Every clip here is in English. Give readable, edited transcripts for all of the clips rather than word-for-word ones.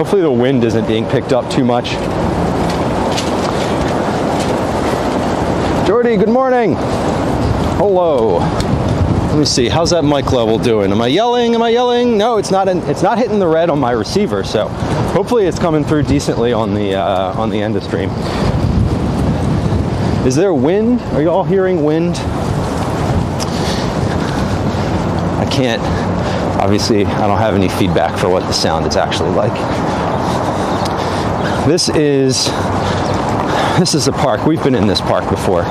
Hopefully the wind isn't being picked up too much. Jordy, good morning. Hello. Let me see, how's that mic level doing? Am I yelling? No, it's not hitting the red on my receiver, so hopefully it's coming through decently on the end of stream. Is there wind? Are you all hearing wind? I can't, obviously I don't have any feedback for what the sound is actually like. This is a park. We've been in this park before.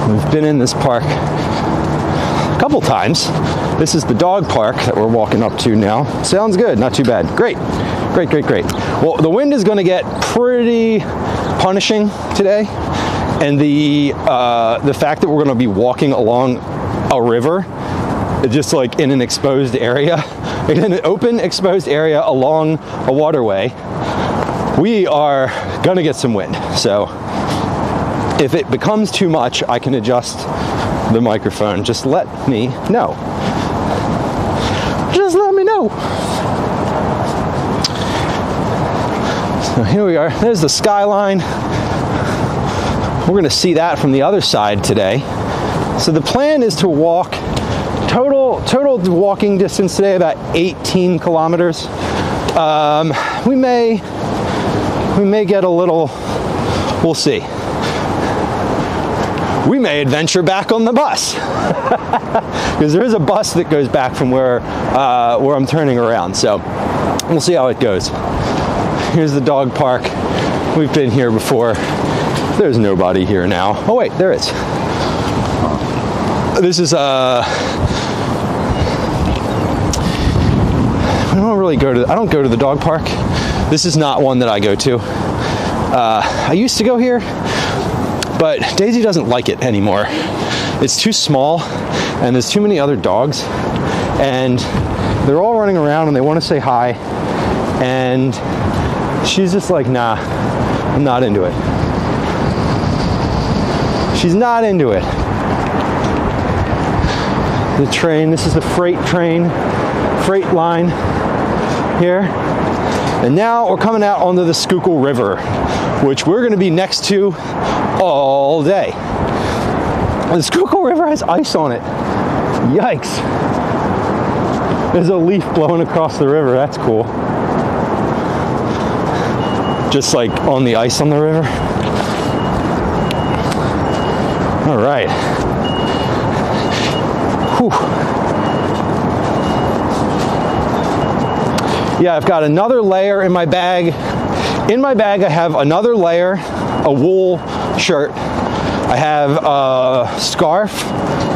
We've been in this park a couple times. This is the dog park that we're walking up to now. Sounds good, not too bad. Great. Well, the wind is going to get pretty punishing today, and the fact that we're going to be walking along a river, just like in an exposed area, in an open exposed area along a waterway, we are going to get some wind. So if it becomes too much, I can adjust the microphone. Just let me know. Just let me know. So here we are. There's the skyline. We're going to see that from the other side today. So the plan is to walk, total walking distance today, about 18 kilometers. We may get a little, we'll see. We may adventure back on the bus because there is a bus that goes back from where I'm turning around. So we'll see how it goes. Here's the dog park. We've been here before. There's nobody here now. Oh wait, there is. This is I don't go to the dog park. This is not one that I go to. I used to go here, but Daisy doesn't like it anymore. It's too small, and there's too many other dogs, and they're all running around and they want to say hi, and she's just like, nah, I'm not into it. She's not into it. The train, this is the freight line here. And now we're coming out onto the Schuylkill River, which we're going to be next to all day. The Schuylkill River has ice on it. Yikes. There's a leaf blowing across the river. That's cool. Just like on the ice on the river. All right. Whew. Yeah, I've got another layer in my bag. In my bag, I have another layer, a wool shirt. I have a scarf,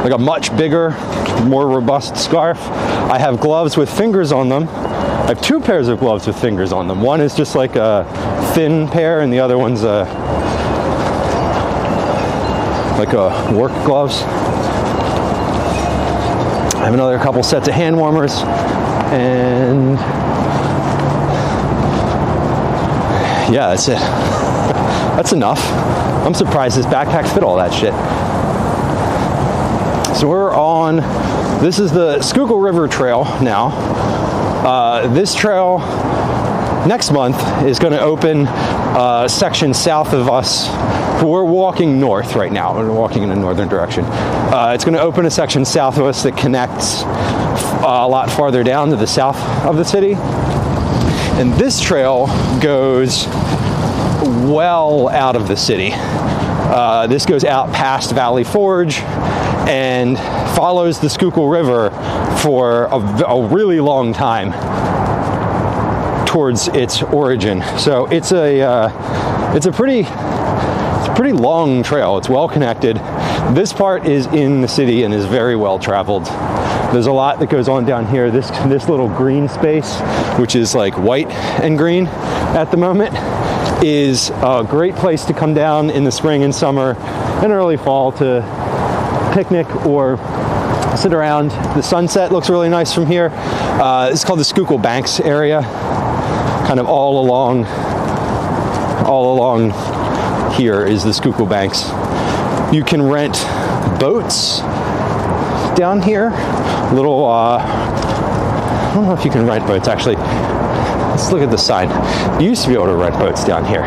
like a much bigger, more robust scarf. I have gloves with fingers on them. I have two pairs of gloves with fingers on them. One is just like a thin pair, and the other one's like a work gloves. I have another couple sets of hand warmers, and yeah, that's it. That's enough. I'm surprised this backpack fit all that shit. So we're on, this is the Schuylkill River Trail now. This trail next month is going to open a section south of us. We're walking north right now. We're walking in a northern direction. It's going to open a section south of us that connects a lot farther down to the south of the city. And this trail goes well out of the city. This goes out past Valley Forge and follows the Schuylkill River for a really long time towards its origin. So it's a pretty long trail. It's well connected. This part is in the city and is very well traveled. There's a lot that goes on down here. This little green space, which is like white and green at the moment, is a great place to come down in the spring and summer and early fall to picnic or sit around. The sunset looks really nice from here. It's called the Schuylkill Banks area. Kind of all along here is the Schuylkill Banks. You can rent boats down here. I don't know if you can rent boats actually. Let's look at the sign. You used to be able to rent boats down here.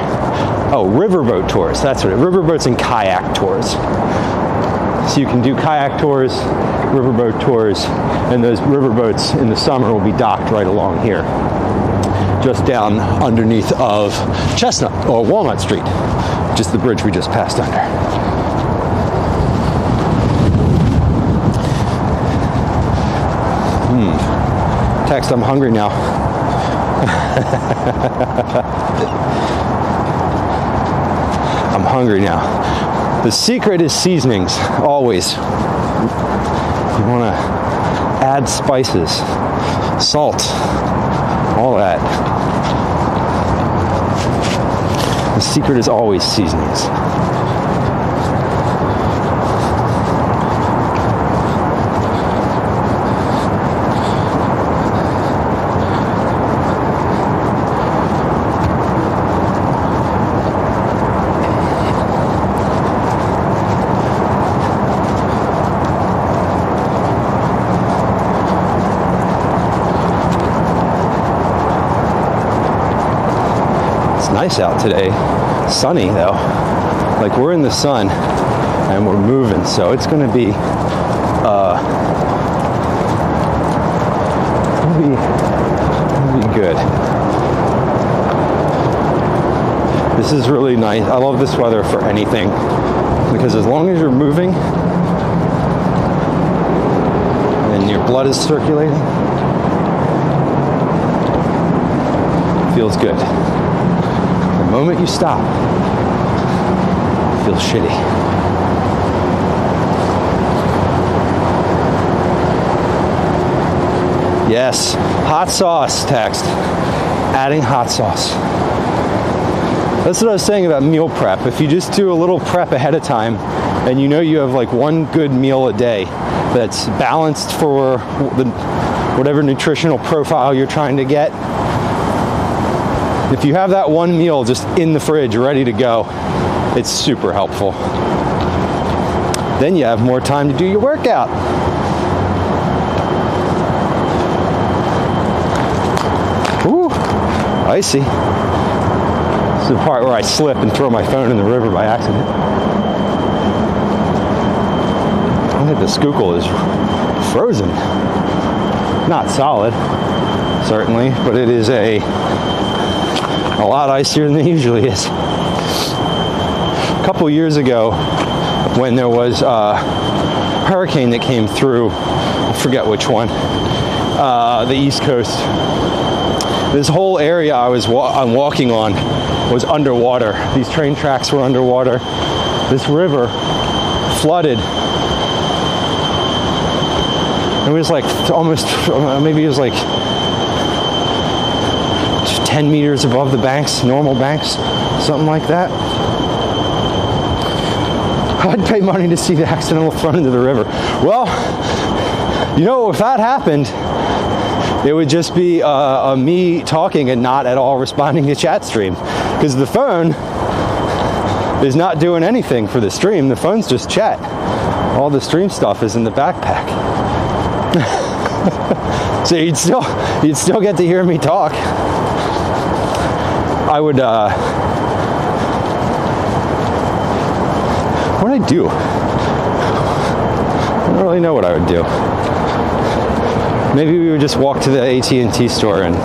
Oh, riverboat tours. That's what it is. Riverboats and kayak tours. So you can do kayak tours, riverboat tours, and those riverboats in the summer will be docked right along here, just down underneath of Chestnut or Walnut Street, just the bridge we just passed under. Text, I'm hungry now. I'm hungry now. The secret is seasonings, always. You want to add spices, salt, all that. The secret is always seasonings. Nice out today. Sunny though. Like we're in the sun and we're moving, so it's gonna be good. This is really nice. I love this weather for anything, because as long as you're moving and your blood is circulating, it feels good. The moment you stop, it feels shitty. Yes, hot sauce text. Adding hot sauce. That's what I was saying about meal prep. If you just do a little prep ahead of time and you know you have like one good meal a day that's balanced for whatever nutritional profile you're trying to get, if you have that one meal just in the fridge ready to go, it's super helpful. Then you have more time to do your workout. Ooh, icy. This is the part where I slip and throw my phone in the river by accident. I think the Schuylkill is frozen. Not solid, certainly, but it is a lot icier than it usually is. A couple years ago, when there was a hurricane that came through, I forget which one, the East Coast, this whole area I'm walking on was underwater. These train tracks were underwater. This river flooded. It was like almost, maybe it was like 10 meters above the banks, normal banks, something like that. I'd pay money to see the accidental thrown into the river. Well, you know, if that happened, it would just be me talking and not at all responding to chat stream, because the phone is not doing anything for the stream. The phone's just chat. All the stream stuff is in the backpack. So you'd still get to hear me talk. I would, what would I do? I don't really know what I would do. Maybe we would just walk to the AT&T store and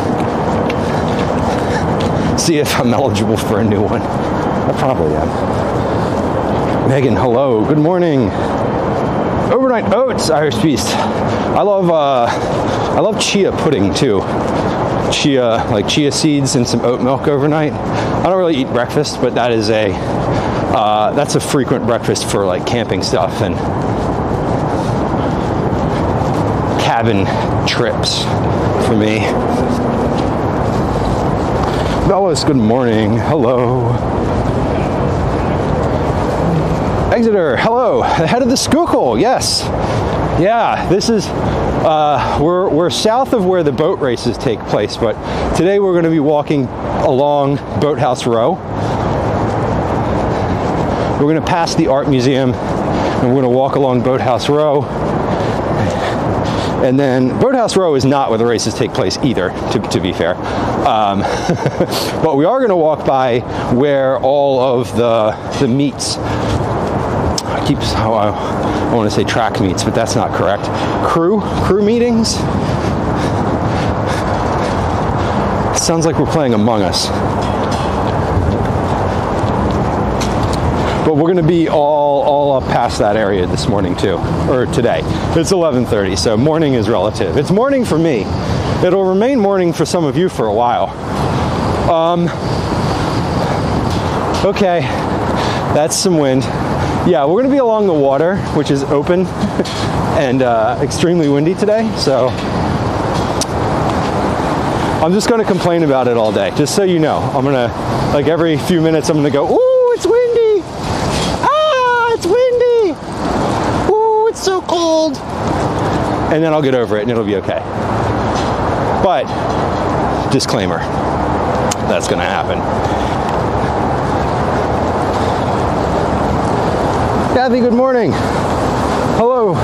see if I'm eligible for a new one. I probably am. Megan, hello, good morning. Overnight oats, Irish Beast. I love chia pudding too. Chia seeds and some oat milk overnight. I don't really eat breakfast, but that is that's a frequent breakfast for like camping stuff and cabin trips for me. Bellis, good morning. Hello. Exeter, hello. The head of the Schuylkill, yes. Yeah, this is, we're south of where the boat races take place, but today we're going to be walking along Boathouse Row. We're going to pass the art museum and we're going to walk along Boathouse Row. And then Boathouse Row is not where the races take place either, to be fair. But we are going to walk by where all of the meets, I want to say track meets, but that's not correct. Crew meetings? Sounds like we're playing Among Us. But we're going to be all up past that area this morning too, or today. It's 11:30, so morning is relative. It's morning for me. It'll remain morning for some of you for a while. Okay, that's some wind. Yeah, we're going to be along the water, which is open and extremely windy today, so I'm just going to complain about it all day, just so you know. I'm going to, like every few minutes, I'm going to go, ooh, it's windy! Ah, it's windy! Ooh, it's so cold! And then I'll get over it and it'll be okay. But, disclaimer, that's going to happen. Kathy, good morning. Hello.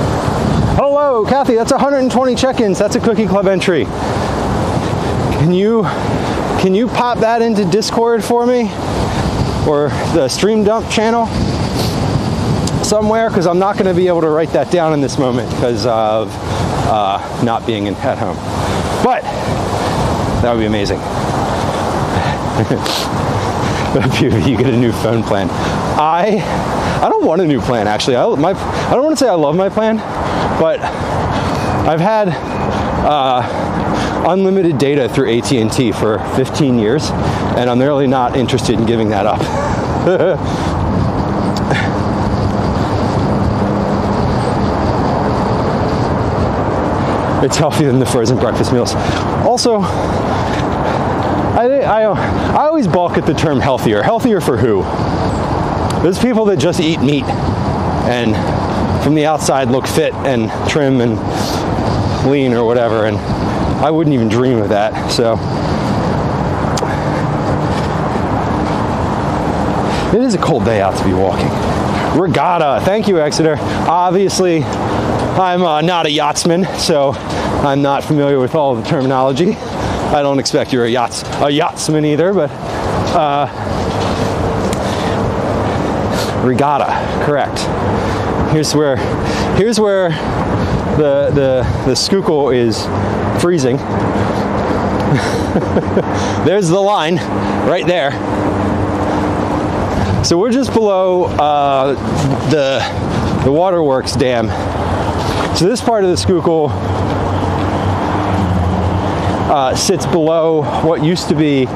Hello, Kathy, that's 120 check-ins. That's a Cookie Club entry. Can you pop that into Discord for me? Or the Stream Dump channel? Somewhere, because I'm not going to be able to write that down in this moment because of not being at home. But that would be amazing. You get a new phone plan. I don't want a new plan, actually. I don't want to say I love my plan, but I've had unlimited data through AT&T for 15 years, and I'm really not interested in giving that up. It's healthier than the frozen breakfast meals. Also, I always balk at the term healthier. Healthier for who? There's people that just eat meat and from the outside look fit and trim and lean or whatever, and I wouldn't even dream of that. So it is a cold day out to be walking. Regatta, thank you, Exeter. Obviously, I'm not a yachtsman, so I'm not familiar with all of the terminology. I don't expect you're a yachtsman either, but regatta, correct. Here's where the Schuylkill is freezing. There's the line right there. So we're just below the waterworks dam. So this part of the Schuylkill sits below what used to be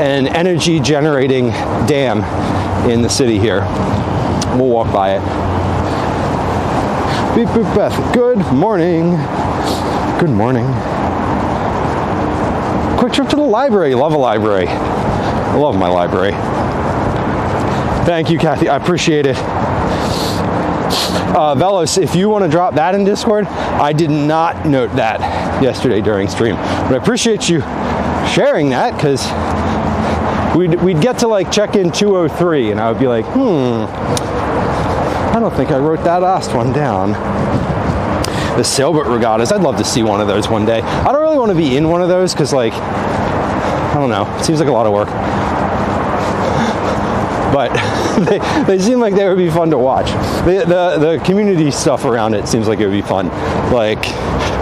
an energy generating dam in the city here. We'll walk by it. Beep boop Beth, good morning. Good morning. Quick trip to the library. Love a library. I love my library. Thank you, Kathy. I appreciate it. Velos, if you want to drop that in Discord, I did not note that yesterday during stream, but I appreciate you sharing that, because we'd get to like check-in 203 and I would be like, I don't think I wrote that last one down. The sailboat regattas, I'd love to see one of those one day. I don't really want to be in one of those because, like, I don't know, it seems like a lot of work. But they seem like they would be fun to watch. The community stuff around it seems like it would be fun. Like,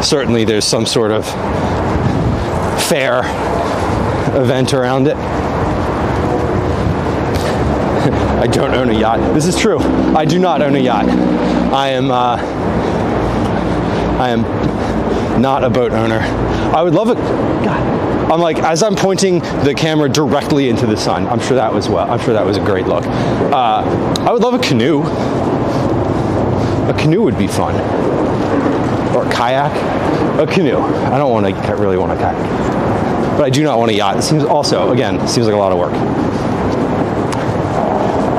certainly there's some sort of fair event around it. I don't own a yacht. This is true. I do not own a yacht. I am not a boat owner. I would love it. God. I'm like, as I'm pointing the camera directly into the sun. I'm sure that was a great look. I would love a canoe. A canoe would be fun. Or a kayak. A canoe. I really want a kayak. But I do not want a yacht. It seems like a lot of work.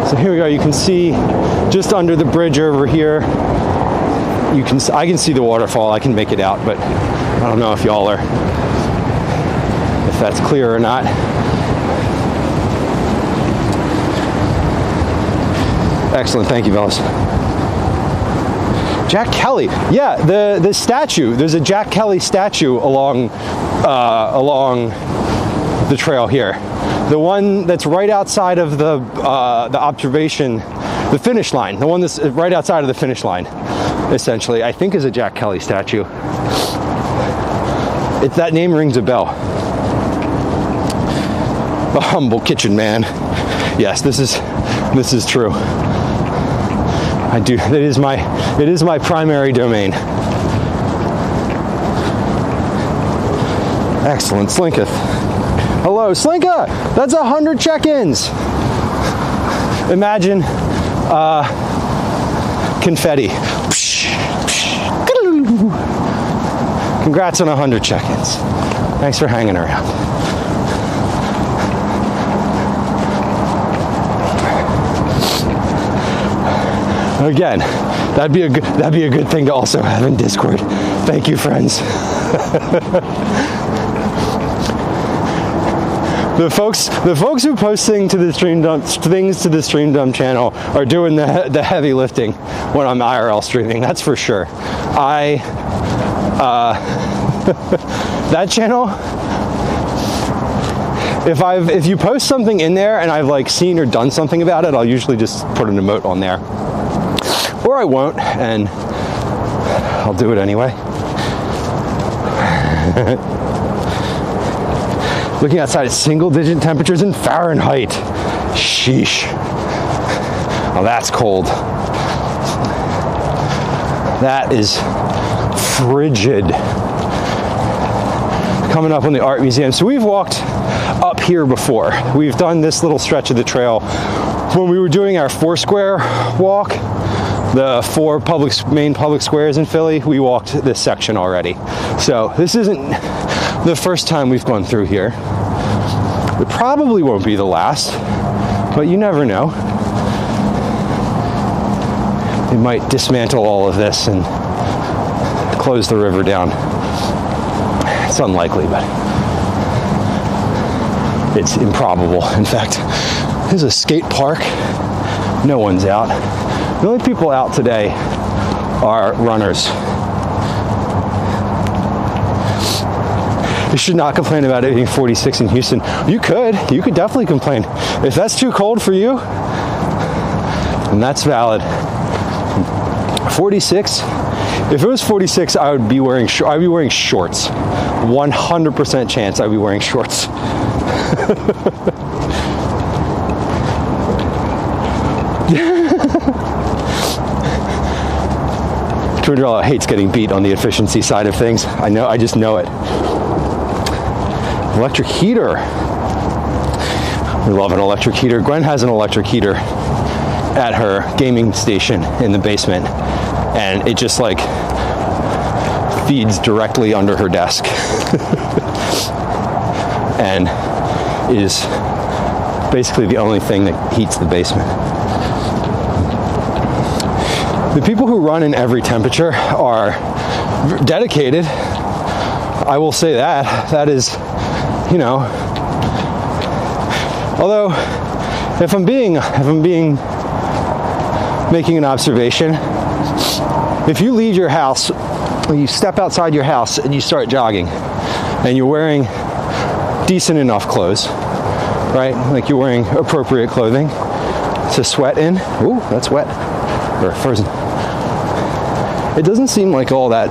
So here we go. You can see just under the bridge over here. I can see the waterfall. I can make it out, but I don't know if y'all are, if that's clear or not. Excellent. Thank you, fellas. Jack Kelly. Yeah, the statue. There's a Jack Kelly statue along the trail here. The one that's right outside of the observation, the finish line. The one that's right outside of the finish line, essentially, I think is a Jack Kelly statue. That name rings a bell. The humble kitchen man. Yes, this is true. I do. It is my primary domain. Excellent, Slinketh. Hello, Slinka. That's 100 check-ins. Imagine confetti. Congrats on 100 check-ins. Thanks for hanging around. Again, that'd be a good thing to also have in Discord. Thank you, friends. The folks who post things to the Stream Dump channel are doing the heavy lifting when I'm IRL streaming. That's for sure. That channel, if you post something in there and I've like seen or done something about it, I'll usually just put an emote on there, or I won't, and I'll do it anyway. Looking outside at single-digit temperatures in Fahrenheit. Sheesh. Oh, that's cold. That is frigid. Coming up on the art museum. So we've walked up here before. We've done this little stretch of the trail when we were doing our Foursquare walk. The 4 main public squares in Philly, we walked this section already. So this isn't the first time we've gone through here. It probably won't be the last, but you never know. We might dismantle all of this and close the river down. It's unlikely, but it's improbable. In fact, there's a skate park. No one's out. The only people out today are runners. You should not complain about it being 46 in Houston. You could definitely complain. If that's too cold for you, then that's valid. 46, if it was 46, I would be wearing shorts. 100% chance I'd be wearing shorts. $200 hates getting beat on the efficiency side of things. I know, I just know it. Electric heater. We love an electric heater. Gwen has an electric heater at her gaming station in the basement, and it just like feeds directly under her desk and is basically the only thing that heats the basement. The people who run in every temperature are dedicated. I will say that. That is, you know, although if I'm making an observation, if you leave your house, when you step outside your house and you start jogging and you're wearing decent enough clothes, right? Like you're wearing appropriate clothing to sweat in. Ooh, that's wet or frozen. It doesn't seem like it'd be all that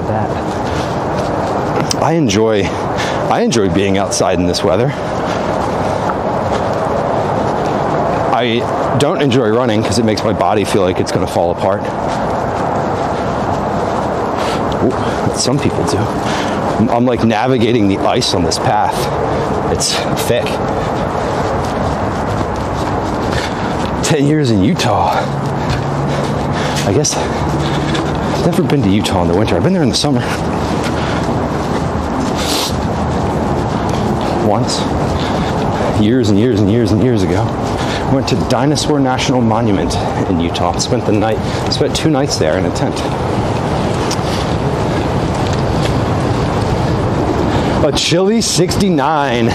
bad. I enjoy being outside in this weather. I don't enjoy running because it makes my body feel like it's going to fall apart. Ooh, some people do. I'm like navigating the ice on this path. It's thick. 10 years in Utah. I guess I've never been to Utah in the winter. I've been there in the summer. Once. Years and years and years and years ago. Went to Dinosaur National Monument in Utah. Spent 2 nights there in a tent. A chilly 69.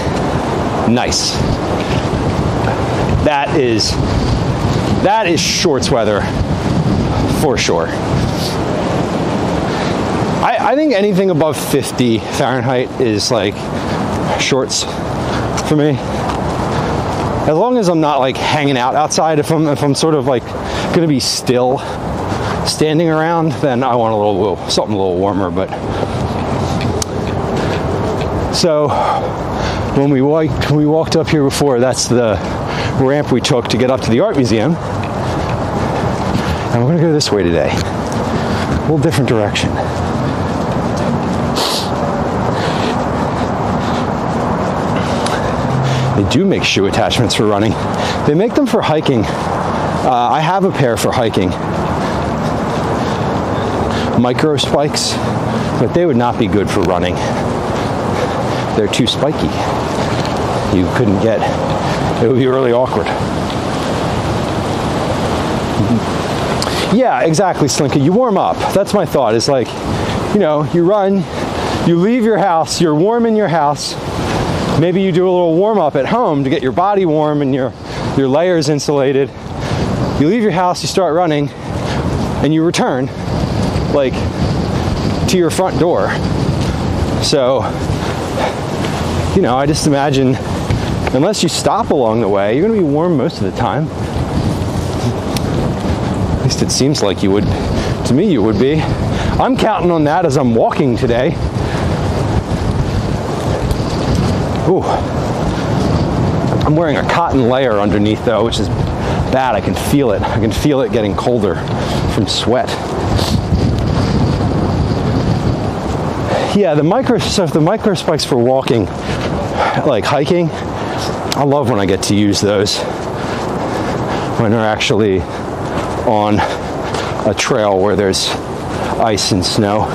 Nice. That is shorts weather for sure. I think anything above 50 Fahrenheit is like shorts for me. As long as I'm not like hanging out outside, if I'm sort of like gonna be still standing around, then I want something a little warmer. But so when we walked up here before, that's the ramp we took to get up to the art museum, and we're gonna go this way today, a little different direction. They do make shoe attachments for running. They make them for hiking. I have a pair for hiking. Micro spikes, but they would not be good for running. They're too spiky. You couldn't get, it would be really awkward. Yeah, exactly, Slinky. You warm up. That's my thought. It's like, you know, you run, you leave your house, you're warm in your house. Maybe you do a little warm up at home to get your body warm and your layers insulated. You leave your house, you start running, and you return like to your front door. So, you know, I just imagine, unless you stop along the way, you're gonna be warm most of the time. At least it seems like you would. To me, you would be. I'm counting on that as I'm walking today. Ooh. I'm wearing a cotton layer underneath though, which is bad. I can feel it. I can feel it getting colder from sweat. Yeah, the micro spikes for walking, like hiking, I love when I get to use those when they're actually on a trail where there's ice and snow.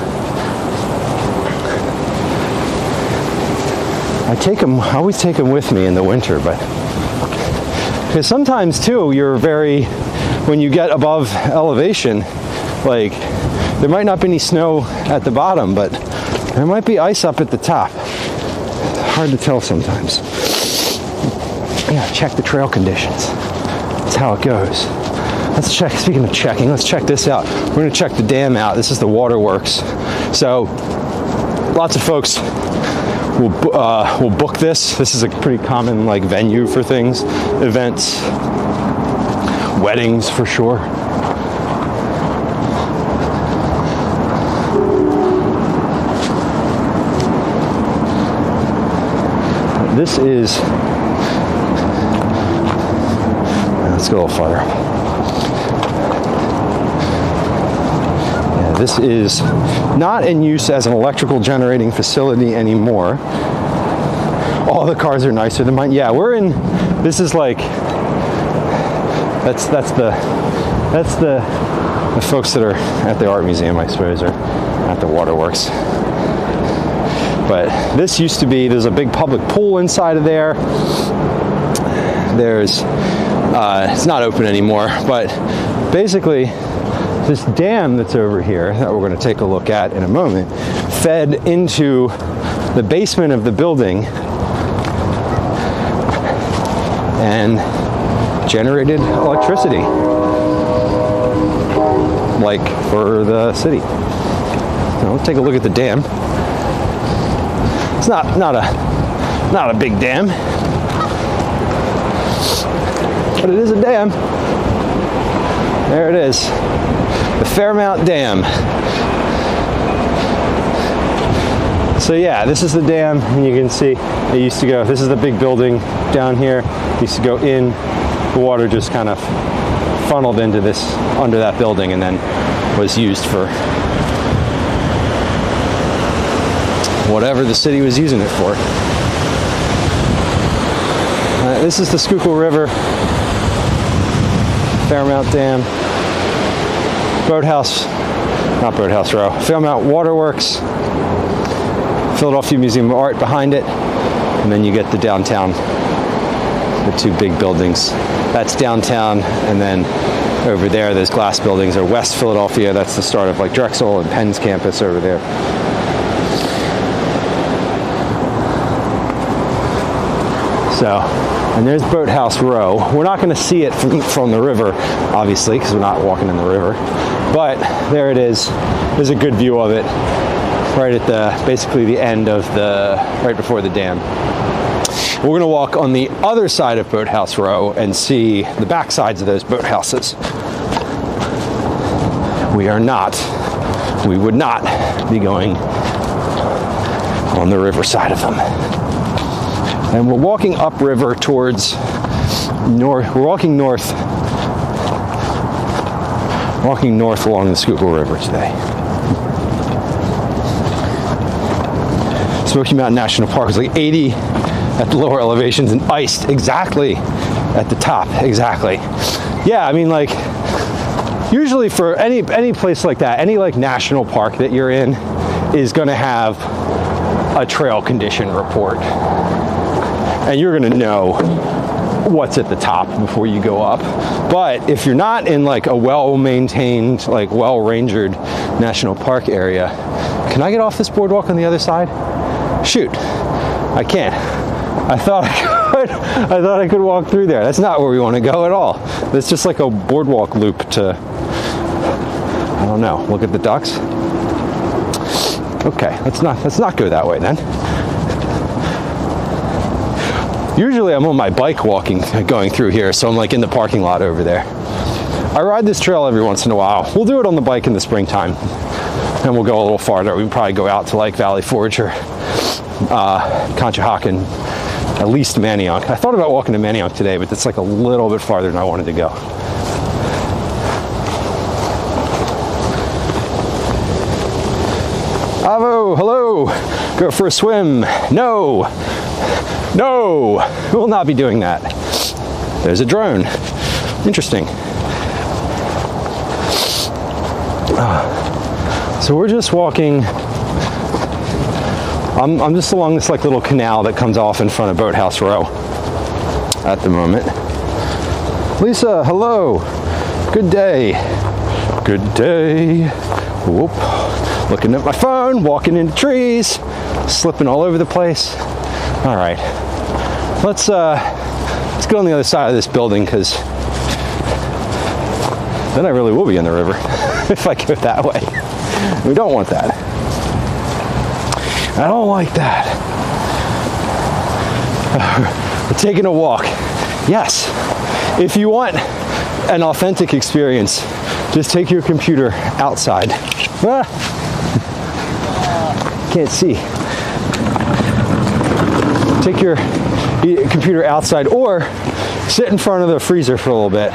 I always take them with me in the winter, but because sometimes too, when you get above elevation, like there might not be any snow at the bottom, but there might be ice up at the top. Hard to tell sometimes. Yeah, check the trail conditions. That's how it goes. Let's check, speaking of checking, let's check this out. We're gonna check the dam out. This is the waterworks. So lots of folks will book this. This is a pretty common like venue for things, events, weddings for sure. This is, let's go a little farther. Yeah, this is not in use as an electrical generating facility anymore. All the cars are nicer than mine. Yeah, this is like, that's the folks that are at the art museum, I suppose, or at the waterworks. But this used to be, there's a big public pool inside of there. It's not open anymore, but basically this dam that's over here that we're going to take a look at in a moment fed into the basement of the building and generated electricity, like for the city. So let's take a look at the dam. It's not a big dam, but it is a dam. There it is, the Fairmount Dam. So yeah, this is the dam, and you can see it used to go, this is the big building down here. It used to go in, the water just kind of funneled into under that building, and then was used for whatever the city was using it for. This is the Schuylkill River, Fairmount Dam, not Boathouse Row, Fairmount Waterworks, Philadelphia Museum of Art behind it, and then you get the downtown, the two big buildings. That's downtown, and then over there, those glass buildings are West Philadelphia. That's the start of like Drexel and Penn's campus over there. So, and there's Boathouse Row. We're not going to see it from the river, obviously, because we're not walking in the river. But there it is. There's a good view of it right at basically the end of right before the dam. We're gonna walk on the other side of Boathouse Row and see the back sides of those boathouses. We would not be going on the river side of them. And we're walking upriver towards north. We're walking north along the Schuylkill River today. Smoky Mountain National Park is like 80 at the lower elevations and iced exactly at the top. Exactly. Yeah, I mean, like, usually for any place like that, any like national park that you're in is going to have a trail condition report, and you're going to know what's at the top before you go up. But if you're not in like a well-maintained, like well-rangered national park area, can I get off this boardwalk on the other side? Shoot, I can't. I thought I could walk through there. That's not where we want to go at all. It's just like a boardwalk loop to, I don't know, look at the ducks. Okay, let's not go that way then. Usually I'm on my bike going through here, so I'm like in the parking lot over there. I ride this trail every once in a while. We'll do it on the bike in the springtime, and we'll go a little farther. We can probably go out to like Valley Forge or Conshohocken, at least Manayunk. I thought about walking to Manayunk today, but it's like a little bit farther than I wanted to go. Avo, hello, go for a swim. No, we will not be doing that. There's a drone, interesting. So we're just walking, I'm just along this like little canal that comes off in front of Boathouse Row at the moment. Lisa, hello, good day. Good day. Whoop. Looking at my phone, walking into trees, slipping all over the place. All right, let's go on the other side of this building, because then I really will be in the river if I go that way. We don't want that. I don't like that. We're taking a walk. Yes, if you want an authentic experience, just take your computer outside. Can't see. Take your computer outside, or sit in front of the freezer for a little bit,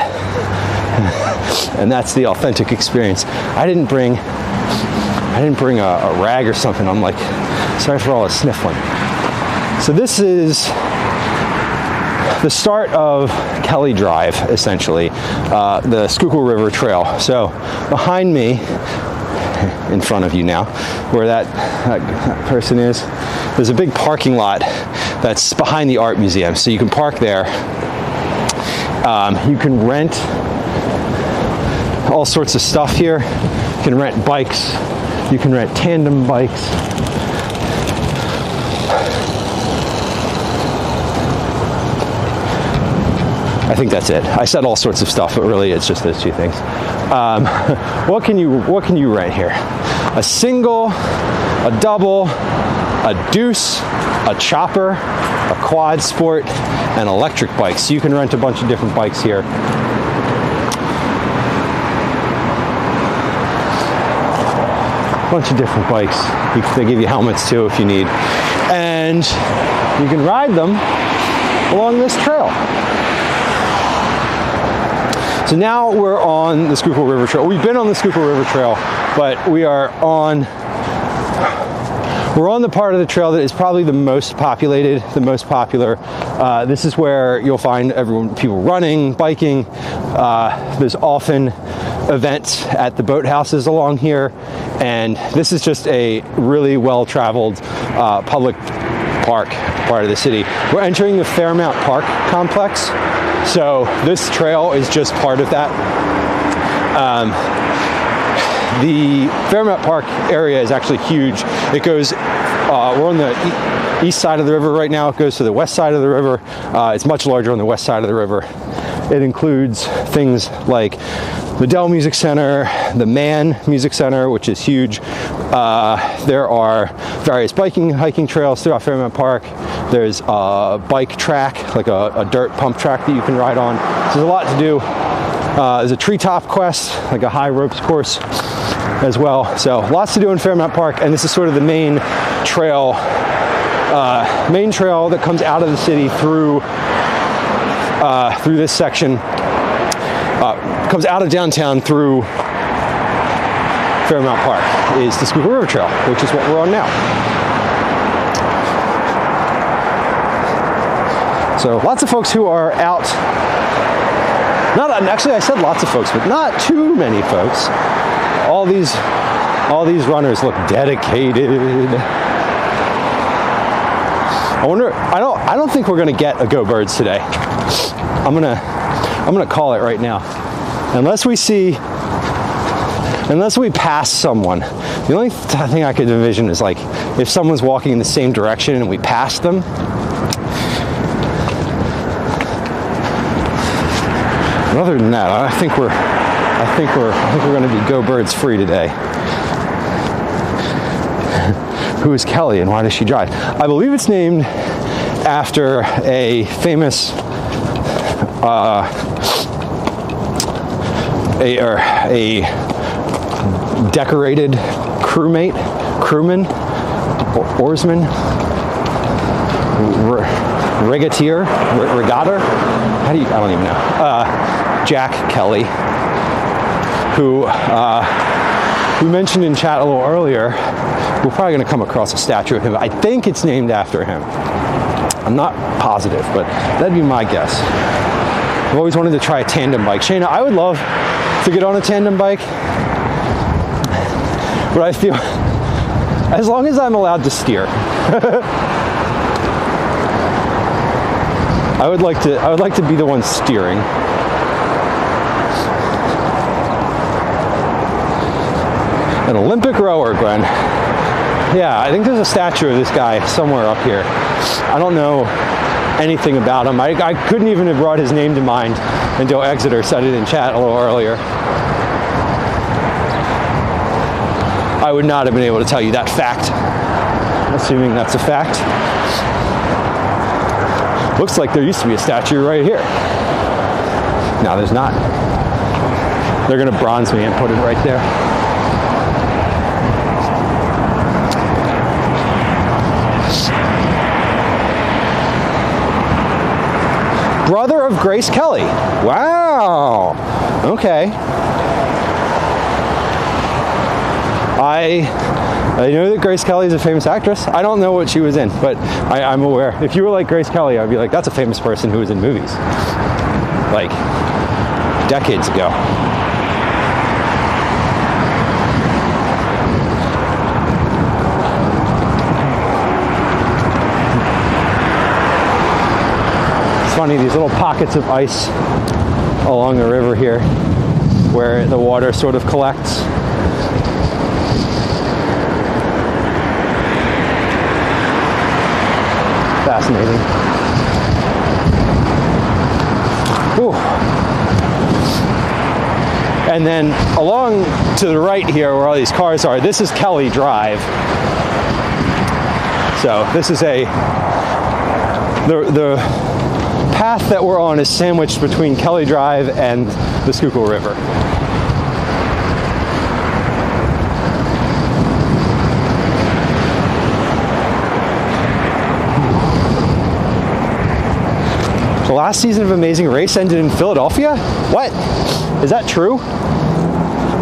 and that's the authentic experience. I didn't bring a rag or something. I'm like, sorry for all the sniffling. So this is the start of Kelly Drive, essentially, the Schuylkill River Trail. So behind me, in front of you now, where that person is, there's a big parking lot that's behind the art museum. So you can park there. You can rent all sorts of stuff here. You can rent bikes. You can rent tandem bikes. I think that's it. I said all sorts of stuff, but really it's just those two things. What can you rent here? A single, a double, a deuce, a chopper, a quad sport, and electric bikes. So you can rent a bunch of different bikes here. Bunch of different bikes. They give you helmets too if you need. And you can ride them along this trail. So now we're on the Schuylkill River Trail. We've been on the Schuylkill River Trail, but we're on the part of the trail that is probably the most populated, the most popular. This is where you'll find people running, biking. There's often events at the boathouses along here, and this is just a really well-traveled public park part of the city. We're entering the Fairmount Park complex. So this trail is just part of that. The Fairmount Park area is actually huge. It goes, we're on the east side of the river right now. It goes to the west side of the river. It's much larger on the west side of the river. It includes things like the Dell Music Center, the Man Music Center, which is huge. There are various biking and hiking trails throughout Fairmount Park. There's a bike track, like a dirt pump track that you can ride on. So there's a lot to do. There's a treetop quest, like a high ropes course as well. So lots to do in Fairmount Park, and this is sort of the main trail that comes out of the city through this section. Comes out of downtown through Fairmount Park is the Schuylkill River Trail, which is what we're on now. So lots of folks who are out. Actually, I said lots of folks, but not too many folks. All these runners look dedicated. I wonder. I don't think we're gonna get a Go Birds today. I'm gonna call it right now. Unless we pass someone. The only thing I could envision is like if someone's walking in the same direction and we pass them. But other than that, I think we're going to be Go Birds free today. Who is Kelly and why does she drive? I believe it's named after a famous a decorated crewman, oarsman, regatta. I don't even know. Jack Kelly, who we mentioned in chat a little earlier. We're probably going to come across a statue of him. I think it's named after him. I'm not positive, but that'd be my guess. I've always wanted to try a tandem bike. Shayna, I would love to get on a tandem bike, but I feel as long as I'm allowed to steer. I would like to be the one steering. An Olympic rower, Glenn. Yeah, I think there's a statue of this guy somewhere up here. I don't know anything about him. I couldn't even have brought his name to mind until Exeter said it in chat a little earlier. I would not have been able to tell you that fact, assuming that's a fact. Looks like there used to be a statue right here. No, there's not. They're gonna bronze me and put it right there. Brother of Grace Kelly. Wow. Okay. I know that Grace Kelly is a famous actress. I don't know what she was in, but I'm aware. If you were like Grace Kelly, I'd be like, that's a famous person who was in movies. Like, decades ago. It's funny, these little pockets of ice along the river here where the water sort of collects. Fascinating. Ooh. And then along to the right here where all these cars are, this is Kelly Drive. So this is the path that we're on is sandwiched between Kelly Drive and the Schuylkill River. The last season of Amazing Race ended in Philadelphia? What? Is that true?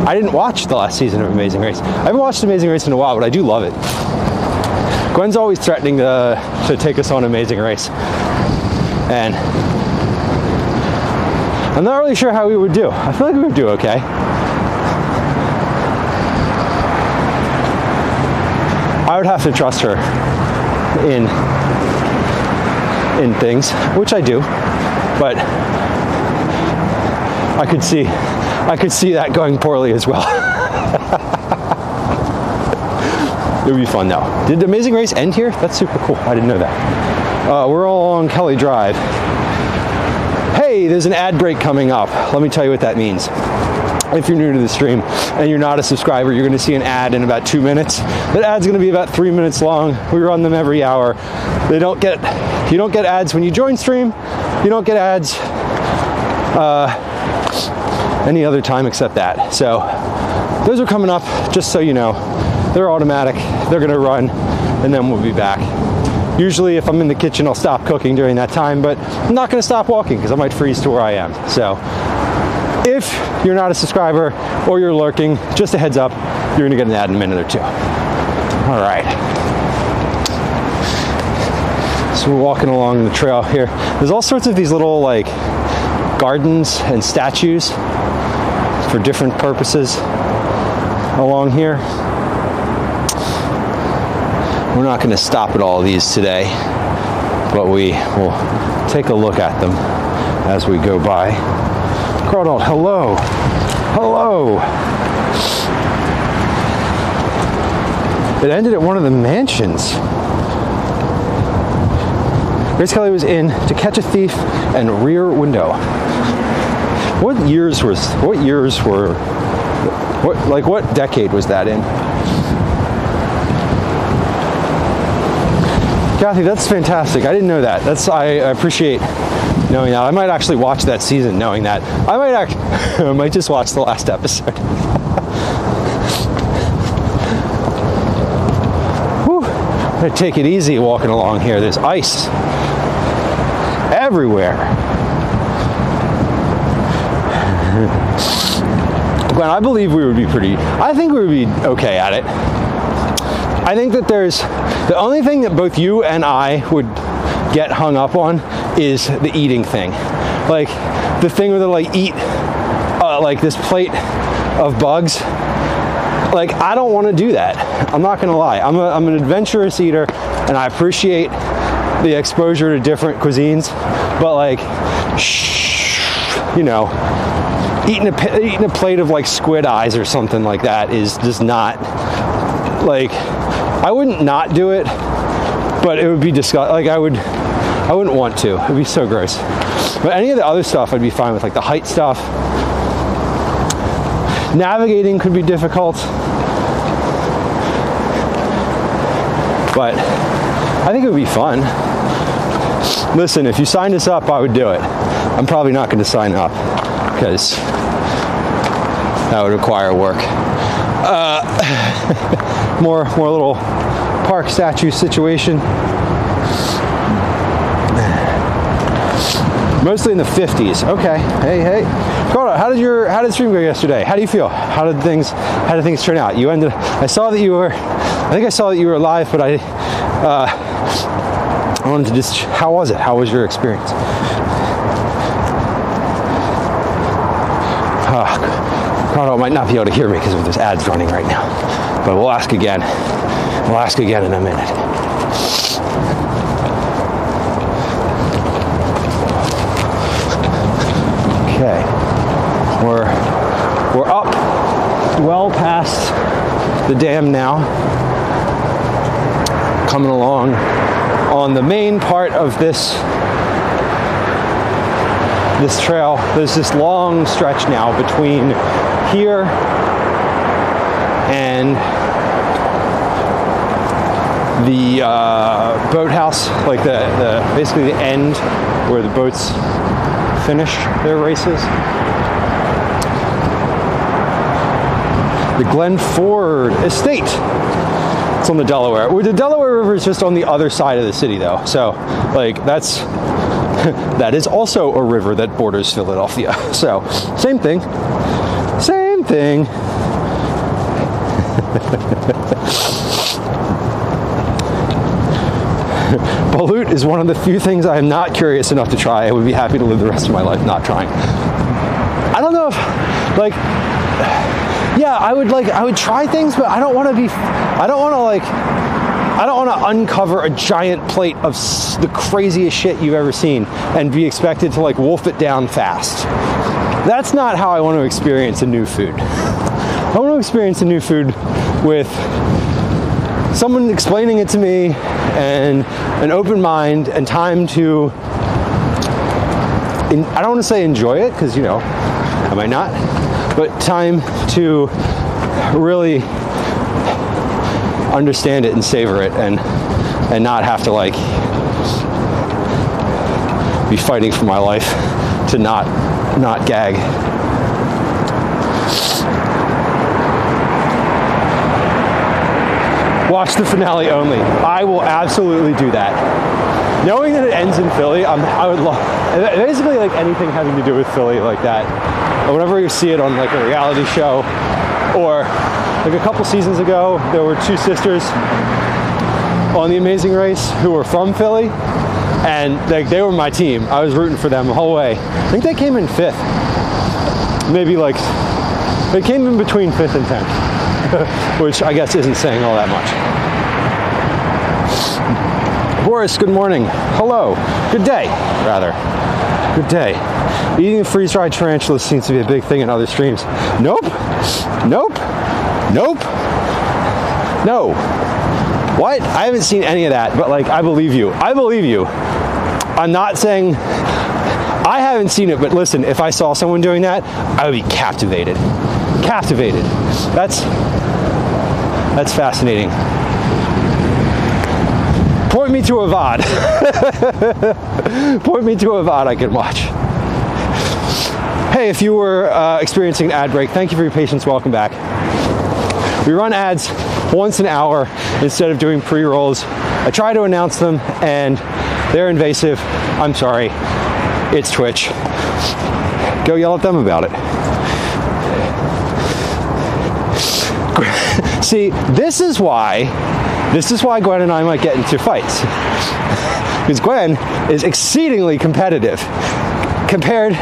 I didn't watch the last season of Amazing Race. I haven't watched Amazing Race in a while, but I do love it. Gwen's always threatening to take us on Amazing Race. And I'm not really sure how we would do. I feel like we would do okay. I would have to trust her in things, which I do, but I could see that going poorly as well. It would be fun though. Did the Amazing Race end here? That's super cool. I didn't know that. We're all along Kelly Drive. Hey, there's an ad break coming up. Let me tell you what that means. if you're new to the stream and you're not a subscriber, you're going to see an ad in about 2 minutes. That ad's going to be about 3 minutes long. We run them every hour. You don't get ads when you join stream. You don't get ads any other time except that. So those are coming up, just so you know. They're automatic. They're going to run, and then we'll be back. Usually if I'm in the kitchen, I'll stop cooking during that time, but I'm not going to stop walking because I might freeze to where I am. So if you're not a subscriber or you're lurking, just a heads up, you're going to get an ad in a minute or two. All right. So we're walking along the trail here. There's all sorts of these little like gardens and statues for different purposes along here. We're not going to stop at all of these today, but we will take a look at them as we go by. Crawdad, hello. Hello. It ended at one of the mansions. Grace Kelly was in To Catch a Thief and Rear Window. What decade was that in? Kathy, that's fantastic. I didn't know that. I appreciate knowing that. I might actually watch that season knowing that. I might just watch the last episode. Whew. I'm gonna take it easy walking along here. There's ice everywhere. Glenn, I believe we would be I think we would be okay at it. I think that the only thing that both you and I would get hung up on is the eating thing. Like the thing where they like eat like this plate of bugs. Like I don't want to do that. I'm not gonna lie. I'm an adventurous eater and I appreciate the exposure to different cuisines, but like eating a plate of like squid eyes or something like that is just not like, I wouldn't not do it, but it would be disgusting. Like I wouldn't want to. It would be so gross. But any of the other stuff I'd be fine with, like the height stuff. Navigating could be difficult, but I think it would be fun. Listen, if you signed us up, I would do it. I'm probably not going to sign up because that would require work. More little park statue situation. Mostly in the 50s. Okay. Hey. Carla, how did stream go yesterday? How do you feel? How did things turn out? I saw that you were live, but I wanted to just, how was it? How was your experience? Carla might not be able to hear me because there's ads running right now, but we'll ask again. We'll ask again in a minute. Okay, we're up well past the dam now, coming along on the main part of this trail. There's this long stretch now between here and the boathouse, like the basically the end where the boats finish their races. The Glen Ford Estate. It's on the Delaware. The Delaware River is just on the other side of the city, though. So, like, that is also a river that borders Philadelphia. So, same thing. Same thing. Balut is one of the few things I am not curious enough to try. I would be happy to live the rest of my life not trying. I don't know if, like, yeah, I would try things, but I don't want to uncover a giant plate of the craziest shit you've ever seen and be expected to like wolf it down fast. That's not how I want to experience a new food. I want to experience a new food with someone explaining it to me and an open mind and time to, I don't want to say enjoy it, because, I might not, but time to really understand it and savor it, and not have to like be fighting for my life to not gag. Watch the finale only. I will absolutely do that. Knowing that it ends in Philly, I would love, basically like anything having to do with Philly like that. Or whenever you see it on like a reality show, or like a couple seasons ago, there were two sisters on The Amazing Race who were from Philly, and they were my team. I was rooting for them the whole way. I think they came in 5th. Maybe like, they came in between 5th and 10th, which I guess isn't saying all that much. Boris, good morning. Hello. Good day, rather. Good day. Eating freeze-dried tarantulas seems to be a big thing in other streams. Nope. Nope. Nope. No. What? I haven't seen any of that, but like, I believe you. I believe you. I'm not saying I haven't seen it, but listen, if I saw someone doing that, I would be captivated. Captivated. That's fascinating. Point me to a VOD. Point me to a VOD I can watch. Hey, if you were experiencing an ad break, thank you for your patience. Welcome back. We run ads once an hour instead of doing pre-rolls. I try to announce them and they're invasive. I'm sorry. It's Twitch. Go yell at them about it. See, this is why Gwen and I might get into fights. Because Gwen is exceedingly competitive. Compared,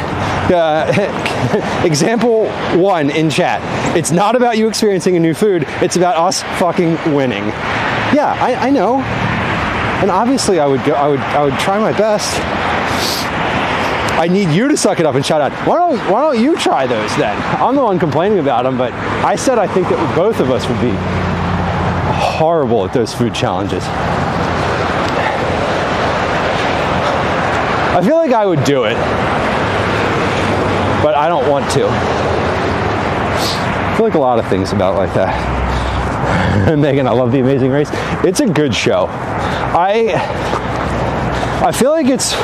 example 1 in chat. It's not about you experiencing a new food. It's about us fucking winning. Yeah, I know. And obviously I would try my best. I need you to suck it up and shout out. Why don't you try those then? I'm the one complaining about them, but I said I think that both of us would be horrible at those food challenges. I feel like I would do it, but I don't want to. I feel like a lot of things about like that. Megan, I love The Amazing Race. It's a good show. I feel like it's,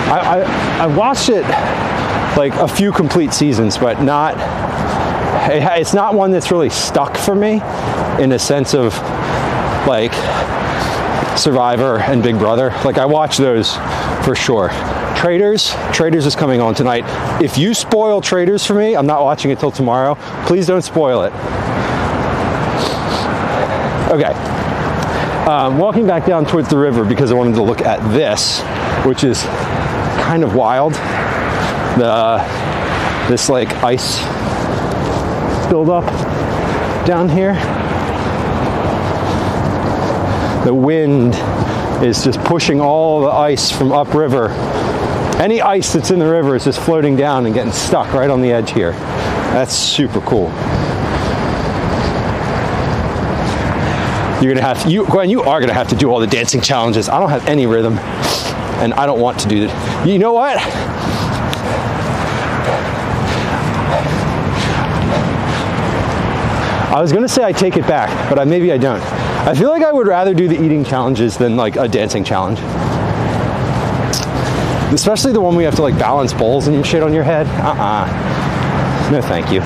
I watched it like a few complete seasons, but it's not one that's really stuck for me in a sense of like Survivor and Big Brother. Like I watch those for sure. Traders is coming on tonight. If you spoil Traders for me, I'm not watching it till tomorrow. Please don't spoil it. Okay. Walking back down towards the river because I wanted to look at this, which is kind of wild. This like ice buildup down here. The wind is just pushing all the ice from upriver. Any ice that's in the river is just floating down and getting stuck right on the edge here. That's super cool. Gwen, you are gonna have to do all the dancing challenges. I don't have any rhythm, and I don't want to do that. You know what? I was gonna say I take it back, but maybe I don't. I feel like I would rather do the eating challenges than like a dancing challenge. Especially the one we have to like balance bowls and shit on your head. No, thank you.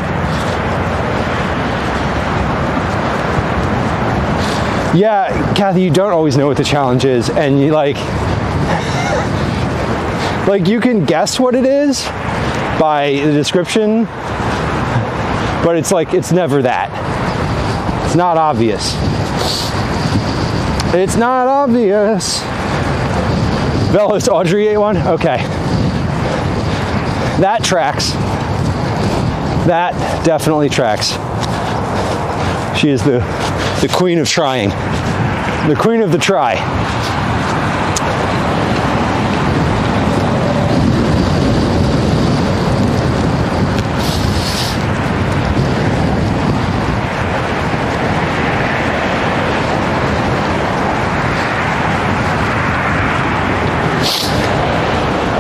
Yeah, Kathy, you don't always know what the challenge is, and you like you can guess what it is by the description, but it's like, it's never that. It's not obvious. It's not obvious. Velos, Audrey ate one? Okay. That tracks. That definitely tracks. She is the queen of trying. The queen of the try.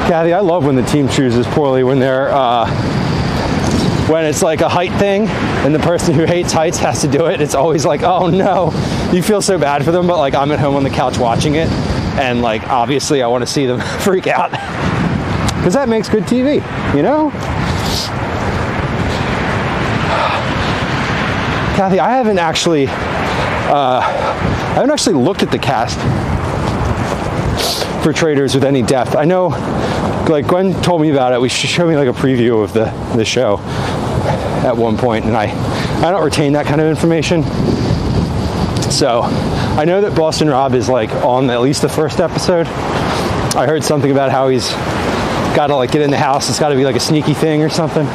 Kathy, I love when the team chooses poorly when they're when it's like a height thing and the person who hates heights has to do it, it's always like, oh no, you feel so bad for them. But like, I'm at home on the couch watching it, and like, obviously I want to see them freak out, because that makes good TV, you know? Kathy, I haven't actually looked at the cast for Traders with any depth. I know, like, Gwen told me about it. She showed me like a preview of the show at one point, and I don't retain that kind of information. So I know that Boston Rob is like on at least the first episode. I heard something about how he's got to like get in the house. It's got to be like a sneaky thing or something.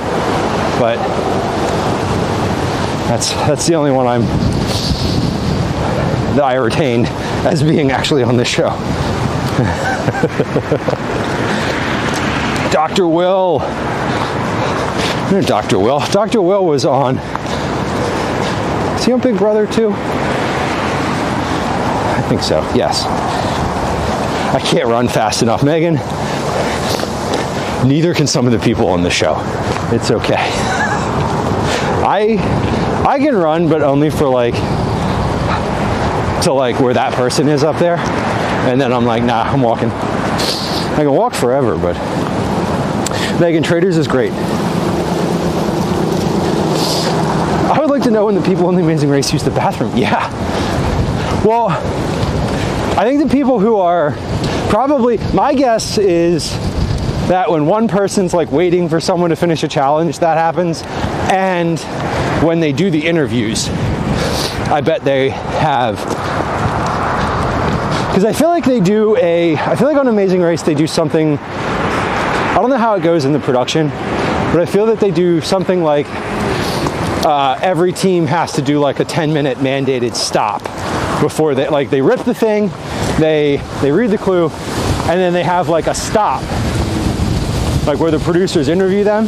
But that's the only one that I retained as being actually on this show. Dr. Will. Dr. Will. Dr. Will was on. Is he on Big Brother too? I think so, yes. I can't run fast enough, Megan. Neither can some of the people on the show. It's okay. I can run, but only for like to like where that person is up there, and then I'm like, nah, I'm walking. I can walk forever, but Megan, Traders is great. I would like to know when the people in The Amazing Race use the bathroom. Yeah. Well, I think the people who are probably, my guess is that when one person's like waiting for someone to finish a challenge, that happens. And when they do the interviews, I bet they have, because I feel like on Amazing Race they do something, I don't know how it goes in the production, but I feel that they do something like every team has to do like a 10-minute mandated stop before they rip the thing, they read the clue, and then they have like a stop, like where the producers interview them,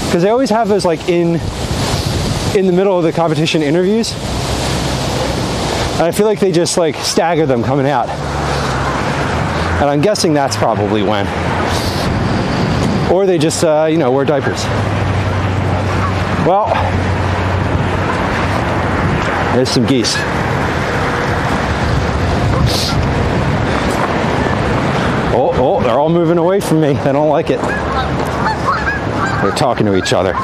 because they always have those like in the middle of the competition interviews, and I feel like they just like stagger them coming out, and I'm guessing that's probably when, or they just wear diapers. Well, there's some geese. Oh, they're all moving away from me. They don't like it. They're talking to each other.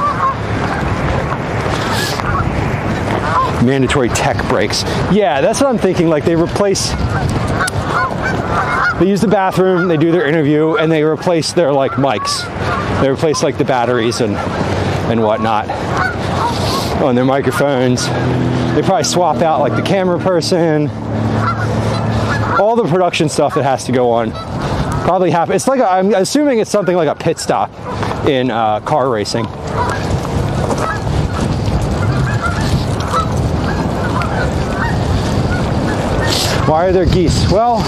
Mandatory tech breaks. Yeah, that's what I'm thinking. Like they use the bathroom, they do their interview, and they replace their like mics. They replace like the batteries and whatnot on their microphones. They probably swap out like the camera person. All the production stuff that has to go on probably happen. It's like I'm assuming it's something like a pit stop in car racing. Why are there geese? Well,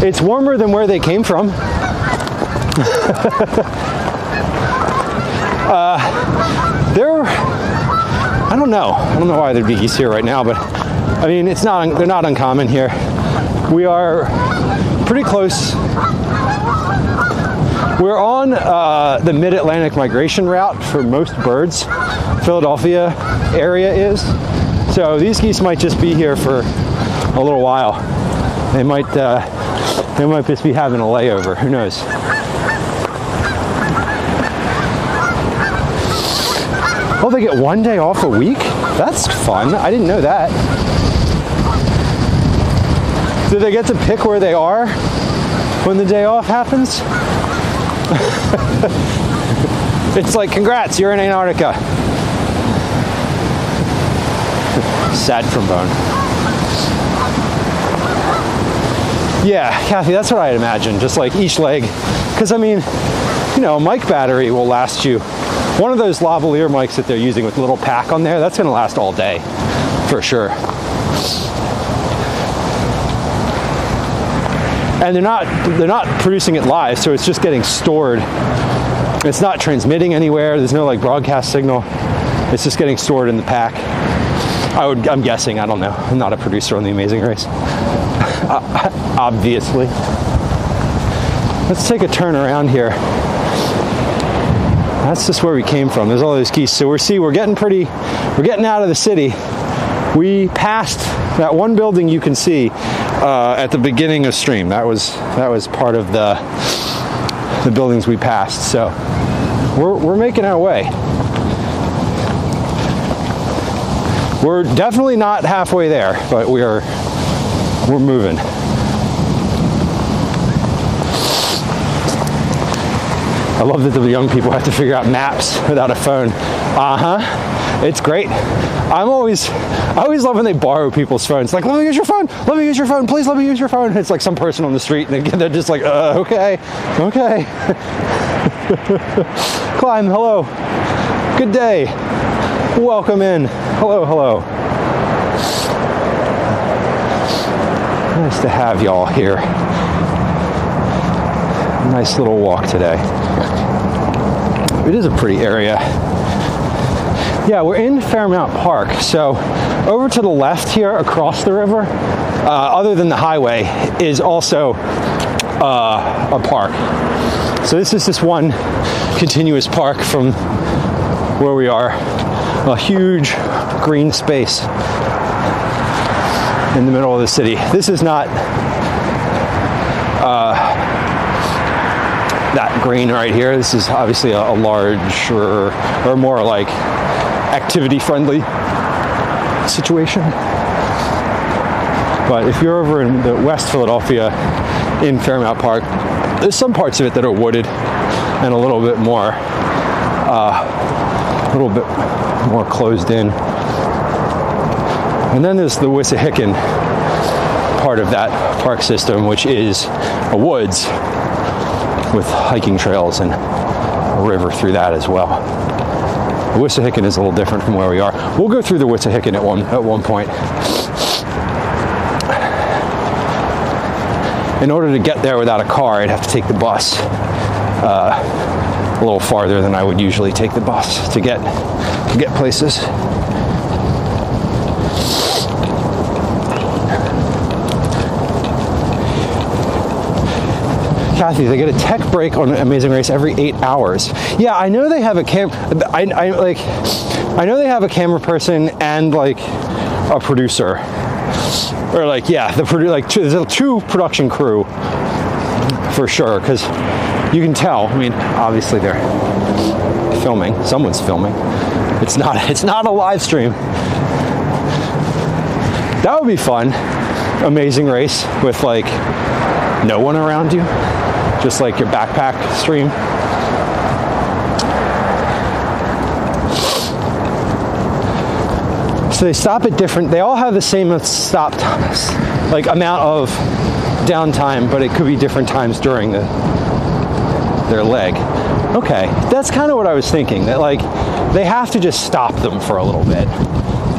it's warmer than where they came from. I don't know why there'd be geese here right now, but I mean, they're not uncommon here. We are pretty close. We're on the mid-Atlantic migration route for most birds. Philadelphia area is. So these geese might just be here for a little while. They might just be having a layover. Who knows? Oh, they get 1 day off a week? That's fun. I didn't know that. Do they get to pick where they are when the day off happens? It's like, congrats, you're in Antarctica. Sad trombone. Yeah, Kathy, that's what I'd imagine. Just like each leg. Because, I mean, a mic battery will last you. One of those lavalier mics that they're using with a little pack on there, that's going to last all day, for sure. And they're not producing it live, so it's just getting stored. It's not transmitting anywhere. There's no like broadcast signal. It's just getting stored in the pack. I'm guessing. I don't know. I'm not a producer on The Amazing Race. Obviously. Let's take a turn around here. That's just where we came from. There's all those geese. So we're getting out of the city. We passed that one building you can see at the beginning of stream. That was part of the buildings we passed. So we're making our way. We're definitely not halfway there, but we're moving. I love that the young people have to figure out maps without a phone. It's great. I always love when they borrow people's phones. Like, let me use your phone. Let me use your phone. Please let me use your phone. It's like some person on the street, and they're just like, okay. Climb, hello. Good day. Welcome in. Hello. Nice to have y'all here. Nice little walk today. It is a pretty area. Yeah, we're in Fairmount Park. So over to the left here, across the river, other than the highway, is also a park. So this is this one continuous park from where we are. A huge green space in the middle of the city. This is not that green right here. This is obviously a larger or more like activity-friendly situation. But if you're over in the West Philadelphia, in Fairmount Park, there's some parts of it that are wooded and a little bit more closed in. And then there's the Wissahickon part of that park system, which is a woods with hiking trails and a river through that as well. The Wissahickon is a little different from where we are. We'll go through the Wissahickon at one point. In order to get there without a car, I'd have to take the bus a little farther than I would usually take the bus to get places. Kathy, they get a tech break on Amazing Race every 8 hours. Yeah, I know they have a I know they have a camera person and like a producer, or like there's a two production crew for sure, because you can tell. I mean, obviously they're filming. Someone's filming. It's not a live stream. That would be fun. Amazing Race with like no one around you, just like your backpack stream. So they stop at different, they all have the same stop times, like amount of downtime, but it could be different times during their leg. Okay, that's kind of what I was thinking, that like they have to just stop them for a little bit,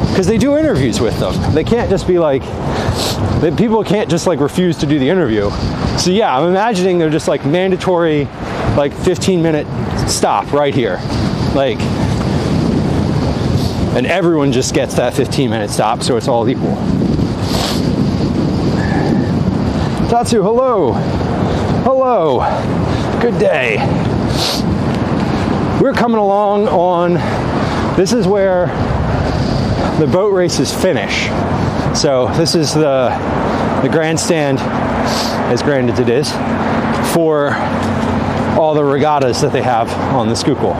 because they do interviews with them. They can't just be like, people can't just like refuse to do the interview. So yeah, I'm imagining they're just like mandatory, like 15-minute stop right here, like, and everyone just gets that 15-minute stop, so it's all equal. Tatsu, hello. Good day. We're coming along on, this is where the boat races finish. So this is the grandstand, as grand as it is, for all the regattas that they have on the Schuylkill.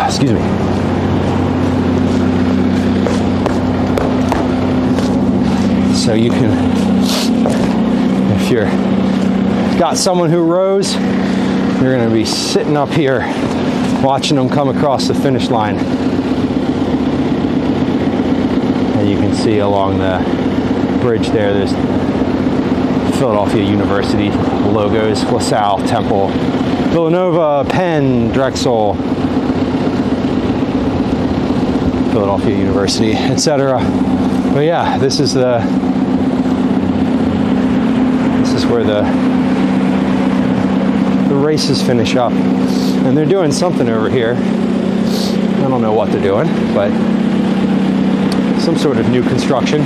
Excuse me. So you can, if you're got someone who rows, you're going to be sitting up here watching them come across the finish line. And you can see along the bridge there, there's Philadelphia University logos, LaSalle, Temple, Villanova, Penn, Drexel, Philadelphia University, etc. But yeah, this is where the races finish up, and they're doing something over here. I don't know what they're doing, but some sort of new construction.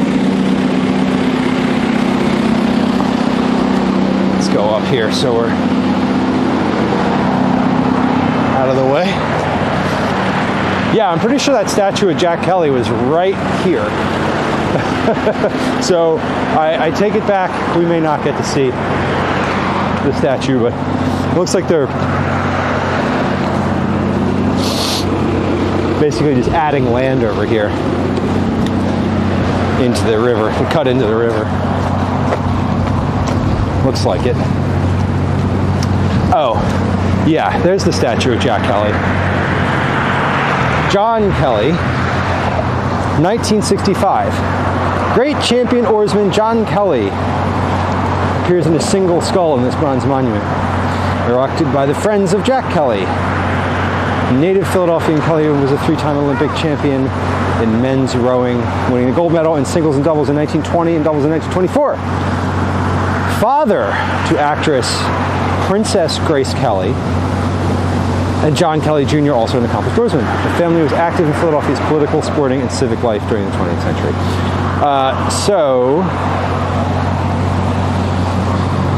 It's go up here so we're out of the way. Yeah, I'm pretty sure that statue of Jack Kelly was right here. So I take it back. We may not get to see the statue, but it looks like they're basically just adding land over here into the river, cut into the river. Looks like it. Oh, yeah, there's the statue of Jack Kelly. John Kelly, 1965. Great champion oarsman John Kelly appears in a single skull in this bronze monument, erected by the Friends of Jack Kelly. Native Philadelphian, Kelly was a 3-time Olympic champion in men's rowing, winning the gold medal in singles and doubles in 1920 and doubles in 1924. Father to actress Princess Grace Kelly, and John Kelly Jr., also an accomplished oarsman. The family was active in Philadelphia's political, sporting, and civic life during the 20th century. So,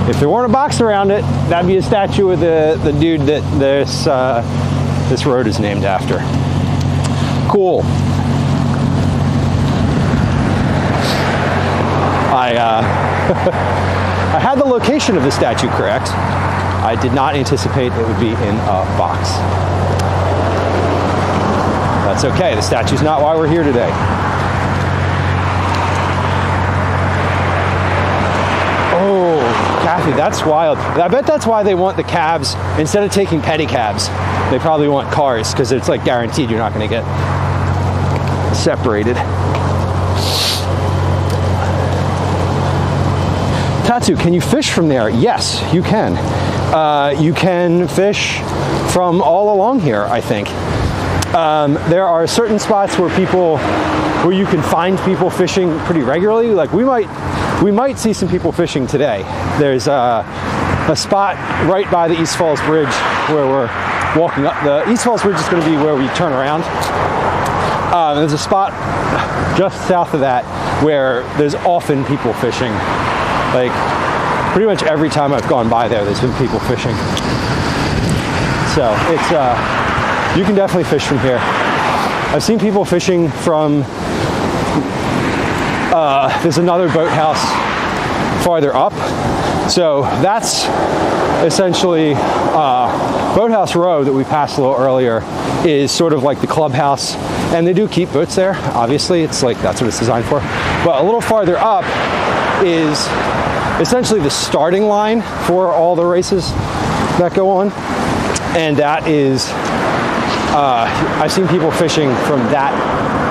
if there weren't a box around it, that'd be a statue of the dude that this road is named after. Cool. I had the location of the statue correct. I did not anticipate it would be in a box. That's okay. The statue's not why we're here today. Oh, Kathy, that's wild. I bet that's why they want the cabs, instead of taking pedicabs, they probably want cars, because it's like guaranteed you're not going to get separated. Tatsu, can you fish from there? Yes, you can. You can fish from all along here, I think. There are certain spots where you can find people fishing pretty regularly. Like we might see some people fishing today. There's a spot right by the East Falls Bridge where we're walking up. The East Falls Bridge is going to be where we turn around. There's a spot just south of that where there's often people fishing. Like, pretty much every time I've gone by there's been people fishing. So, it's, you can definitely fish from here. I've seen people fishing from, there's another boathouse farther up. So, that's essentially, Boathouse Row that we passed a little earlier is sort of like the clubhouse. And they do keep boats there, obviously. It's like, that's what it's designed for. But a little farther up is essentially the starting line for all the races that go on, and that is I've seen people fishing from that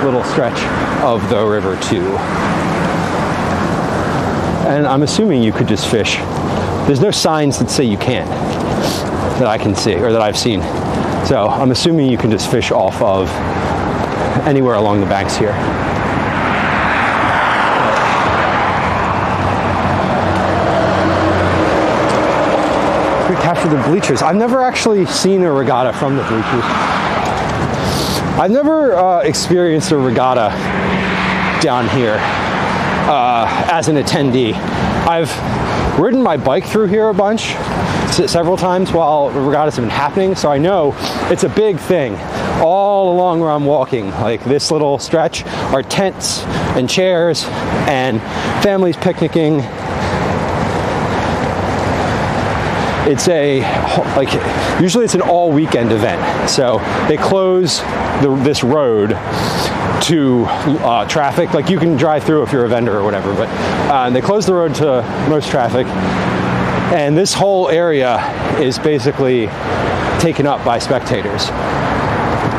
little stretch of the river too, and I'm assuming you could just fish. There's no signs that say you can't, that I can see or that I've seen, so I'm assuming you can just fish off of anywhere along the banks here. Capture the bleachers. I've never actually seen a regatta from the bleachers. I've never experienced a regatta down here as an attendee. I've ridden my bike through here a bunch, several times while the regattas have been happening, so I know it's a big thing. All along where I'm walking, like this little stretch, are tents and chairs and families picnicking. It's usually it's an all weekend event. So they close this road to traffic. Like you can drive through if you're a vendor or whatever, but they close the road to most traffic. And this whole area is basically taken up by spectators.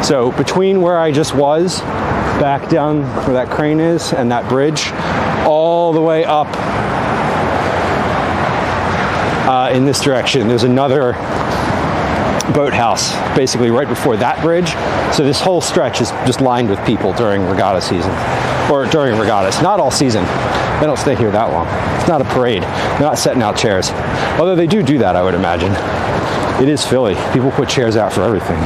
So between where I just was, back down where that crane is and that bridge, all the way up in this direction, there's another boathouse basically right before that bridge. So this whole stretch is just lined with people during regatta season, or during regattas. Not all season. They don't stay here that long. It's not a parade. They're not setting out chairs. Although they do that, I would imagine. It is Philly. People put chairs out for everything.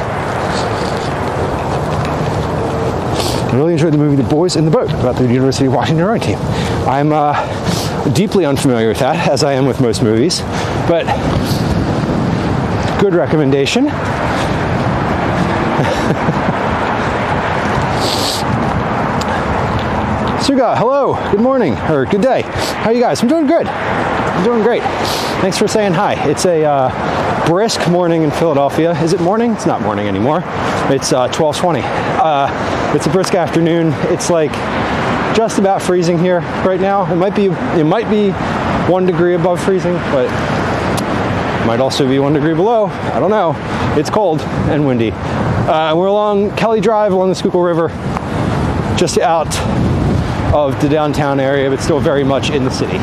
I really enjoyed the movie The Boys in the Boat about the University of Washington rowing team. I'm deeply unfamiliar with that, as I am with most movies. but good recommendation. Suga, hello, good morning, or good day. How are you guys? I'm doing good. I'm doing great. Thanks for saying hi. It's a brisk morning in Philadelphia. Is it morning? It's not morning anymore. It's 12:20. It's a brisk afternoon. It's like just about freezing here right now. It might be 1 degree above freezing, but it might also be 1 degree below. I don't know. It's cold and windy. We're along Kelly Drive, along the Schuylkill River, just out of the downtown area, but still very much in the city.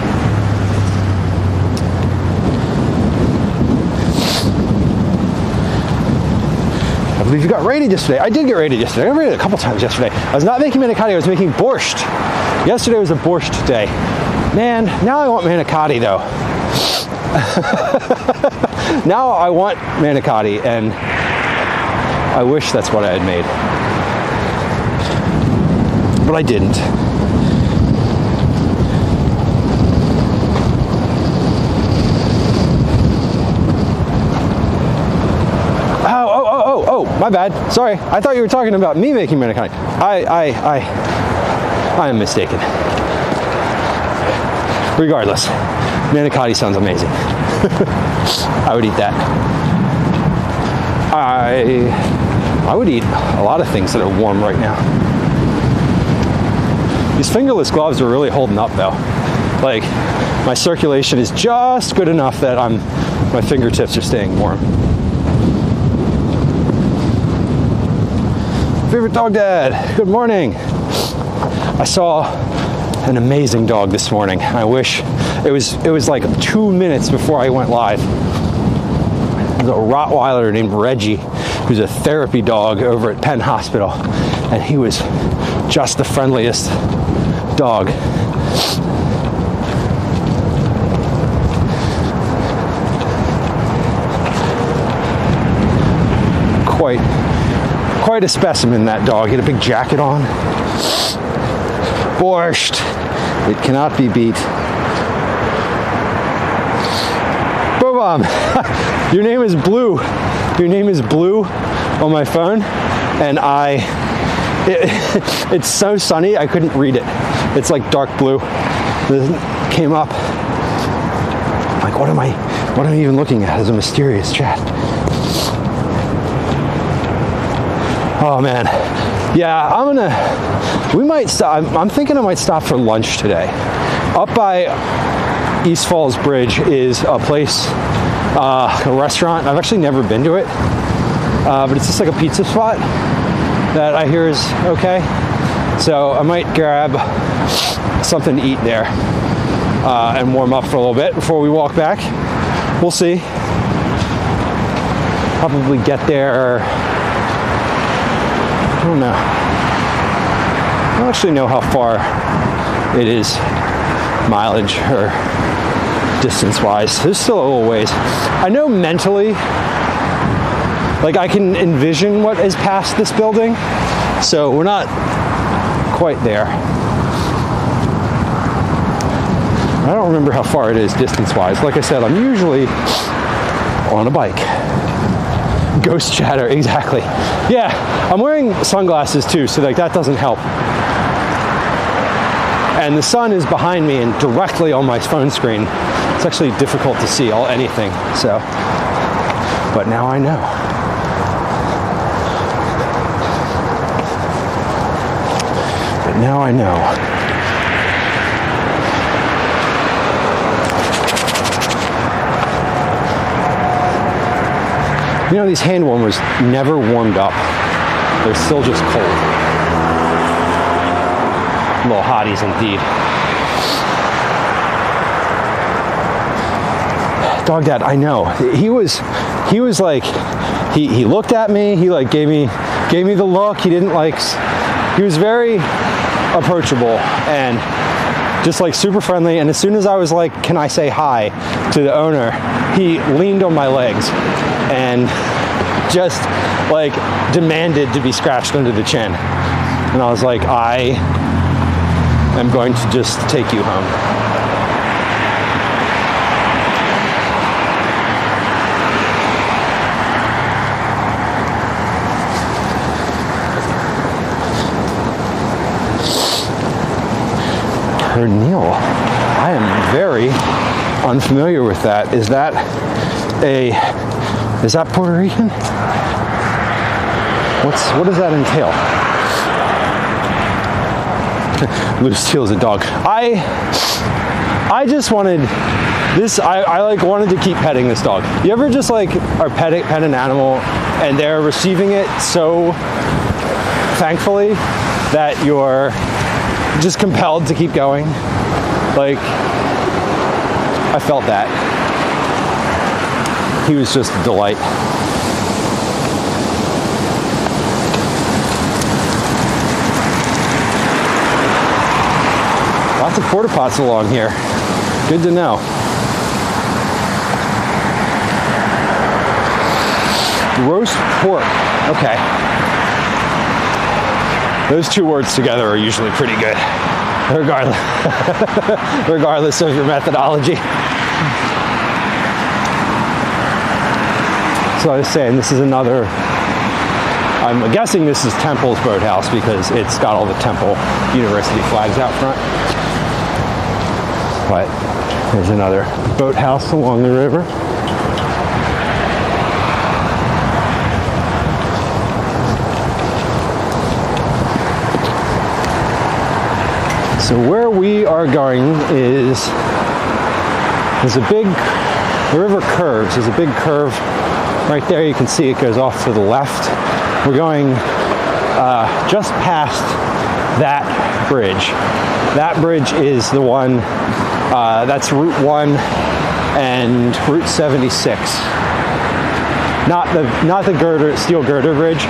I believe you got raided yesterday. I did get raided yesterday. I got raided a couple times yesterday. I was not making manicotti, I was making borscht. Yesterday was a borscht day. Man, now I want manicotti though. Now I want manicotti, and I wish that's what I had made. But I didn't. Oh, my bad. Sorry. I thought you were talking about me making manicotti. I am mistaken. Regardless, manicotti sounds amazing. I would eat that. I would eat a lot of things that are warm right now. These fingerless gloves are really holding up though. Like, my circulation is just good enough that my fingertips are staying warm. Favorite dog dad, good morning. I saw an amazing dog this morning. I wish it was like 2 minutes before I went live. There's a Rottweiler named Reggie, who's a therapy dog over at Penn Hospital, and he was just the friendliest dog. Quite a specimen, that dog. He had a big jacket on. Borscht. It cannot be beat. Bobom, your name is Blue. Your name is Blue on my phone, and it's so sunny I couldn't read it. It's like dark blue. It came up. I'm like, what am I even looking at? It's a mysterious chat. Oh man, yeah, we might stop. I'm thinking I might stop for lunch today. Up by East Falls Bridge is a place, a restaurant. I've actually never been to it, but it's just like a pizza spot that I hear is okay. So I might grab something to eat there and warm up for a little bit before we walk back. We'll see. Probably get there. I don't know. I don't actually know how far it is, mileage or distance-wise. There's still a little ways. I know mentally, like I can envision what is past this building, so we're not quite there. I don't remember how far it is distance-wise. Like I said, I'm usually on a bike. Ghost chatter, exactly. Yeah, I'm wearing sunglasses too, so like that doesn't help. And the sun is behind me and directly on my phone screen. It's actually difficult to see anything, so. But now I know. But now I know. You know, these hand warmers never warmed up. They're still just cold. Little hotties indeed. Dog dad, I know. He was like, he looked at me, he like gave me the look. He didn't like, he was very approachable and just like super friendly. And as soon as I was like, can I say hi to the owner, he leaned on my legs and just like demanded to be scratched under the chin. And I was like, I am going to just take you home. Pernil. I am very unfamiliar with that. Is that Puerto Rican? What does that entail? Loose Teal's a dog. I just wanted this. I like wanted to keep petting this dog. You ever just like are pet an animal and they're receiving it so thankfully that you're just compelled to keep going? Like, I felt that. He was just a delight. Lots of porta pots along here. Good to know. Roast pork. Okay. Those two words together are usually pretty good, regardless of your methodology. So I was saying, this is another, I'm guessing this is Temple's boathouse because it's got all the Temple University flags out front. But there's another boathouse along the river. So where we are going is, the river curves. There's a big curve right there. You can see it goes off to the left. We're going just past that bridge. That bridge is the one, that's Route 1 and Route 76. Not the girder, steel girder bridge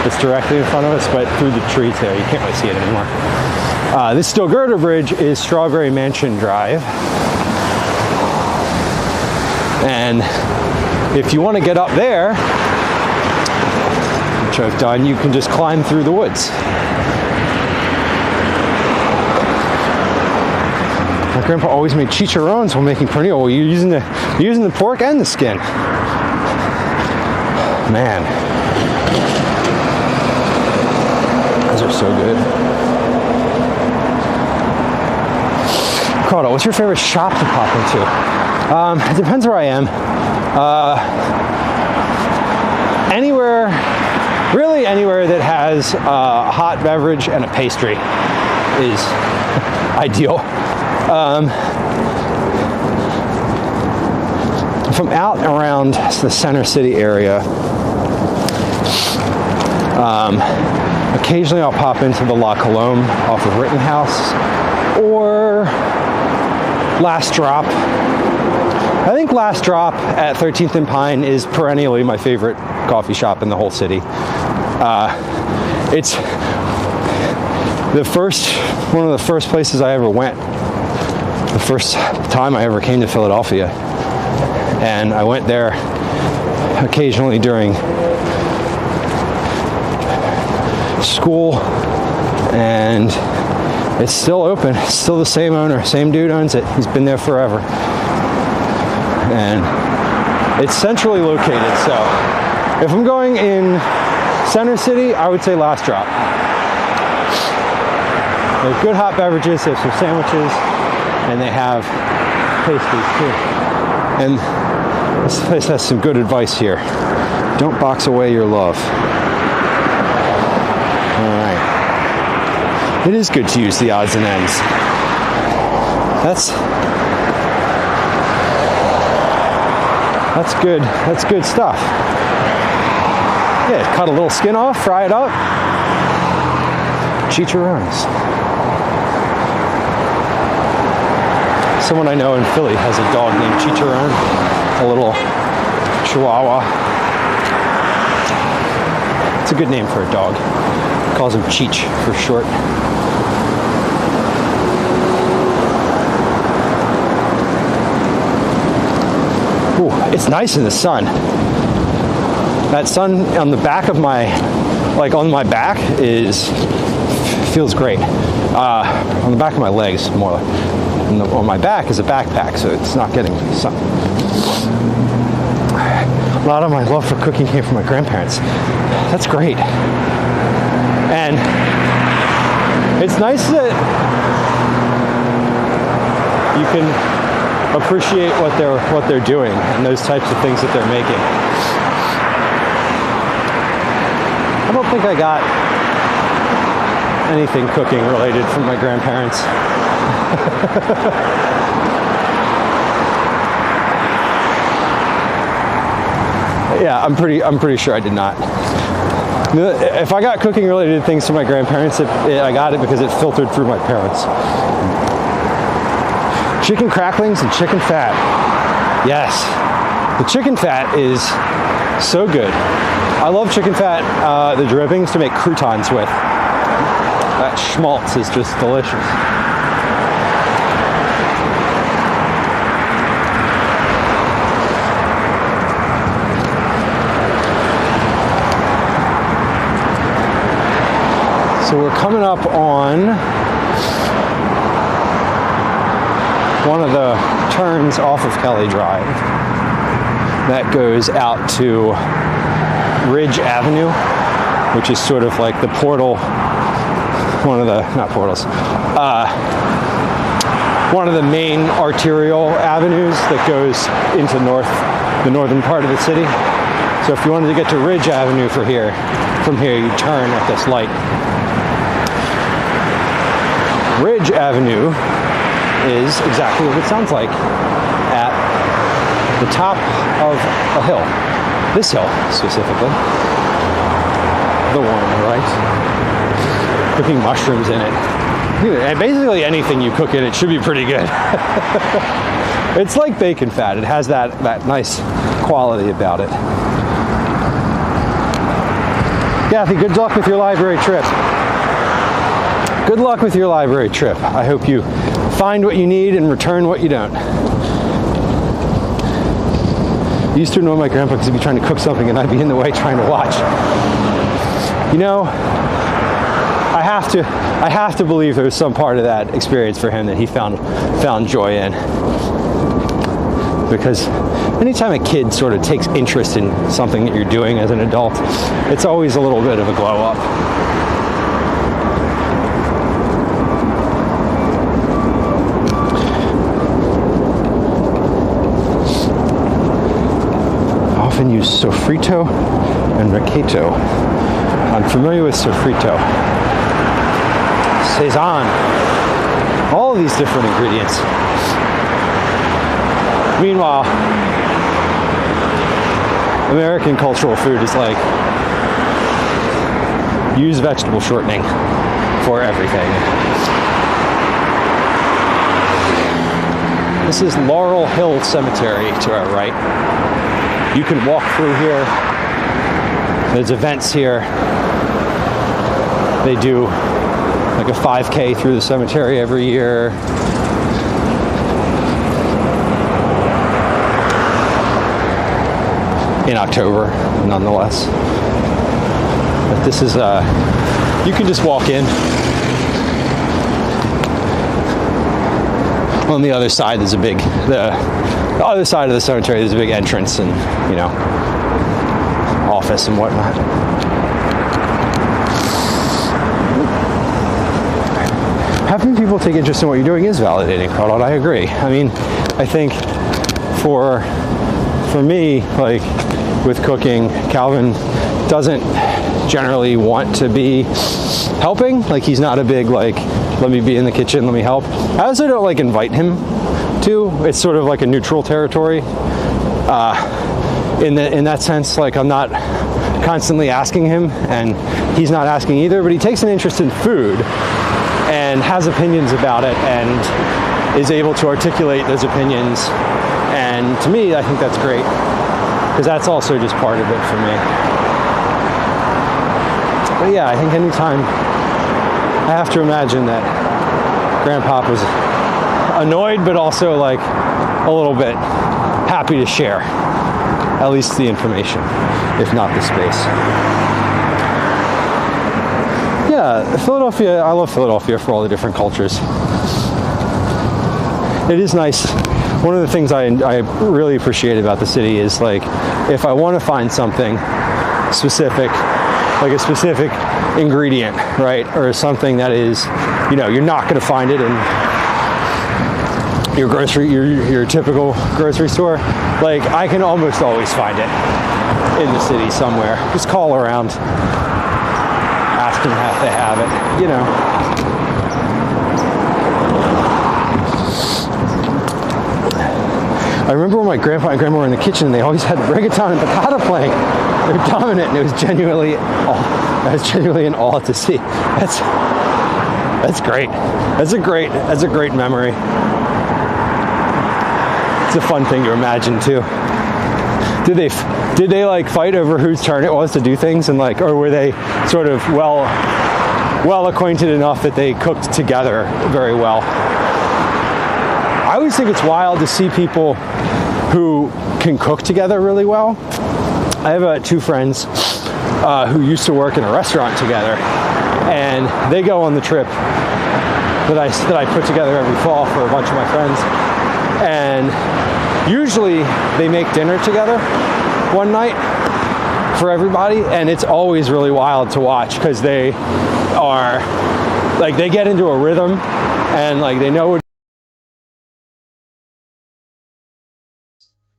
that's directly in front of us, but through the trees there. You can't really see it anymore. This steel girder bridge is Strawberry Mansion Drive. And if you want to get up there, which I've done, you can just climb through the woods. My grandpa always made chicharrones while making pernil. Well, you're using the pork and the skin. Man, those are so good. Cardo, what's your favorite shop to pop into? It depends where I am. Really anywhere that has a hot beverage and a pastry is ideal. If I'm out around the Center City area, occasionally I'll pop into the La Colombe off of Rittenhouse or Last Drop. I think Last Drop at 13th and Pine is perennially my favorite coffee shop in the whole city. It's one of the first places I ever went. The first time I ever came to Philadelphia. And I went there occasionally during school, and it's still open. It's still the same owner, same dude owns it. He's been there forever. And it's centrally located, so if I'm going in Center City, I would say Last Drop. They have good hot beverages, they have some sandwiches, and they have pastries too. And this place has some good advice here. Don't box away your love. All right. It is good to use the odds and ends. That's good. That's good stuff. Yeah, cut a little skin off, fry it up. Chicharrones. Someone I know in Philly has a dog named Chicharron, a little Chihuahua. It's a good name for a dog. Calls him Cheech for short. Ooh, it's nice in the sun. That sun on the back of on my back feels great. On the back of my legs more. On my back is a backpack, so it's not getting sun. A lot of my love for cooking came from my grandparents. That's great. And it's nice that you can appreciate what they're doing and those types of things that they're making. I don't think I got anything cooking related from my grandparents. Yeah, I'm pretty sure I did not. If I got cooking related things from my grandparents, I got it because it filtered through my parents. Chicken cracklings and chicken fat. Yes, the chicken fat is so good. I love chicken fat, the drippings to make croutons with. That schmaltz is just delicious. So we're coming up on one of the turns off of Kelly Drive that goes out to Ridge Avenue, which is sort of like the portal, one of the main arterial avenues that goes into the northern part of the city. So if you wanted to get to Ridge Avenue from here you turn at this light. Ridge Avenue is exactly what it sounds like, at the top of a hill. This hill, specifically. The one on the right. Cooking mushrooms in it. And basically anything you cook in it should be pretty good. It's like bacon fat. It has that nice quality about it. Kathy, good luck with your library trip. Good luck with your library trip. I hope you find what you need and return what you don't. I used to annoy my grandpa because he'd be trying to cook something and I'd be in the way trying to watch. You know, I have to believe there was some part of that experience for him that he found joy in. Because anytime a kid sort of takes interest in something that you're doing as an adult, it's always a little bit of a glow up. Use sofrito and regatta. I'm familiar with sofrito. Seitan. All of these different ingredients. Meanwhile, American cultural food is like, use vegetable shortening for everything. This is Laurel Hill Cemetery to our right. You can walk through here. There's events here. They do like a 5K through the cemetery every year. In October, nonetheless. But this is, you can just walk in. On the other side, there's the other side of the cemetery, there's a big entrance and, you know, office and whatnot. Having people take interest in what you're doing is validating, Carlton. I agree. I mean, I think for me, like with cooking, Calvin doesn't generally want to be helping. Like, he's not a big, like, let me be in the kitchen, let me help. I also don't like invite him to. It's sort of like a neutral territory. In that sense, like, I'm not constantly asking him and he's not asking either, but he takes an interest in food and has opinions about it and is able to articulate those opinions. And to me, I think that's great, because that's also just part of it for me. But yeah, I think anytime, I have to imagine that Grandpop was annoyed, but also like a little bit happy to share at least the information, if not the space. Yeah, Philadelphia, I love Philadelphia for all the different cultures. It is nice. One of the things I really appreciate about the city is, like, if I want to find something specific, like a specific ingredient, right, or something that is, you know, you're not going to find it in your typical grocery store, like I can almost always find it in the city somewhere. Just call around, ask them if they have it, you know. I remember when my grandpa and grandma were in the kitchen and they always had reggaeton and bachata playing. They're dominant, and it was genuinely an awe to see. That's great. That's a great memory. It's a fun thing to imagine too. Did they like fight over whose turn it was to do things, and like, or were they sort of well acquainted enough that they cooked together very well? I always think it's wild to see people who can cook together really well. I have two friends who used to work in a restaurant together, and they go on the trip that I put together every fall for a bunch of my friends. And usually they make dinner together one night for everybody, and it's always really wild to watch because they are like, they get into a rhythm and like they know what.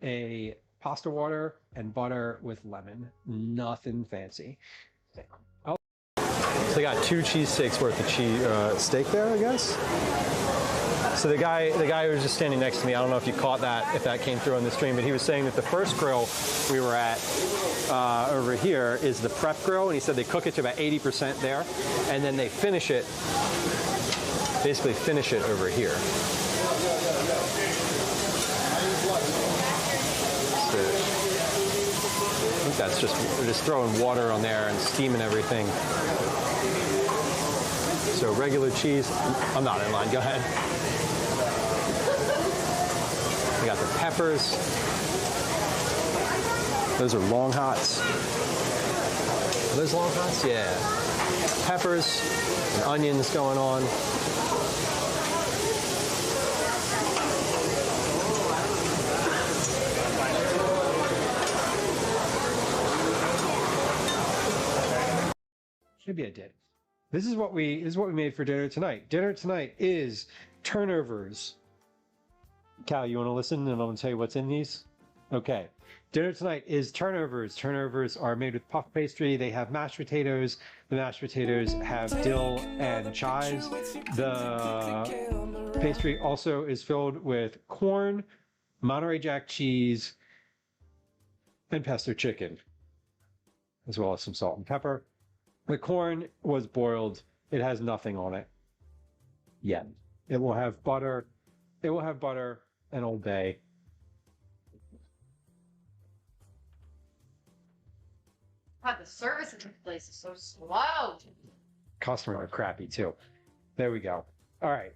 A pasta water and butter with lemon, nothing fancy. Oh, so they got 2 cheesesteaks worth of steak there, I guess. So the guy who was just standing next to me, I don't know if you caught that, if that came through on the stream, but he was saying that the first grill we were at over here is the prep grill, and he said they cook it to about 80% there, and then they basically finish it over here. I think that's we're just throwing water on there and steaming everything. So regular cheese, I'm not in line, go ahead. We got the peppers. Those are long hots. Are those long hots? Yeah. Peppers and onions going on. Maybe I did. This is what we made for dinner tonight. Dinner tonight is turnovers. Cal, you want to listen and I'm going to tell you what's in these? Okay. Dinner tonight is turnovers. Turnovers are made with puff pastry. They have mashed potatoes. The mashed potatoes have dill and chives. The pastry also is filled with corn, Monterey Jack cheese, and pesto chicken, as well as some salt and pepper. The corn was boiled. It has nothing on it yet. It will have butter. It will have butter and Old Bay. God, the service in this place is so slow. Customers are crappy too. There we go. All right.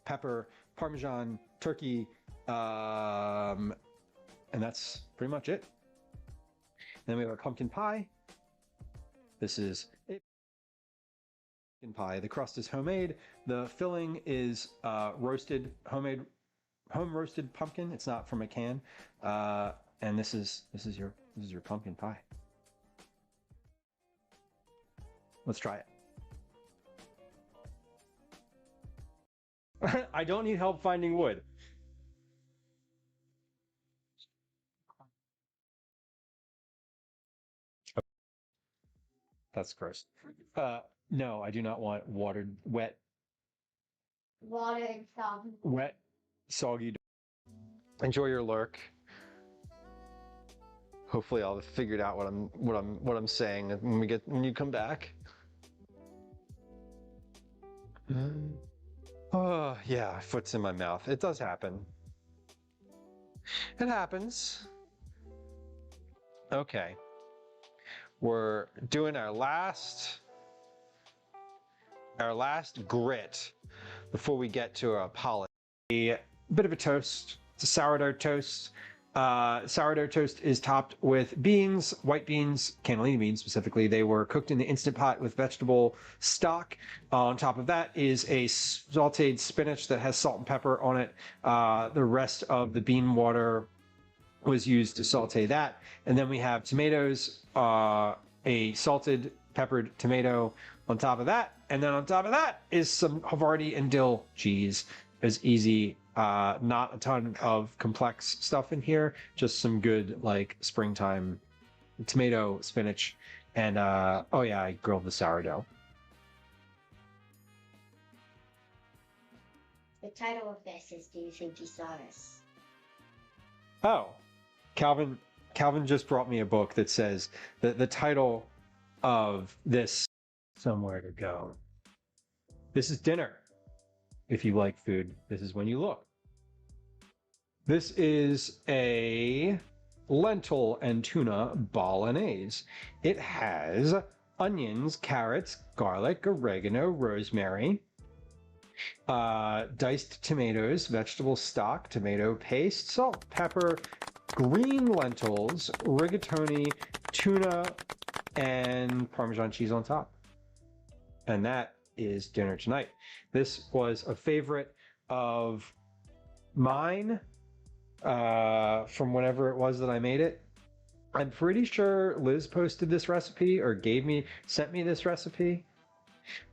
Pepper, Parmesan, turkey, and that's pretty much it. Then we have a pumpkin pie. This is a pumpkin pie. The crust is homemade. The filling is roasted, home roasted pumpkin. It's not from a can. And this is your pumpkin pie. Let's try it. I don't need help finding wood. That's gross. No, I do not want wet, soggy. Enjoy your lurk. Hopefully, I'll have figured out what I'm saying when you come back. Oh yeah, foot's in my mouth. It does happen. It happens. Okay. We're doing our last grit before we get to a polish. A bit of a toast. It's a sourdough toast. Sourdough toast is topped with beans, white beans, cannellini beans specifically. They were cooked in the Instant Pot with vegetable stock. On top of that is a sauteed spinach that has salt and pepper on it. The rest of the bean water was used to saute that. And then we have tomatoes, a salted peppered tomato on top of that. And then on top of that is some Havarti and dill cheese. is easy. Not a ton of complex stuff in here, just some good like springtime tomato, spinach, and oh yeah, I grilled the sourdough. The title of this is Do You Think You Saw Us? Oh, Calvin just brought me a book that says that the title of this, somewhere to go. This is dinner. If you like food, this is when you look. This is a lentil and tuna bolognese. It has onions, carrots, garlic, oregano, rosemary, diced tomatoes, vegetable stock, tomato paste, salt, pepper, green lentils, rigatoni, tuna, and Parmesan cheese on top. And that is dinner tonight. This was a favorite of mine from whenever it was that I made it. I'm pretty sure Liz posted this recipe or sent me this recipe.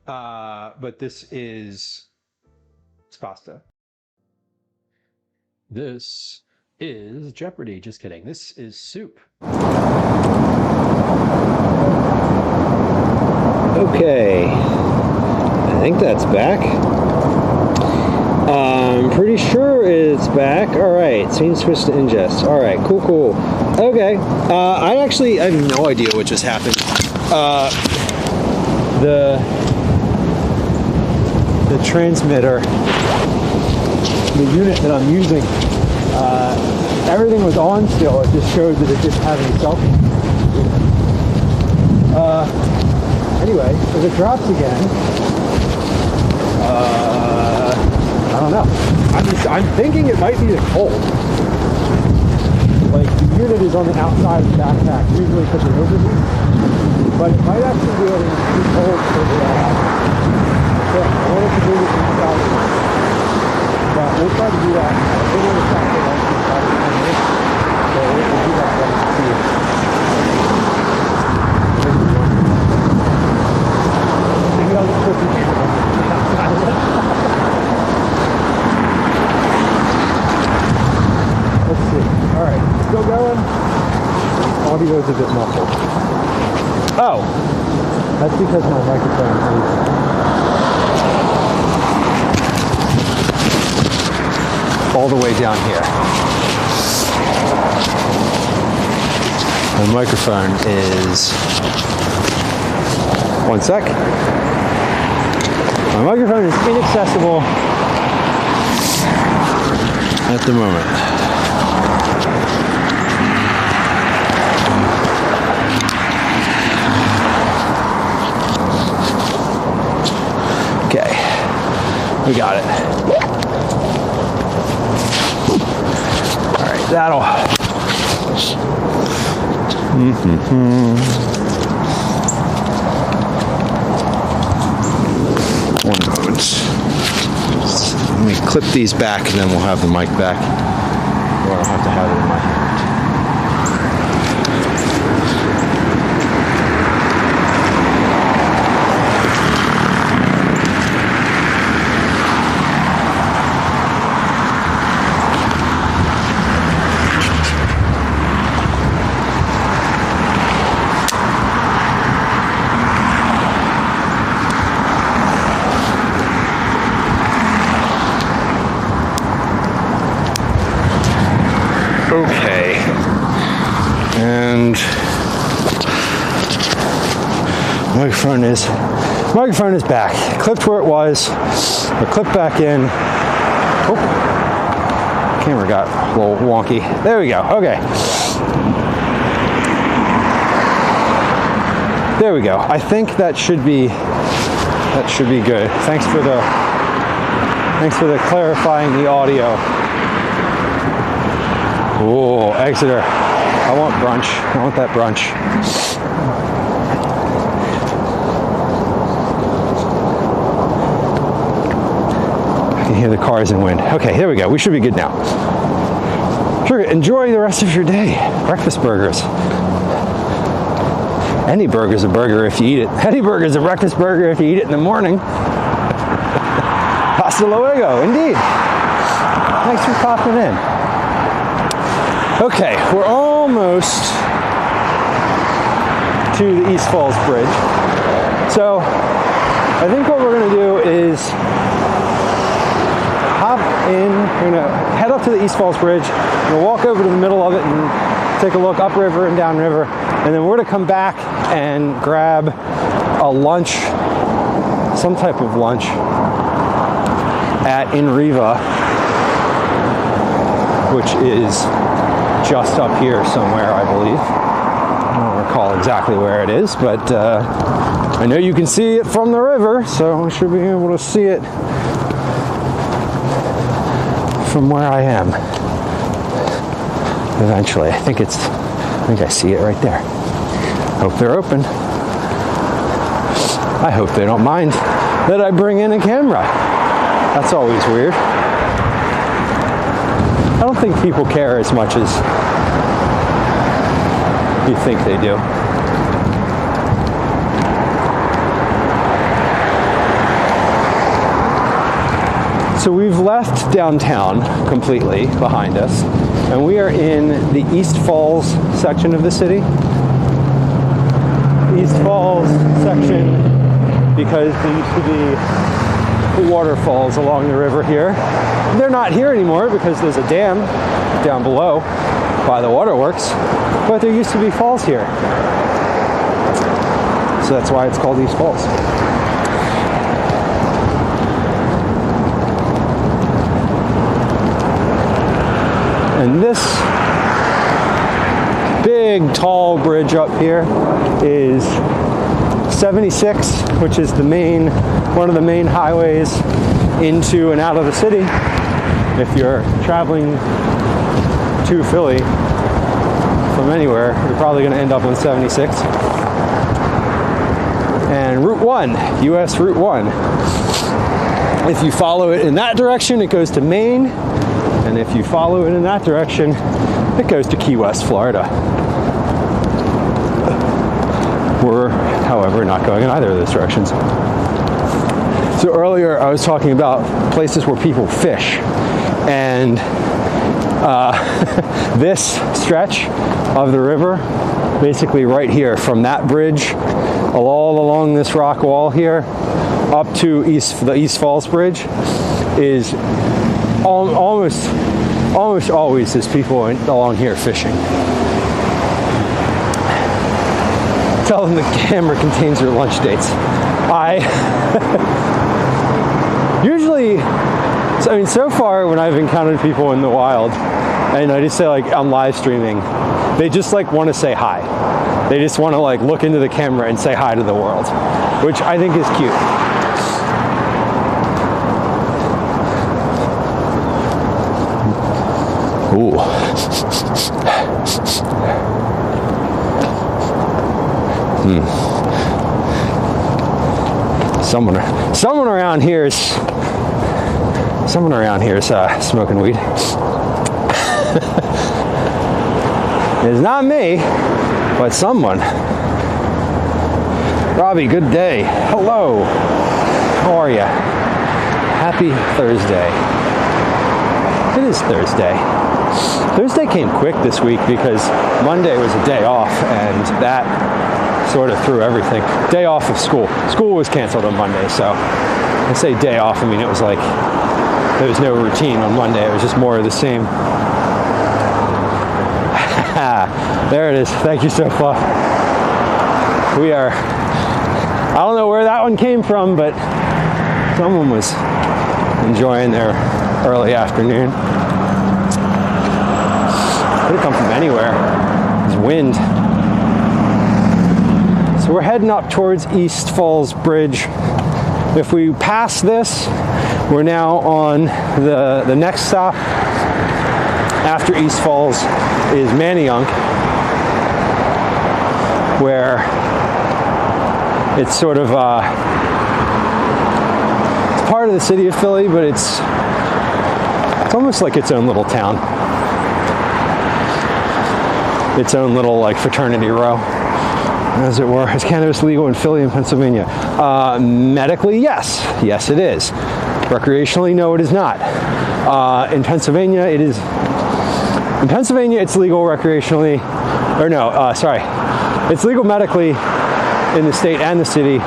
But this is pasta. This is Jeopardy. Just kidding. This is soup. Okay, I think that's back. I'm pretty sure it's back. All right, scene switch to ingest. All right, cool. Okay, I have no idea what just happened. The transmitter, the unit that I'm using, everything was on still. It just showed that it didn't have any cell phone. Anyway, if it drops again, I don't know. I'm thinking it might be the cold. Like, the unit is on the outside of the backpack, usually because of overheat, but it might actually be a little too cold for the I wanted to move it inside, but we'll try to do that. I think we're going to stop for like 5 minutes, so we'll do that when it's cool. Maybe I'll just put the camera outside of it. Let's see. All right, still going. Audio is a bit muffled. Oh, that's because my microphone is all the way down here. My microphone is, one sec. My microphone is inaccessible at the moment. Okay, we got it. All right, that'll. One moment. Let me clip these back and then we'll have the mic back. Or I'll have to have it in my hand. Okay, and microphone is back. Clipped where it was, but clipped back in. Oh, camera got a little wonky. There we go. Okay, there we go. I think that should be good. Thanks for the clarifying the audio. Oh, Exeter. I want brunch. I want that brunch. I can hear the cars and wind. Okay, here we go. We should be good now. Sure, enjoy the rest of your day. Breakfast burgers. Any burger's a burger if you eat it. Any burger's a breakfast burger if you eat it in the morning. Hasta luego, indeed. Thanks for popping in. Okay, we're almost to the East Falls Bridge. So I think what we're going to do is hop in, we're going to head up to the East Falls Bridge, we're going to walk over to the middle of it and take a look upriver and downriver, and then we're going to come back and grab a lunch, some type of lunch at In Riva, which is just up here somewhere, I believe. I don't recall exactly where it is, but I know you can see it from the river, so I should be able to see it from where I am eventually. I think I see it right there. Hope they're open. I hope they don't mind that I bring in a camera. That's always weird. I don't think people care as much as you think they do. So we've left downtown completely behind us, and we are in the East Falls section of the city. East Falls section because there used to be waterfalls along the river here. They're not here anymore because there's a dam down below by the waterworks, but there used to be falls here. So that's why it's called East Falls. And this big, tall bridge up here is 76, which is one of the main highways into and out of the city. If you're traveling to Philly from anywhere, you're probably going to end up on 76. And Route 1, US Route 1. If you follow it in that direction, it goes to Maine. And if you follow it in that direction, it goes to Key West, Florida. We're, however, not going in either of those directions. So earlier I was talking about places where people fish. And this stretch of the river, basically right here from that bridge, all along this rock wall here, up to the East Falls Bridge, is almost always there's people along here fishing. Tell them the camera contains your lunch dates. So far when I've encountered people in the wild, and I just say like I'm live streaming, they just like want to say hi. They just want to like look into the camera and say hi to the world, which I think is cute. Ooh. Someone around here is smoking weed. It's not me, but someone. Robbie, good day. Hello. How are you? Happy Thursday. It is Thursday. Thursday came quick this week because Monday was a day off, and that sort of threw everything. Day off of school. School was canceled on Monday, so I say day off, I mean it was like there was no routine on Monday. It was just more of the same. There it is. Thank you, so far. We are, I don't know where that one came from, but someone was enjoying their early afternoon. Could have come from anywhere. There's wind. So we're heading up towards East Falls Bridge. If we pass this, we're now on the next stop after East Falls is Manayunk, where it's sort of it's part of the city of Philly, but it's almost like its own little town, its own little like fraternity row, as it were. Is cannabis legal in Philly and Pennsylvania? Medically, yes. Yes, it is. Recreationally, no, it is not. In Pennsylvania, it is. In Pennsylvania, it's legal recreationally, or no, sorry, it's legal medically in the state and the city.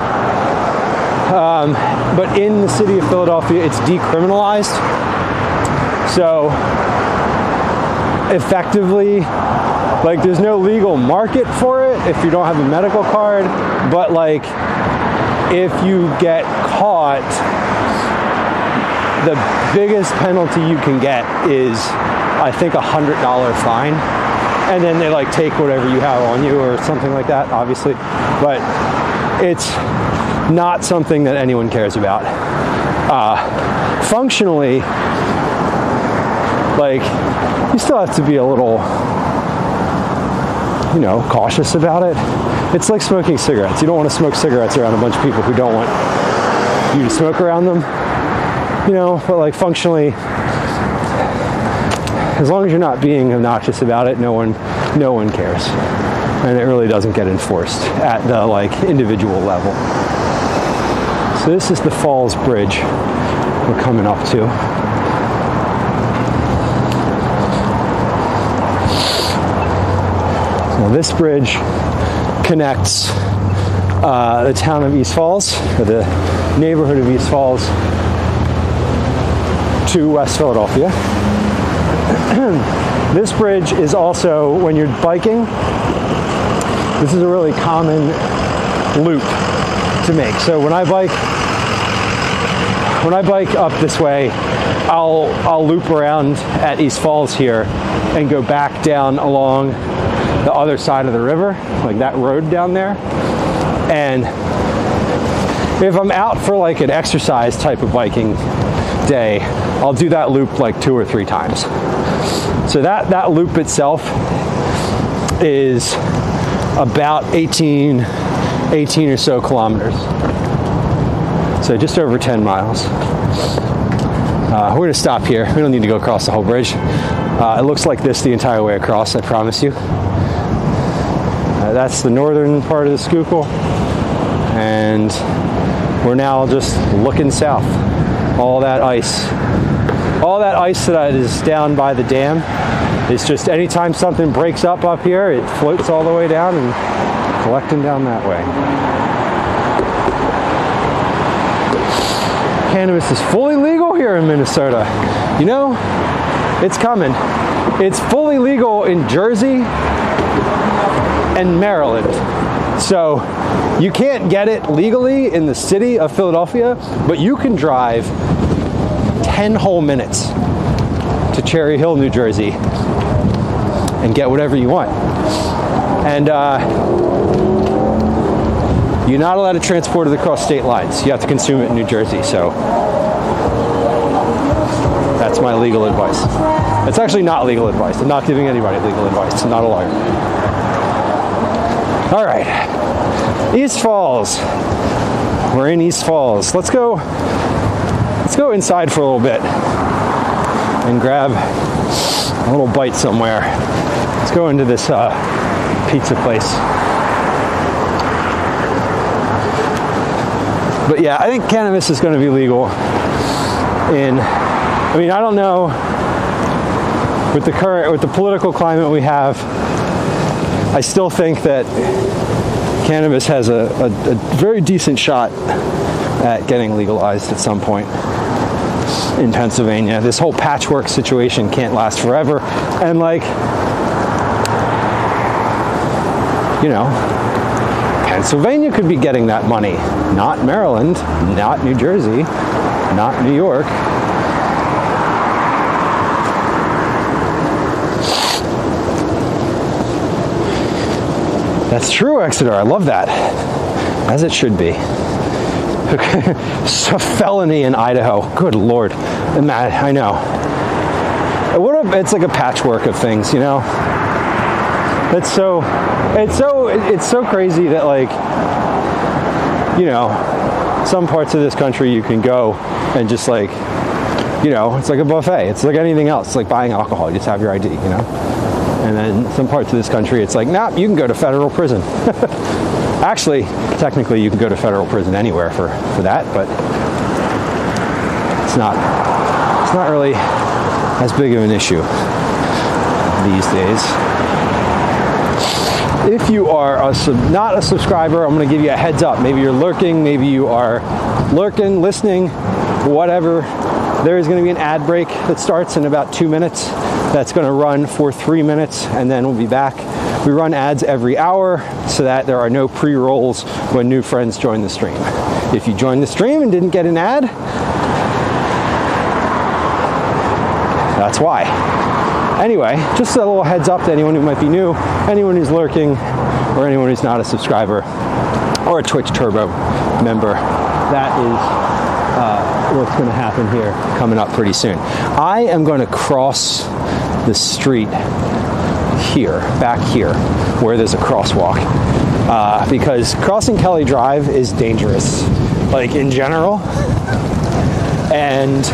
But in the city of Philadelphia, it's decriminalized. So effectively, like, there's no legal market for it if you don't have a medical card, but like, if you get caught, the biggest penalty you can get is, I think, $100 fine, and then they like take whatever you have on you or something like that, obviously, but it's not something that anyone cares about. Functionally, like, you still have to be a little, you know, cautious about it. It's like smoking cigarettes. You don't want to smoke cigarettes around a bunch of people who don't want you to smoke around them, you know, but like, functionally, as long as you're not being obnoxious about it, no one cares. And it really doesn't get enforced at the like individual level. So this is the Falls Bridge we're coming up to. So this bridge connects the town of East Falls, or the neighborhood of East Falls, to West Philadelphia. This bridge is also, when you're biking, this is a really common loop to make. So when I bike up this way, I'll loop around at East Falls here and go back down along the other side of the river, like that road down there. And if I'm out for like an exercise type of biking day, I'll do that loop like 2 or 3 times. So that loop itself is about 18 or so kilometers. So just over 10 miles. We're going to stop here. We don't need to go across the whole bridge. It looks like this the entire way across, I promise you. That's the northern part of the Schuylkill. And we're now just looking south. All that ice that is down by the dam, it's just anytime something breaks up here, it floats all the way down and collecting down that way. Cannabis is fully legal here in Minnesota. You know, it's coming. It's fully legal in Jersey and Maryland. So you can't get it legally in the city of Philadelphia, but you can drive 10 whole minutes to Cherry Hill, New Jersey, and get whatever you want. And you're not allowed to transport it across state lines. You have to consume it in New Jersey. So that's my legal advice. It's actually not legal advice. I'm not giving anybody legal advice. I'm not a lawyer. All right, East Falls. We're in East Falls. Let's go inside for a little bit and grab a little bite somewhere. Let's go into this pizza place. But yeah, I think cannabis is going to be legal in, I mean, I don't know, with the political climate we have, I still think that cannabis has a very decent shot at getting legalized at some point in Pennsylvania. This whole patchwork situation can't last forever. And like, you know, Pennsylvania could be getting that money, not Maryland, not New Jersey, not New York. That's true, Exeter. I love that. As it should be. So felony in Idaho. Good Lord. I know. It's like a patchwork of things, you know? It's so crazy that, like, you know, some parts of this country you can go and just, like, you know, it's like a buffet. It's like anything else. It's like buying alcohol. You just have your ID, you know? And then some parts of this country, it's like, nah, you can go to federal prison. Actually, technically, you can go to federal prison anywhere for that, but it's not really as big of an issue these days. If you are not a subscriber, I'm going to give you a heads up. Maybe you're lurking, maybe you are lurking, listening, whatever. There is going to be an ad break that starts in about 2 minutes. That's going to run for 3 minutes, and then we'll be back. We run ads every hour so that there are no pre-rolls when new friends join the stream. If you joined the stream and didn't get an ad, that's why. Anyway, just a little heads up to anyone who might be new, anyone who's lurking, or anyone who's not a subscriber or a Twitch Turbo member. That is what's going to happen here coming up pretty soon. I am going to cross the street here, back here, where there's a crosswalk, because crossing Kelly Drive is dangerous, like in general, and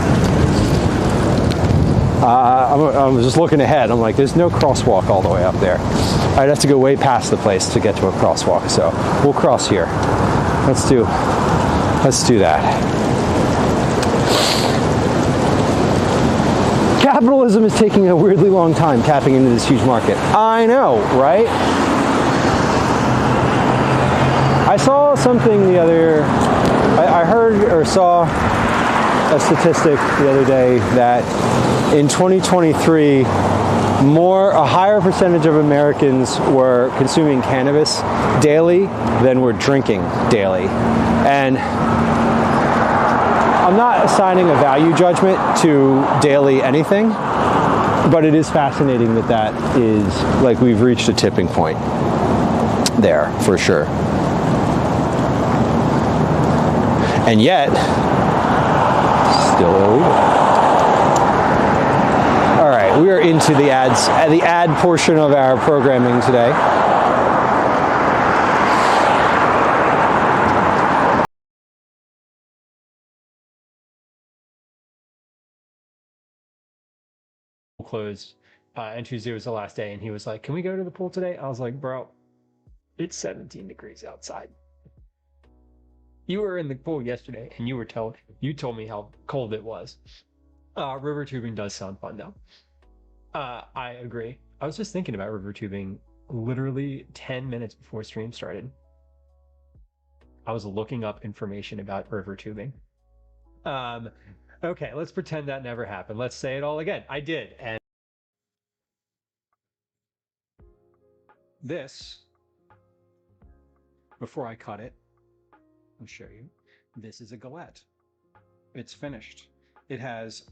I'm just looking ahead. I'm like, there's no crosswalk all the way up there. I'd have to go way past the place to get to a crosswalk, so we'll cross here. Let's do that. Capitalism is taking a weirdly long time tapping into this huge market. I know, right? I saw something the other, I heard or saw a statistic the other day that in 2023, a higher percentage of Americans were consuming cannabis daily than were drinking daily. And I'm not assigning a value judgment to daily anything, but it is fascinating that is, like, we've reached a tipping point there, for sure. And yet, still illegal. All right, we are into the ad portion of our programming today. Closed, and Tuesday was the last day, and he was like, "Can we go to the pool today?" I was like, "Bro, it's 17 degrees outside. You were in the pool yesterday, and you told me how cold it was." River tubing does sound fun, though. I agree. I was just thinking about river tubing literally 10 minutes before stream started. I was looking up information about river tubing. Okay, let's pretend that never happened. Let's say it all again. I did. And this, before I cut it, I'll show you. This is a galette. It's finished. It has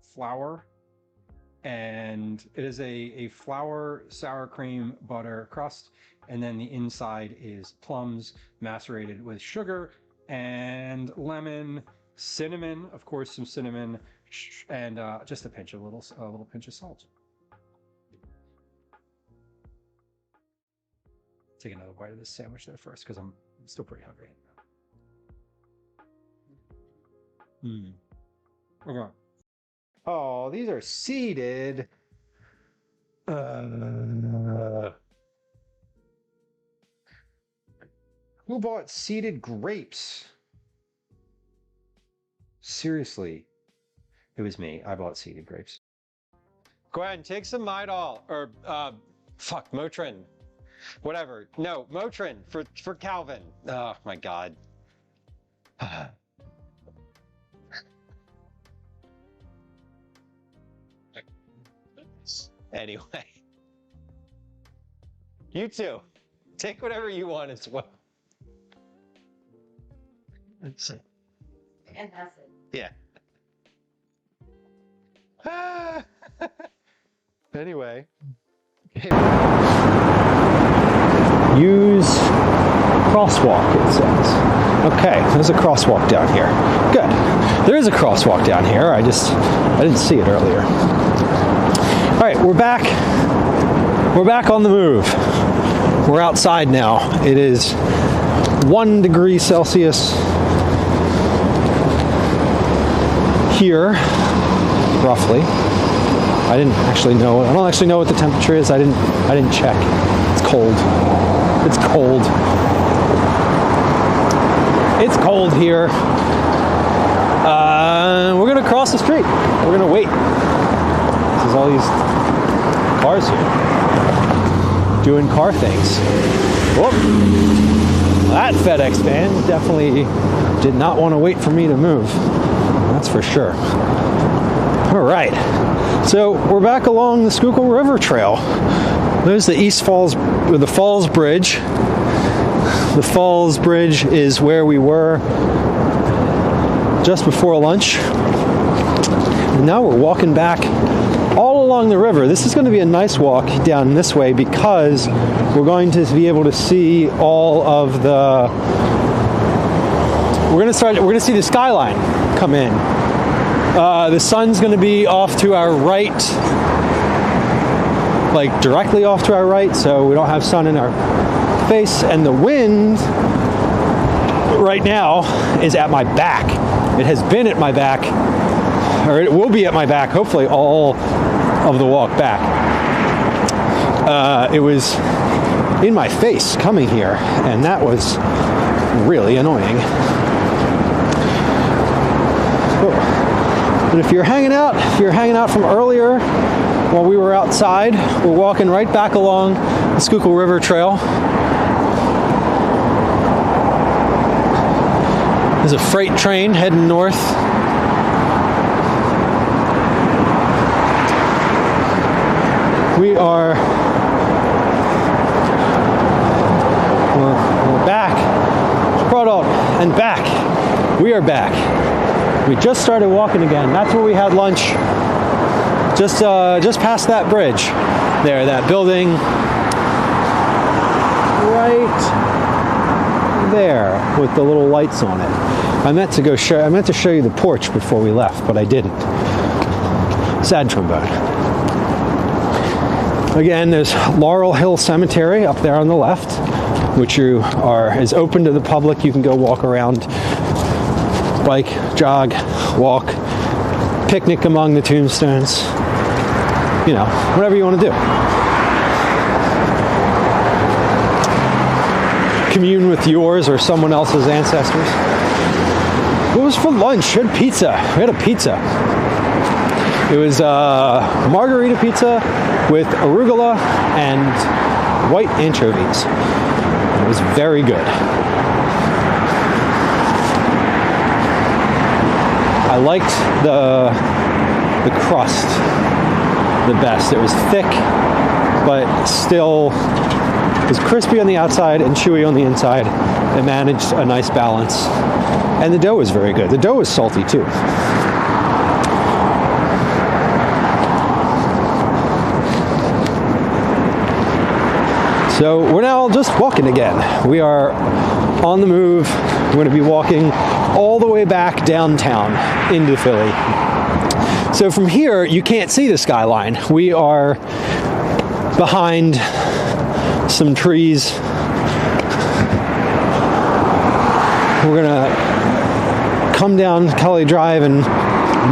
flour, and it is a flour, sour cream, butter crust, and then the inside is plums macerated with sugar and lemon, cinnamon, of course, some cinnamon, and just a little pinch of salt. Take another bite of this sandwich there first, because I'm still pretty hungry. Okay. Oh, these are seeded. Who bought seeded grapes? Seriously. It was me. I bought seeded grapes. Go ahead and take some Midol, or Motrin. Whatever. No, Motrin for Calvin. Oh my God. Anyway. You too. Take whatever you want as well. Let's see. And that's it. Yeah. Anyway. Use crosswalk, it says. Okay, there's a crosswalk down here. Good. There is a crosswalk down here. I didn't see it earlier. All right, we're back. We're back on the move. We're outside now. It is 1 degree Celsius here, roughly. I don't actually know what the temperature is. I didn't check. It's cold. It's cold. It's cold here. We're gonna cross the street. We're gonna wait. There's all these cars here doing car things. Whoop! That FedEx van definitely did not want to wait for me to move. That's for sure. All right, so we're back along the Schuylkill River Trail. There's the East Falls, or the Falls Bridge. The Falls Bridge is where we were just before lunch. And now we're walking back all along the river. This is going to be a nice walk down this way because we're going to be able to see all of the... We're going to see the skyline come in. The sun's going to be off to our right, like directly off to our right, so we don't have sun in our face, and the wind right now is at my back. It has been at my back, or it will be at my back, hopefully all of the walk back. It was in my face coming here, and that was really annoying. But if you're hanging out from earlier while we were outside, we're walking right back along the Schuylkill River Trail. There's a freight train heading north. We're back. Product and back. We are back. We just started walking again. That's where we had lunch. Just past that bridge there, that building right there with the little lights on it. I meant to show you the porch before we left, but I didn't. Sad trombone. Again, there's Laurel Hill Cemetery up there on the left, which is open to the public. You can go walk around, bike, jog, walk, picnic among the tombstones. You know, whatever you want to do. Commune with yours or someone else's ancestors. What was for lunch? We had pizza. We had a pizza. It was margarita pizza with arugula and white anchovies. It was very good. I liked the crust the best. It was thick, but still was crispy on the outside and chewy on the inside. It managed a nice balance. And the dough was very good. The dough was salty too. So we're now just walking again. We are on the move. We're going to be walking all the way back downtown into Philly. So from here, you can't see the skyline. We are behind some trees. We're gonna come down Kelly Drive and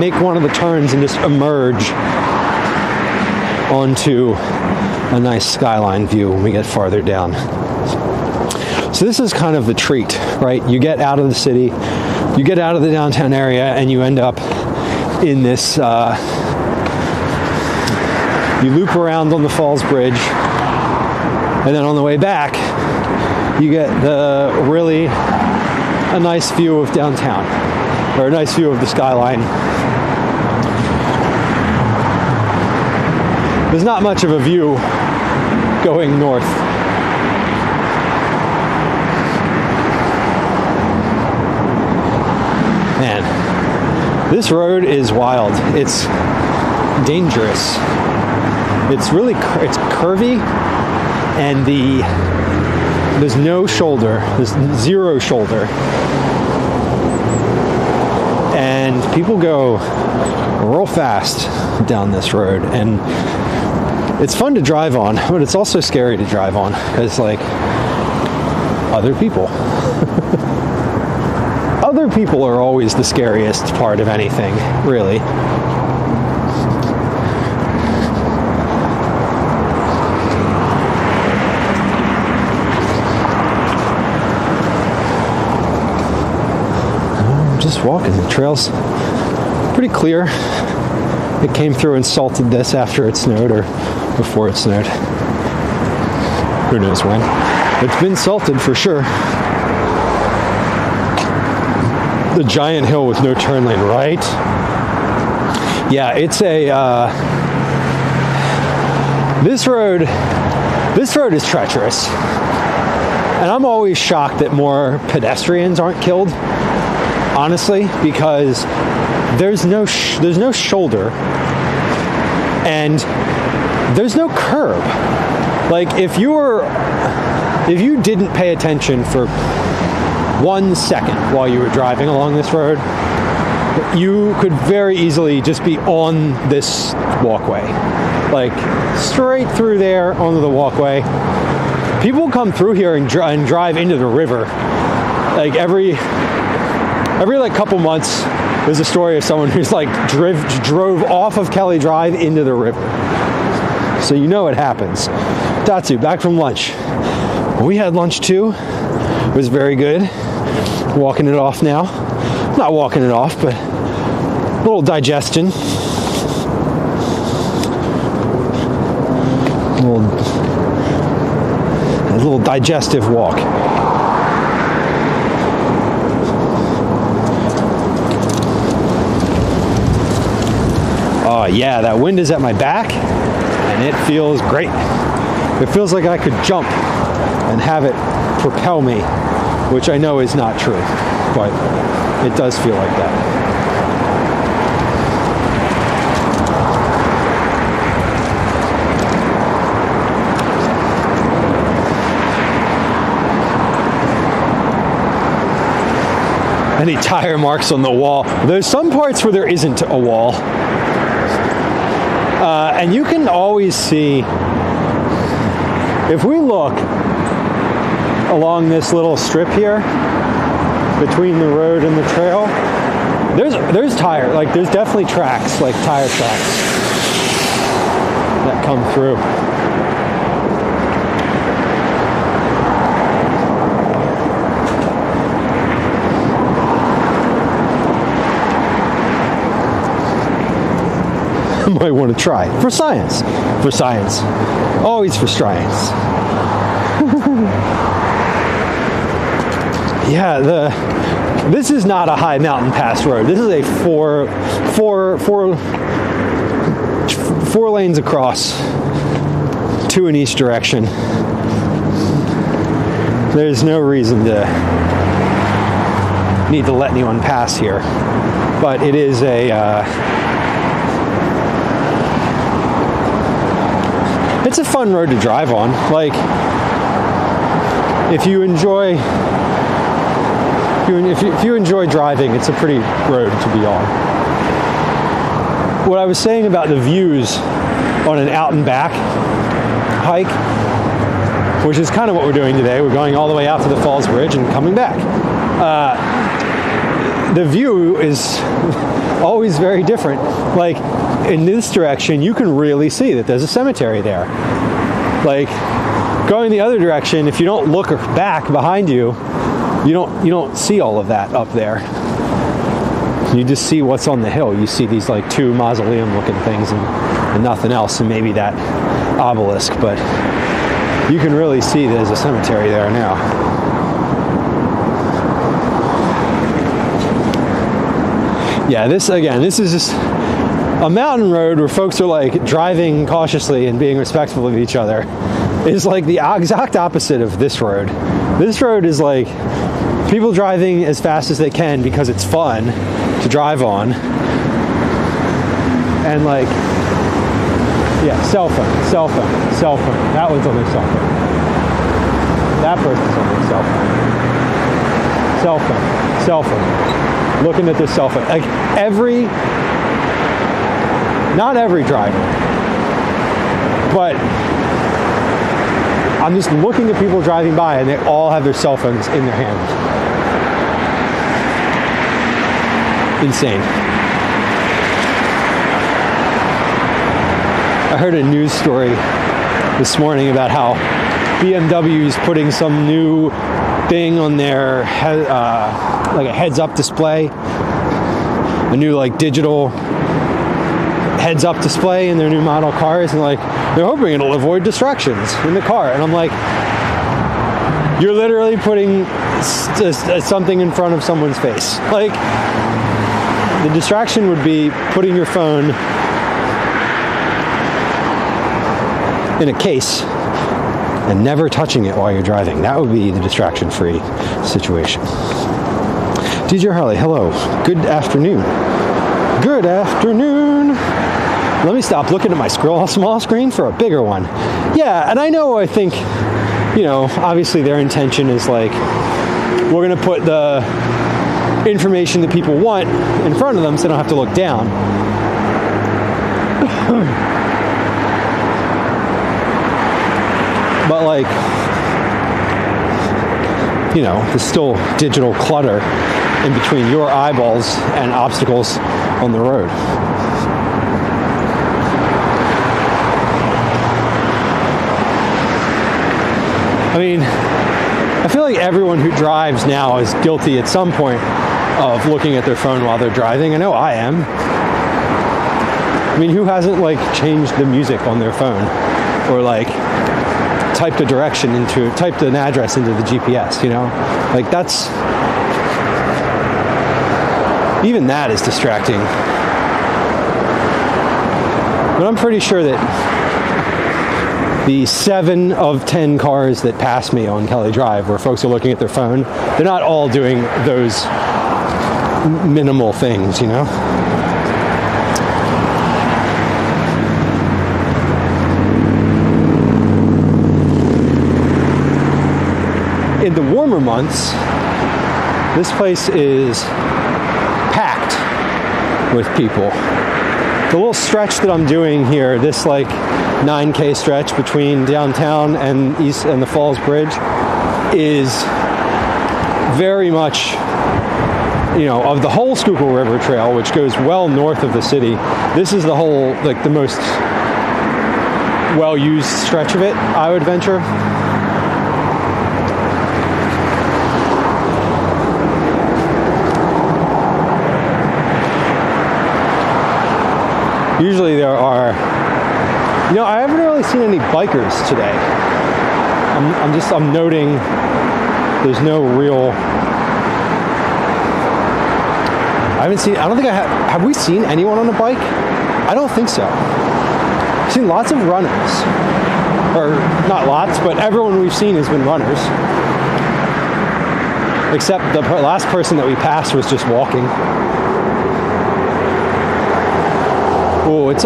make one of the turns and just emerge onto a nice skyline view when we get farther down. So this is kind of the treat, right? You get out of the city, you get out of the downtown area, and you end up in this, you loop around on the Falls Bridge, and then on the way back, you get a nice view of downtown, or a nice view of the skyline. There's not much of a view going north. Man, this road is wild. It's dangerous. It's curvy, and there's no shoulder. There's zero shoulder. And people go real fast down this road, and it's fun to drive on, but it's also scary to drive on because, like, other people. Other people are always the scariest part of anything, really. I'm just walking. The trail's pretty clear. It came through and salted this after it snowed or before it snowed. Who knows when. It's been salted for sure. The giant hill with no turn lane, right? Yeah, it's a, this road is treacherous. And I'm always shocked that more pedestrians aren't killed, honestly, because there's no shoulder and there's no curb. Like if you didn't pay attention for 1 second while you were driving along this road, you could very easily just be on this walkway, like straight through there onto the walkway. People come through here and drive into the river. Like every like couple months, there's a story of someone who's like drove off of Kelly Drive into the river. So you know it happens. Datsu, back from lunch. We had lunch too. It was very good. Walking it off now. Not walking it off, but a little digestion. A little digestive walk. Oh yeah, that wind is at my back and it feels great. It feels like I could jump and have it propel me, which I know is not true, but it does feel like that. Any tire marks on the wall? There's some parts where there isn't a wall. And you can always see, if we look along this little strip here, between the road and the trail, there's there's definitely tracks, like tire tracks that come through. Might want to try for science. Always for science. Yeah, this is not a high mountain pass road. This is a four lanes across, 2 in each direction. There's no reason to need to let anyone pass here, but it is it's a fun road to drive on. Like, if you enjoy driving, it's a pretty road to be on. What I was saying about the views on an out and back hike, which is kind of what we're doing today. We're going all the way out to the Falls Bridge and coming back. The view is always very different. Like, in this direction, you can really see that there's a cemetery there. Like, going the other direction, if you don't look back behind you, you don't see all of that up there. You just see what's on the hill. You see these like 2 mausoleum-looking things and nothing else, and maybe that obelisk, but you can really see there's a cemetery there now. Yeah, this is just a mountain road where folks are like driving cautiously and being respectful of each other. Is like the exact opposite of this road. This road is like people driving as fast as they can because it's fun to drive on. And like, yeah, cell phone. That one's on their cell phone. That person's on their cell phone. Looking at their cell phone. Like not every driver, but I'm just looking at people driving by and they all have their cell phones in their hand. Insane. I heard a news story this morning about how BMW is putting some new thing on their like a heads-up display a new like digital heads-up display in their new model cars, and like they're hoping it'll avoid distractions in the car. And I'm like, you're literally putting something in front of someone's face. Like, the distraction would be putting your phone in a case and never touching it while you're driving. That would be the distraction-free situation. DJ Harley, hello. Good afternoon. Good afternoon. Let me stop looking at my small screen for a bigger one. Yeah, and I think, you know, obviously their intention is like, we're going to put the information that people want in front of them so they don't have to look down. But like, you know, there's still digital clutter in between your eyeballs and obstacles on the road. I mean, I feel like everyone who drives now is guilty at some point of looking at their phone while they're driving. I know I am. I mean, who hasn't like changed the music on their phone or like typed an address into the GPS, you know? Like that's, even that is distracting. But I'm pretty sure that the 7 of 10 cars that pass me on Kelly Drive where folks are looking at their phone, they're not all doing those minimal things, you know? In the warmer months, this place is packed with people. The little stretch that I'm doing here, this like 9K stretch between downtown and the Falls Bridge, is very much, you know, of the whole Schuylkill River Trail, which goes well north of the city. This is the whole, like the most well-used stretch of it, I would venture. Usually there are, you know, I haven't really seen any bikers today. I'm noting there's no real, I don't think have we seen anyone on a bike? I don't think so. I've seen lots of runners, or not lots, but everyone we've seen has been runners. Except the last person that we passed was just walking. Oh, it's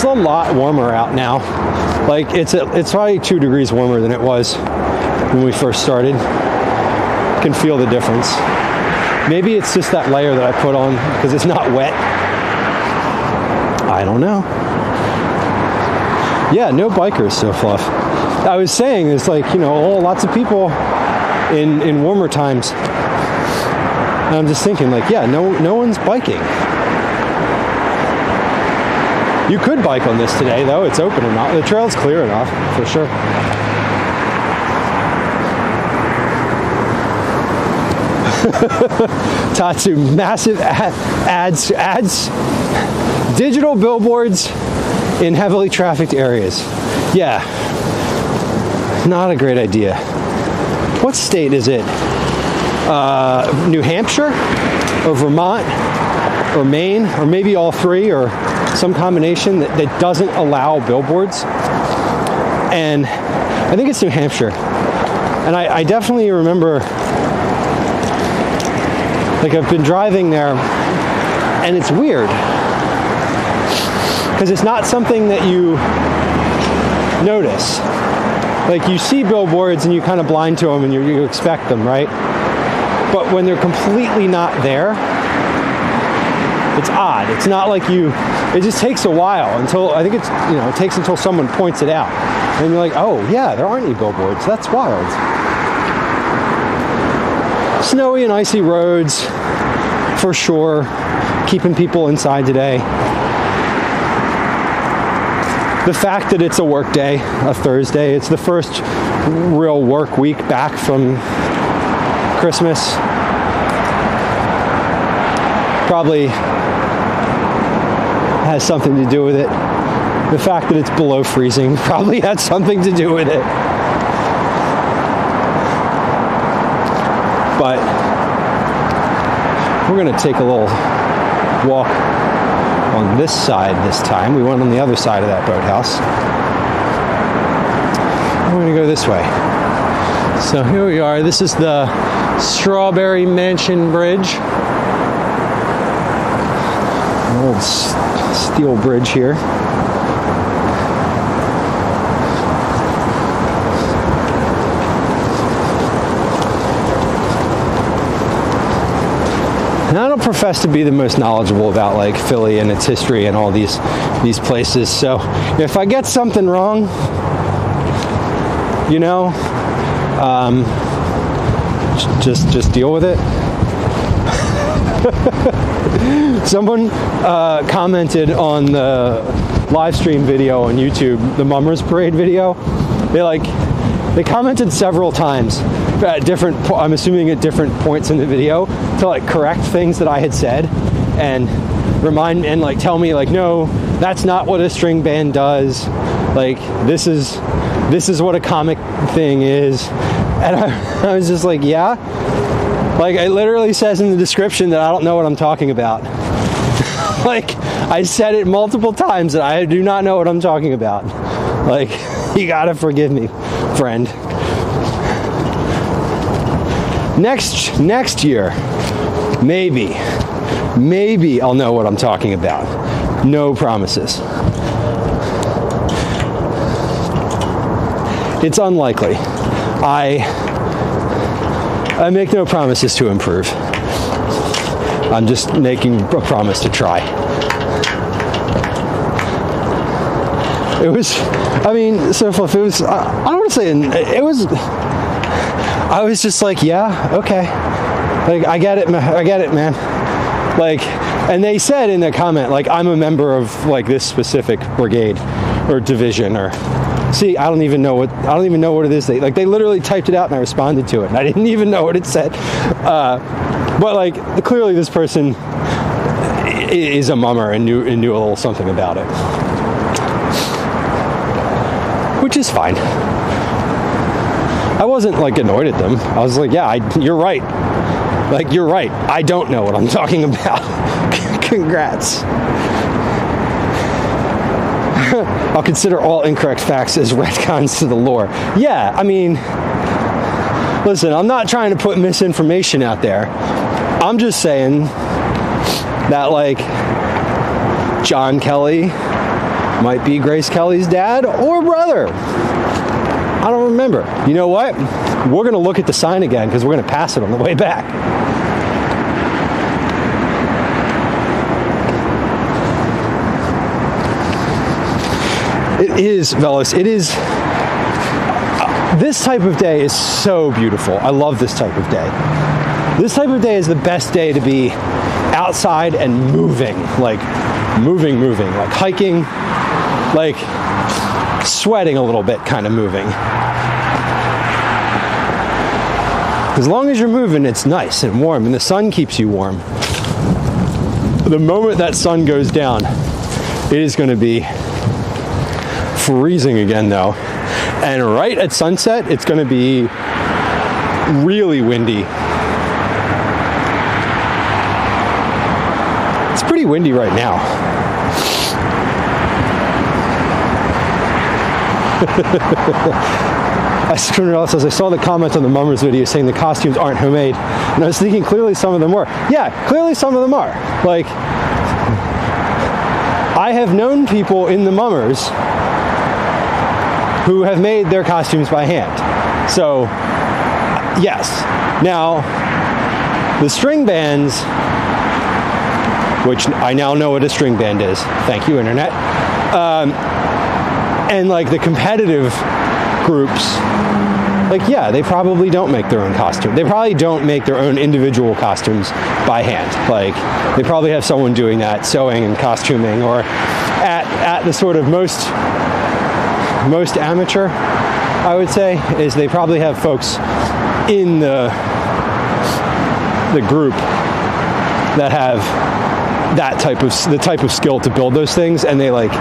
a lot warmer out now. Like it's probably 2 degrees warmer than it was when we first started. You can feel the difference. Maybe it's just that layer that I put on because it's not wet. I don't know. Yeah, no bikers, so Fluff. I was saying it's like, you know, lots of people in warmer times. And I'm just thinking like, yeah, no one's biking. You could bike on this today, though. It's open enough. The trail's clear enough, for sure. Tatsu, massive ads, digital billboards in heavily trafficked areas. Yeah, not a great idea. What state is it? New Hampshire or Vermont or Maine, or maybe all three, or some combination that doesn't allow billboards. And I think it's New Hampshire. And I definitely remember, like, I've been driving there, and it's weird because it's not something that you notice. Like, you see billboards and you kind of blind to them and you expect them, right? But when they're completely not there, it's odd. It's not like it just takes a while until, I think it's, you know, it takes until someone points it out. And you're like, oh yeah, there aren't any billboards. That's wild. Snowy and icy roads, for sure. Keeping people inside today. The fact that it's a work day, a Thursday, it's the first real work week back from Christmas. Probably has something to do with it. The fact that it's below freezing probably had something to do with it. But we're going to take a little walk on this side this time. We went on the other side of that boathouse. We're going to go this way. So here we are. This is the Strawberry Mansion Bridge. An old steel bridge here. And I don't profess to be the most knowledgeable about like Philly and its history and all these places. So if I get something wrong, you know, just deal with it. Someone commented on the live stream video on YouTube, the Mummers Parade video. They commented several times at different, I'm assuming at different points in the video, to like correct things that I had said and remind and like tell me like, no, that's not what a string band does. Like this is what a comic thing is. And I was just like, yeah. Like it literally says in the description that I don't know what I'm talking about. Like I said it multiple times that I do not know what I'm talking about. Like you gotta forgive me, friend. Next year, maybe I'll know what I'm talking about. No promises. It's unlikely. I make no promises to improve. I'm just making a promise to try. It was, I mean, so if it was, I don't want to say, it was, I was just like, yeah, okay. Like, I get it, man. Like, and they said in the comment, like, I'm a member of, like, this specific brigade or division or, see, I don't even know what it is. They literally typed it out and I responded to it. And I didn't even know what it said. But, like, clearly this person is a mummer and knew a little something about it. Which is fine. I wasn't like annoyed at them. I was like, yeah, you're right. Like, you're right. I don't know what I'm talking about. Congrats. I'll consider all incorrect facts as retcons to the lore. Yeah, I mean, listen, I'm not trying to put misinformation out there. I'm just saying that, like, John Kelly might be Grace Kelly's dad or brother. I don't remember. You know what? We're going to look at the sign again because we're going to pass it on the way back. It is, fellas, it is, this type of day is so beautiful. I love this type of day. This type of day is the best day to be outside and moving, like moving, like hiking, like sweating a little bit, kind of moving. As long as you're moving, it's nice and warm, and the sun keeps you warm. The moment that sun goes down, it is going to be freezing again, though. And right at sunset, it's going to be really windy. It's pretty windy right now. Astronaut says, I saw the comment on the Mummers video saying the costumes aren't homemade. And I was thinking clearly some of them were. Yeah, clearly some of them are. Like, I have known people in the Mummers who have made their costumes by hand. So, yes. Now, the string bands, which I now know what a string band is. Thank you, Internet. And like the competitive groups, like, yeah, they probably don't make their own costume. They probably don't make their own individual costumes by hand. Like, they probably have someone doing that, sewing and costuming, or at the sort of most amateur, I would say, is they probably have folks in the group that have the type of skill to build those things, and they like,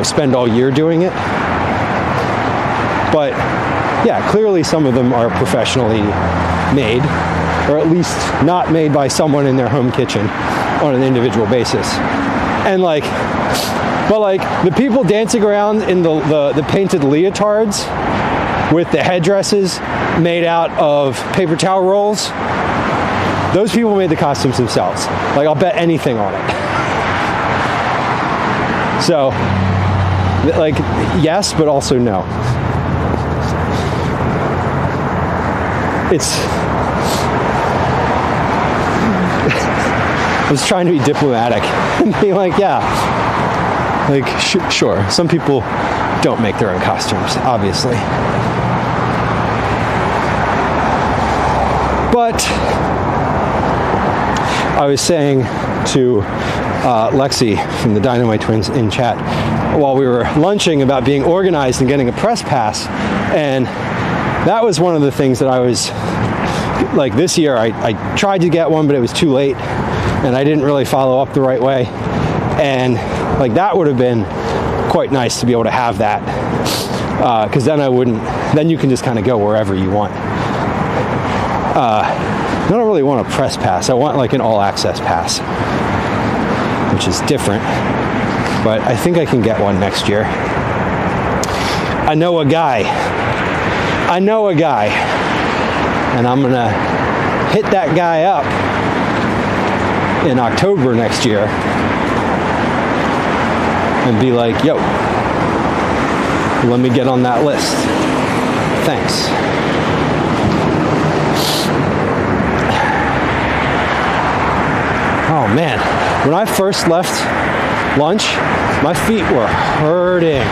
spend all year doing it. But yeah, clearly some of them are professionally made, or at least not made by someone in their home kitchen on an individual basis. And like, but like the people dancing around in the painted leotards with the headdresses made out of paper towel rolls, those people made the costumes themselves. Like, I'll bet anything on it. So, like, yes, but also no. I was trying to be diplomatic and be like, yeah, like, sure, some people don't make their own costumes, obviously. But I was saying to Lexi from the Dynamite Twins in chat while we were lunching about being organized and getting a press pass, and that was one of the things that I was like, this year I tried to get one, but it was too late and I didn't really follow up the right way, and like that would have been quite nice to be able to have that, because then you can just kind of go wherever you want. I don't really want a press pass. I want like an all-access pass, which is different, but I think I can get one next year. I know a guy, and I'm gonna hit that guy up in October next year and be like, yo, let me get on that list. Thanks. Oh man, when I first left lunch, my feet were hurting.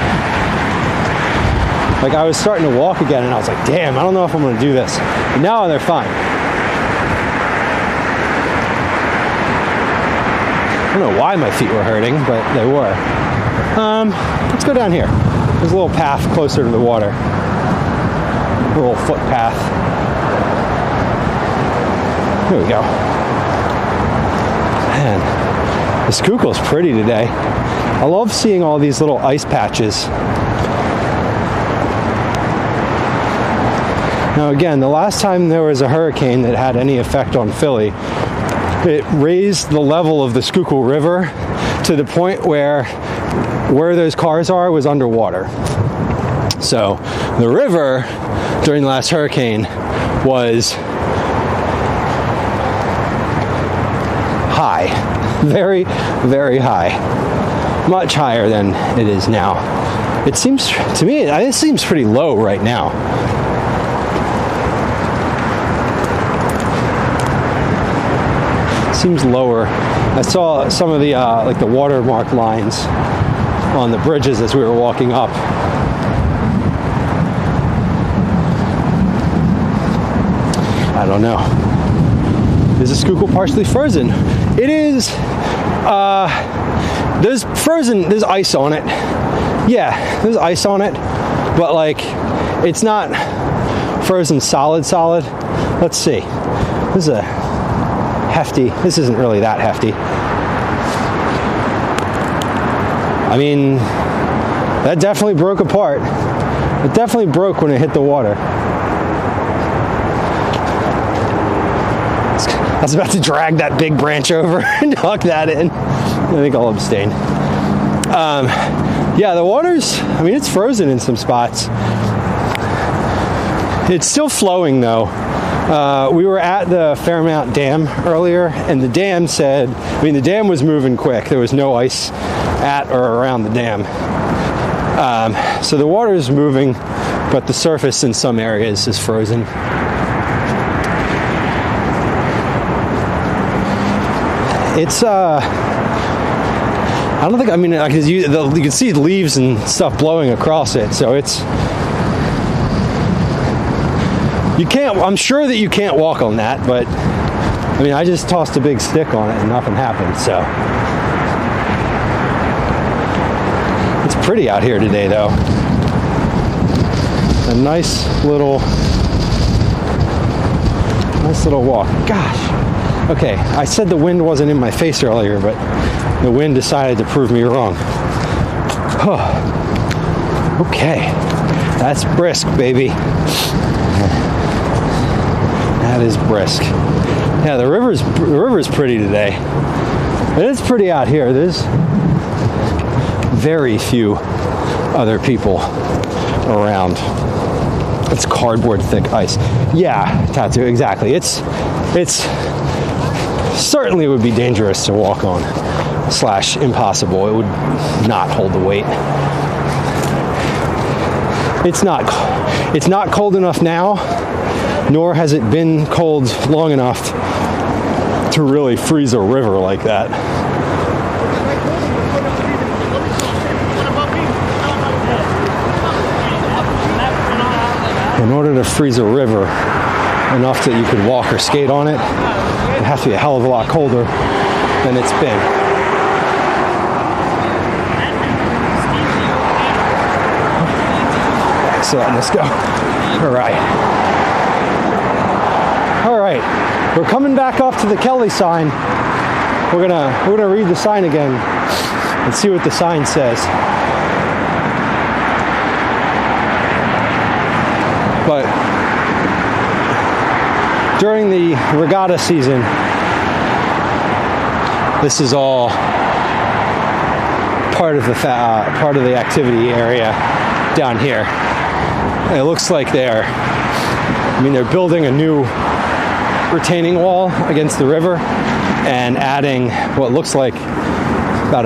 Like, I was starting to walk again and I was like, damn, I don't know if I'm gonna do this. But now they're fine. I don't know why my feet were hurting, but they were. Let's go down here. There's a little path closer to the water. A little footpath. Here we go. Man, the Schuylkill's pretty today. I love seeing all these little ice patches. Now again, the last time there was a hurricane that had any effect on Philly, it raised the level of the Schuylkill River to the point where those cars are was underwater. So the river during the last hurricane was high, very, very high, much higher than it is now. It seems, to me, it seems pretty low right now. Seems lower. I saw some of the like the watermark lines on the bridges as we were walking up. I don't know. Is the Schuylkill partially frozen? It is. There's ice on it. Yeah, there's ice on it, but like, it's not frozen solid. Let's see. This is a hefty. This isn't really that hefty. I mean, that definitely broke apart. It definitely broke when it hit the water. I was about to drag that big branch over and knock that in. I think I'll abstain. Yeah, the water's, I mean, it's frozen in some spots. It's still flowing though. We were at the Fairmount Dam earlier, and the dam said, I mean, the dam was moving quick. There was no ice at or around the dam. So the water is moving, but the surface in some areas is frozen. It's, I don't think, I mean, because you can see leaves and stuff blowing across it, so it's, you can't, I'm sure that you can't walk on that, but I mean, I just tossed a big stick on it and nothing happened, so. It's pretty out here today, though. A nice little walk. Gosh, Okay, I said the wind wasn't in my face earlier, but the wind decided to prove me wrong. Okay, that's brisk, baby. That is brisk. Yeah, the river's pretty today. It is pretty out here. There's very few other people around. It's cardboard thick ice. Yeah, tattoo, exactly. It's certainly would be dangerous to walk on / impossible. It would not hold the weight. It's not cold enough now, nor has it been cold long enough to really freeze a river like that. In order to freeze a river enough that you could walk or skate on it, it'd have to be a hell of a lot colder than it's been. Excellent, let's go. All right, we're coming back up to the Kelly sign. We're gonna read the sign again and see what the sign says. But during the regatta season, this is all part of the activity area down here. And it looks like they're building a new retaining wall against the river and adding what looks like about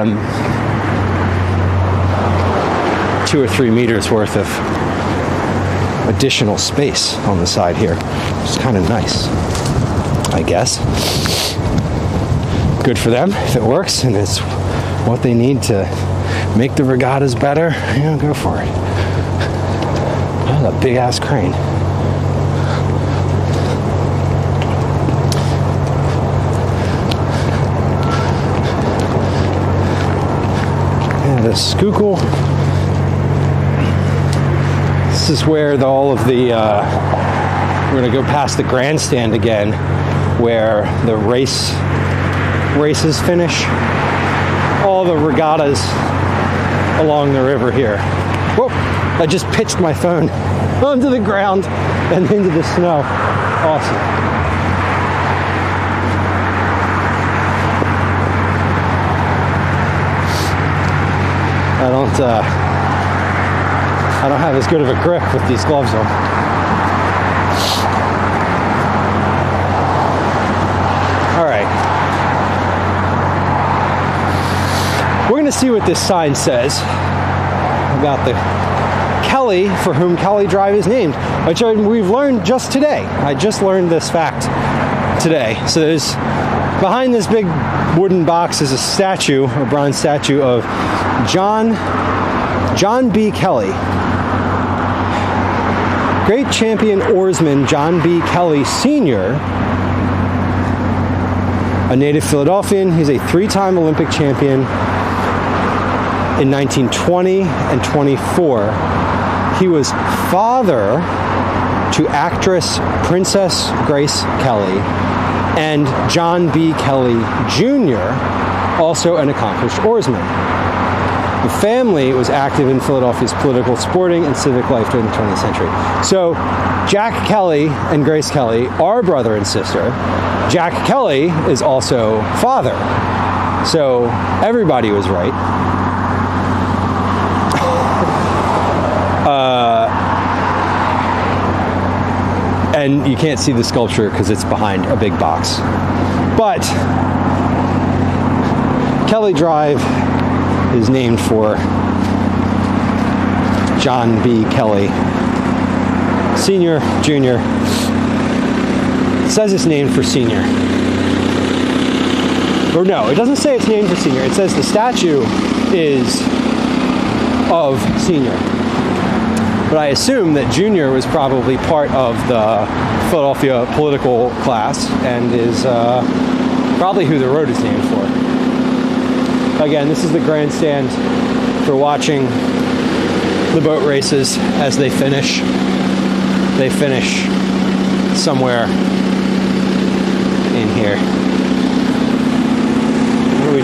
2 or 3 meters worth of additional space on the side here, which is kind of nice, I guess. Good for them if it works and it's what they need to make the regattas better. Go for it. Oh, a big ass crane. Yeah, the Schuylkill. This is where all of the, we're going to go past the grandstand again, where the races finish. All the regattas along the river here. Whoa, I just pitched my phone onto the ground and into the snow. Awesome. I don't have as good of a grip with these gloves on. All right. We're going to see what this sign says about the Kelly, for whom Kelly Drive is named, which we've learned just today. I just learned this fact today. So there's, behind this big wooden box is a statue, a bronze statue of John B. Kelly. Great champion oarsman John B. Kelly Sr., a native Philadelphian. He's a 3-time Olympic champion in 1920 and 24. He was father to actress Princess Grace Kelly and John B. Kelly Jr., also an accomplished oarsman. The family was active in Philadelphia's political, sporting, and civic life during the 20th century. So Jack Kelly and Grace Kelly are brother and sister. Jack Kelly is also father. So everybody was right. And you can't see the sculpture because it's behind a big box. But Kelly Drive is named for John B. Kelly Sr., Jr. It says it's named for Senior. Or no, it doesn't say it's named for Senior. It says the statue is of Senior. But I assume that Junior was probably part of the Philadelphia political class and is probably who the road is named for. Again, this is the grandstand for watching the boat races as they finish. They finish somewhere in here.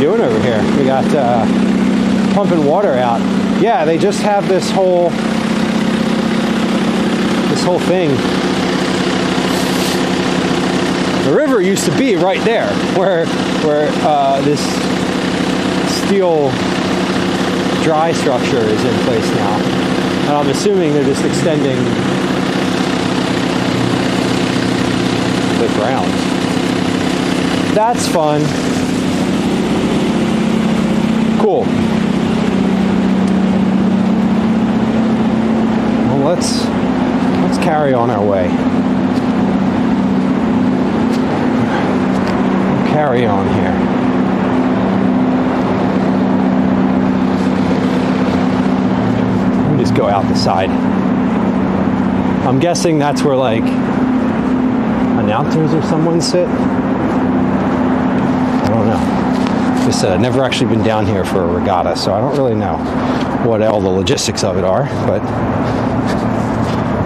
doing over here? We got pumping water out. Yeah, they just have this whole thing. The river used to be right there, where this steel dry structure is in place now. And I'm assuming they're just extending the ground. That's fun. Cool. Well, let's carry on our way. Carry on here. Let me just go out the side. I'm guessing that's where like announcers or someone sit. I don't know. Like I said, I've never actually been down here for a regatta, so I don't really know what all the logistics of it are, but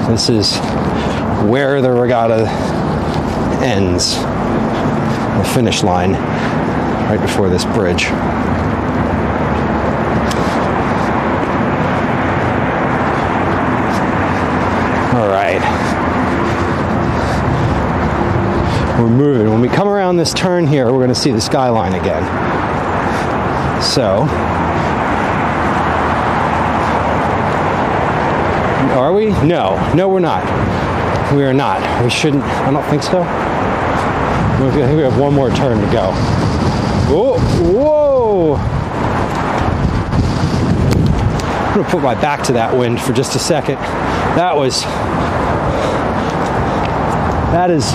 this is where the regatta ends. The finish line right before this bridge. All right. We're moving. When we come around this turn here, we're going to see the skyline again. So, are we? No, we're not. We are not. We shouldn't. I don't think so. I think we have one more turn to go. Oh, whoa! I'm going to put my back to that wind for just a second. That is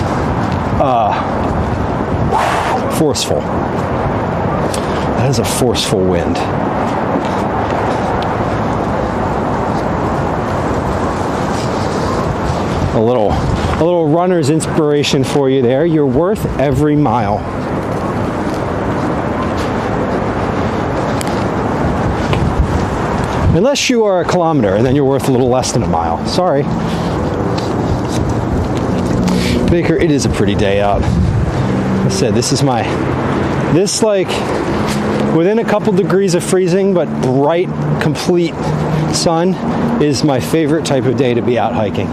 forceful. That is a forceful wind. A little runner's inspiration for you there. You're worth every mile. Unless you are a kilometer, and then you're worth a little less than a mile. Sorry. Baker, it is a pretty day out. I said, this like within a couple degrees of freezing, but bright, complete sun is my favorite type of day to be out hiking.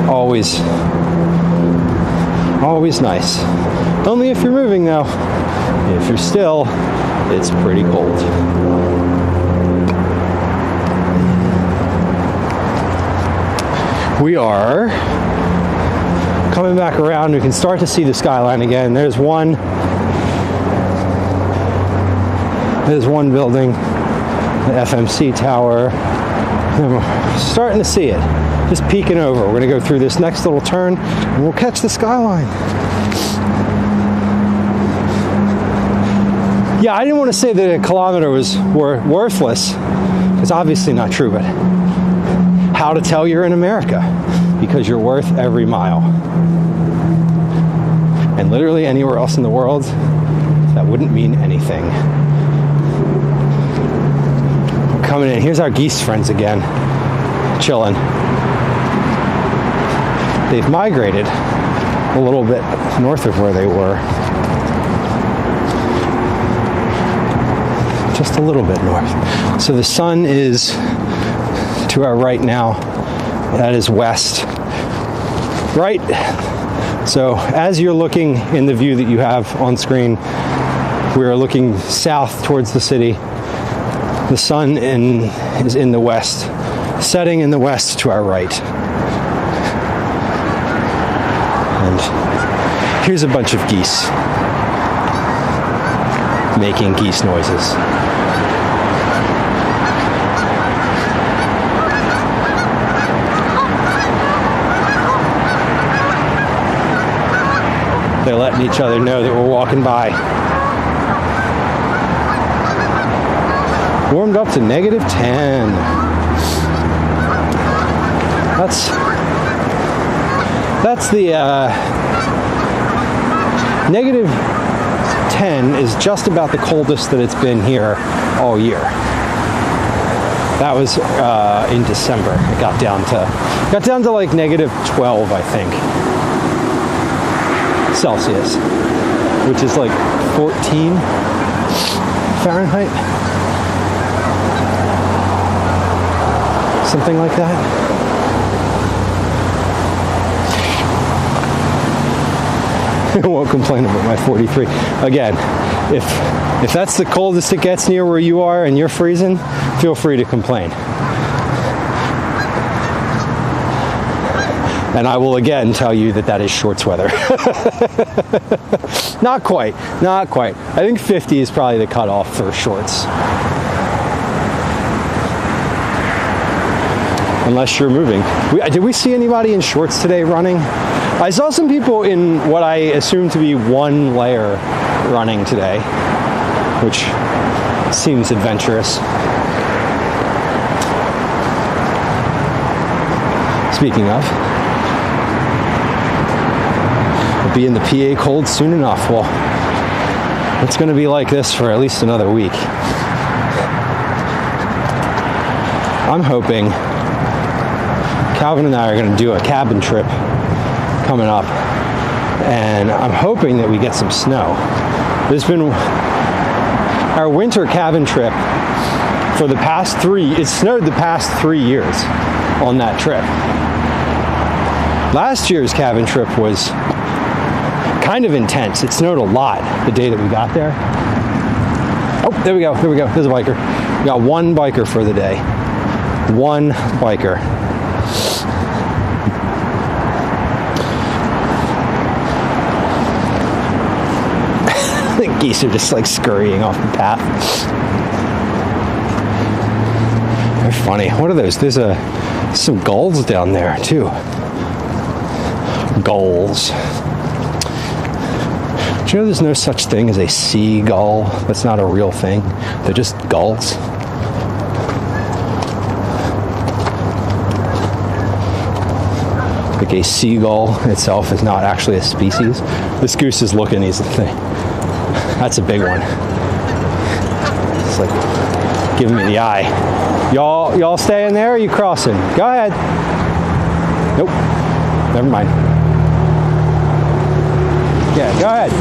Always nice. Only if you're moving though. If you're still, it's pretty cold. We are coming back around. We can start to see the skyline again. There's one building, the FMC tower. And we're starting to see it. Just peeking over. We're going to go through this next little turn and we'll catch the skyline. Yeah, I didn't want to say that a kilometer was worthless. It's obviously not true, but how to tell you're in America? Because you're worth every mile. And literally anywhere else in the world, that wouldn't mean anything. We're coming in. Here's our geese friends again. Chilling. They've migrated a little bit north of where they were. Just a little bit north. So the sun is to our right now. That is west. Right? So as you're looking in the view that you have on screen, we are looking south towards the city. The sun is in the west, setting in the west to our right. And here's a bunch of geese making geese noises. They're letting each other know that we're walking by. Warmed up to -10. That's the -10 is just about the coldest that it's been here all year. That was in December. It got down to like -12, I think, Celsius. which is like 14 Fahrenheit. Something like that. I won't complain about my 43. Again, if that's the coldest it gets near where you are and you're freezing, feel free to complain. And I will again tell you that that is shorts weather. Not quite, not quite. I think 50 is probably the cutoff for shorts. Unless you're moving. Did we see anybody in shorts today running? I saw some people in what I assume to be one layer running today, which seems adventurous. Speaking of, we'll be in the PA cold soon enough. Well, it's going to be like this for at least another week. I'm hoping Calvin and I are going to do a cabin trip coming up, and I'm hoping that we get some snow. There's been our winter cabin trip for the past it snowed the past 3 years on that trip. Last year's cabin trip was kind of intense. It snowed a lot the day that we got there. Oh, there we go, there's a biker. We got one biker for the day. One biker. The geese are just like scurrying off the path. They're funny. What are those? There's some gulls down there too. Gulls. Do you know there's no such thing as a seagull? That's not a real thing. They're just gulls. Like a seagull itself is not actually a species. This goose is looking, he's the thing. That's a big one. It's like giving me the eye. Y'all staying there or are you crossing? Go ahead. Nope. Never mind. Yeah, go ahead.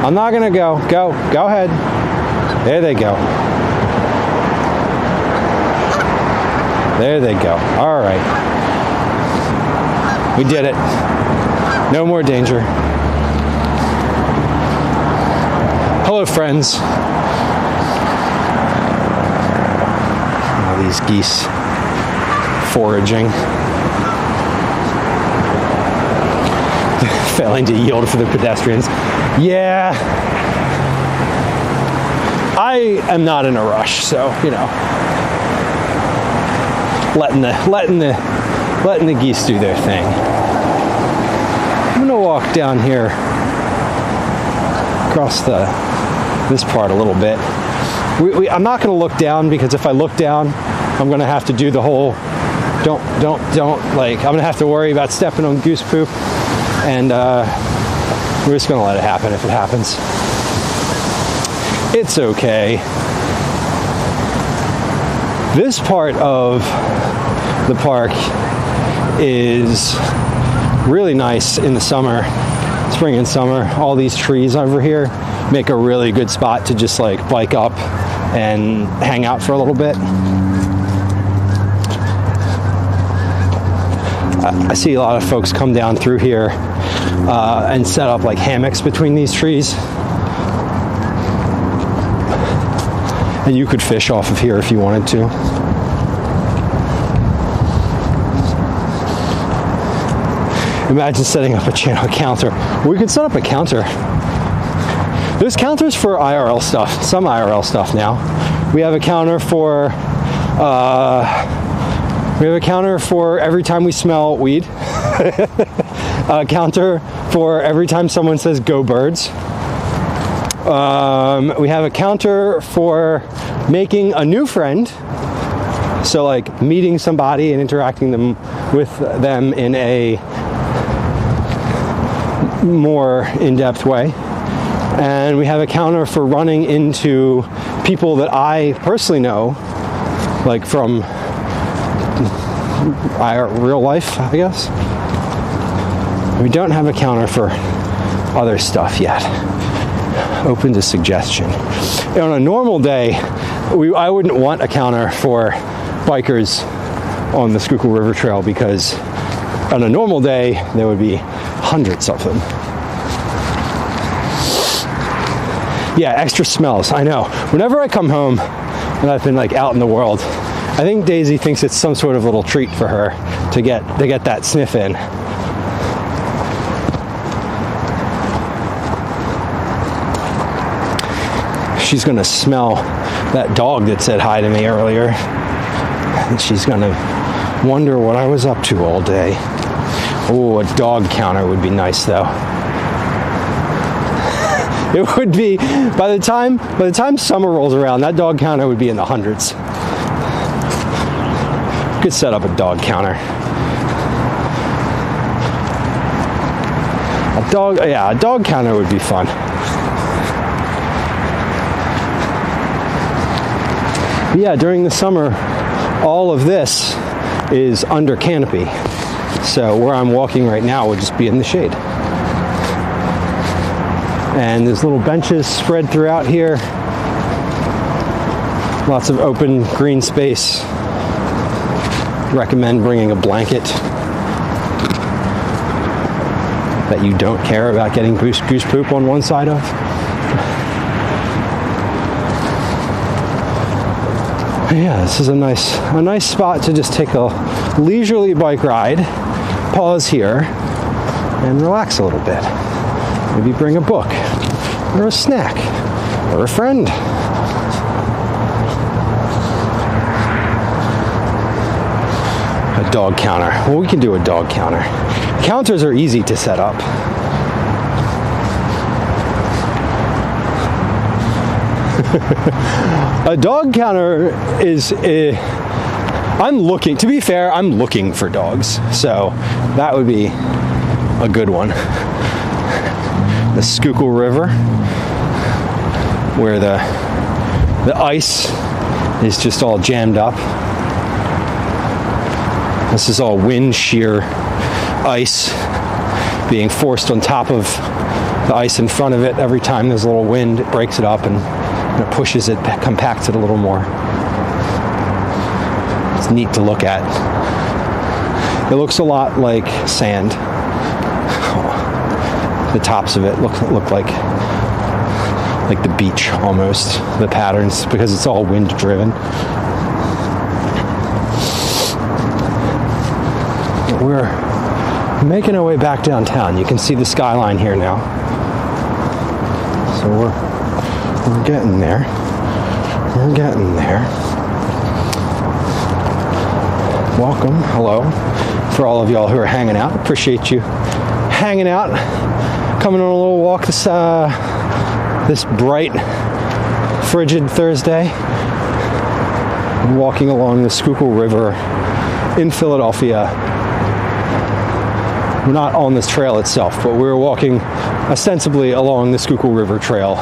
I'm not gonna go. Go ahead. There they go. There they go. All right. We did it. No more danger. Hello, friends. All these geese foraging. Failing to yield for the pedestrians. Yeah. I am not in a rush, so, you know. Letting the geese do their thing. I'm gonna walk down here across this part a little bit. I'm not gonna look down because if I look down, I'm gonna have to do the whole don't like I'm gonna have to worry about stepping on goose poop, and we're just gonna let it happen if it happens. It's okay. This part of the park is really nice in the summer, spring and summer. All these trees over here make a really good spot to just like bike up and hang out for a little bit. I see a lot of folks come down through here and set up like hammocks between these trees. And you could fish off of here if you wanted to. Imagine setting up a counter. We could set up a counter. There's counters for IRL stuff, some IRL stuff now. We have a counter for every time we smell weed. A counter for every time someone says "Go Birds." We have a counter for making a new friend. So like meeting somebody and interacting with them in a more in-depth way. And we have a counter for running into people that I personally know, like from real life, I guess. We don't have a counter for other stuff yet. Open to suggestion. On a normal day, I wouldn't want a counter for bikers on the Schuylkill River Trail because on a normal day, there would be hundreds of them. Yeah, extra smells, I know. Whenever I come home and I've been like out in the world, I think Daisy thinks it's some sort of little treat for her to get that sniff in. She's gonna smell that dog that said hi to me earlier. And she's gonna wonder what I was up to all day. Oh, a dog counter would be nice though. It would be, by the time summer rolls around, that dog counter would be in the hundreds. Could set up a dog counter. A dog counter would be fun. But yeah, during the summer, all of this is under canopy. So where I'm walking right now would just be in the shade. And there's little benches spread throughout here. Lots of open green space. Recommend bringing a blanket that you don't care about getting goose poop on one side of. Yeah, this is a nice spot to just take a leisurely bike ride, pause here, and relax a little bit. Maybe bring a book, or a snack, or a friend. A dog counter. Well, we can do a dog counter. Counters are easy to set up. A dog counter is I'm looking for dogs, so that would be a good one. The Schuylkill River, where the ice is just all jammed up. This is all wind shear ice being forced on top of the ice in front of it. Every time there's a little wind, it breaks it up and it pushes it, compacts it a little more. It's neat to look at. It looks a lot like sand. The tops of it look like the beach almost, the patterns, because it's all wind driven. We're making our way back downtown. You can see the skyline here now. So we're getting there. We're getting there. Welcome, hello, for all of y'all who are hanging out. Appreciate you hanging out, coming on a little walk this bright, frigid Thursday. I'm walking along the Schuylkill River in Philadelphia. We're not on this trail itself, but we're walking ostensibly along the Schuylkill River Trail.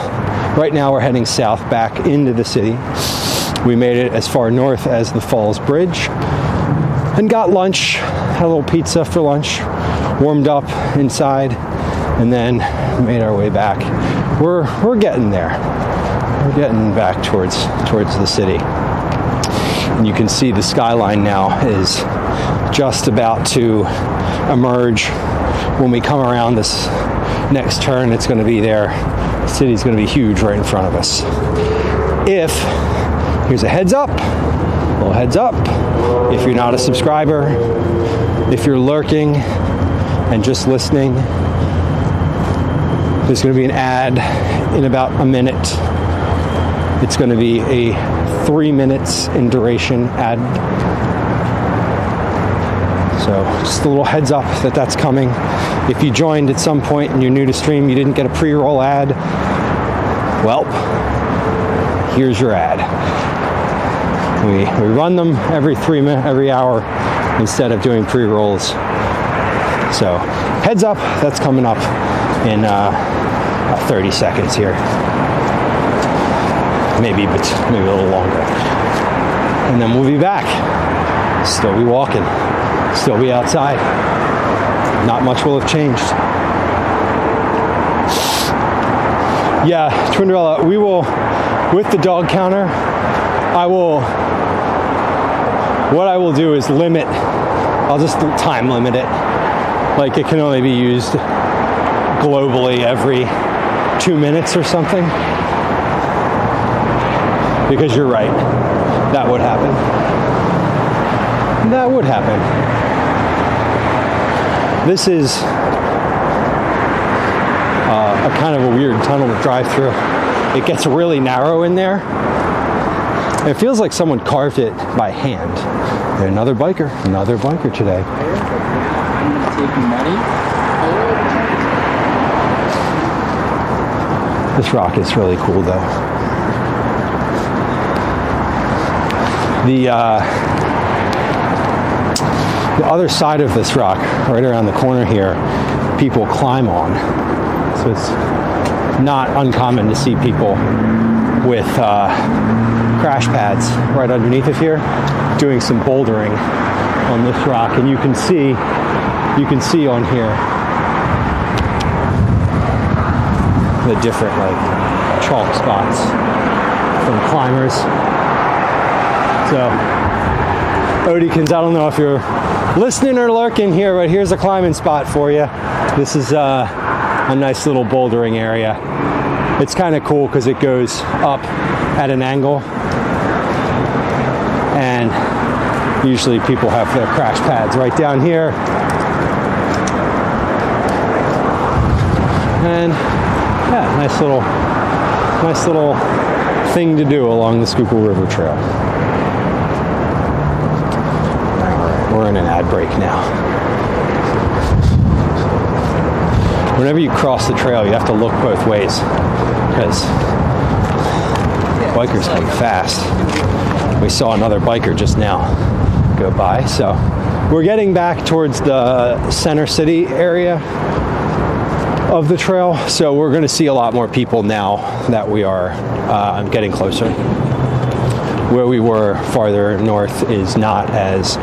Right now we're heading south back into the city. We made it as far north as the Falls Bridge and got lunch, had a little pizza for lunch, warmed up inside, and then made our way back. We're getting there. We're getting back towards the city. And you can see the skyline now is just about to emerge. When we come around this next turn, it's going to be there. The city's going to be huge right in front of us. Here's a heads up, a little heads up, if you're not a subscriber, if you're lurking and just listening, there's going to be an ad in about a minute. It's going to be a 3 minutes in duration ad. So just a little heads up that that's coming. If you joined at some point and you're new to stream, you didn't get a pre-roll ad, well, here's your ad. We run them every hour instead of doing pre-rolls. So heads up, that's coming up in about 30 seconds here. Maybe a little longer. And then we'll be back. Still be walking. Still be outside. Not much will have changed. Yeah, Twinderella, we will, with the dog counter, what I will do is I'll just time limit it. Like, it can only be used globally every 2 minutes or something. Because you're right, that would happen. That would happen. This is a kind of a weird tunnel to drive through. It gets really narrow in there. It feels like someone carved it by hand. Another biker today. This rock is really cool though. The other side of this rock, right around the corner here, people climb on. So it's not uncommon to see people with crash pads right underneath it here, doing some bouldering on this rock, and you can see on here the different like chalk spots from climbers. So, Odikins, I don't know if you're listening or lurking here, but here's a climbing spot for you. This is a nice little bouldering area. It's kind of cool because it goes up at an angle, and usually people have their crash pads right down here. And yeah, nice little thing to do along the Schuylkill River Trail. We're in an ad break now. Whenever you cross the trail, you have to look both ways because bikers come fast. We saw another biker just now go by. So we're getting back towards the center city area of the trail. So we're going to see a lot more people now that we are getting closer. Where we were farther north is not as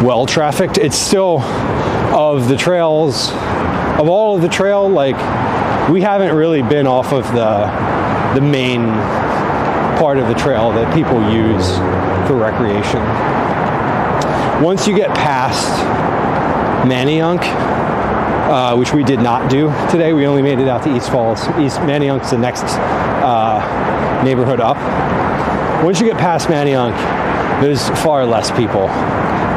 well trafficked. It's still of all of the trail, like we haven't really been off of the main part of the trail that people use for recreation. Once you get past Manayunk, which we did not do today, we only made it out to East Falls. East Manayunk's the next neighborhood up. Once you get past Manayunk, there's far less people,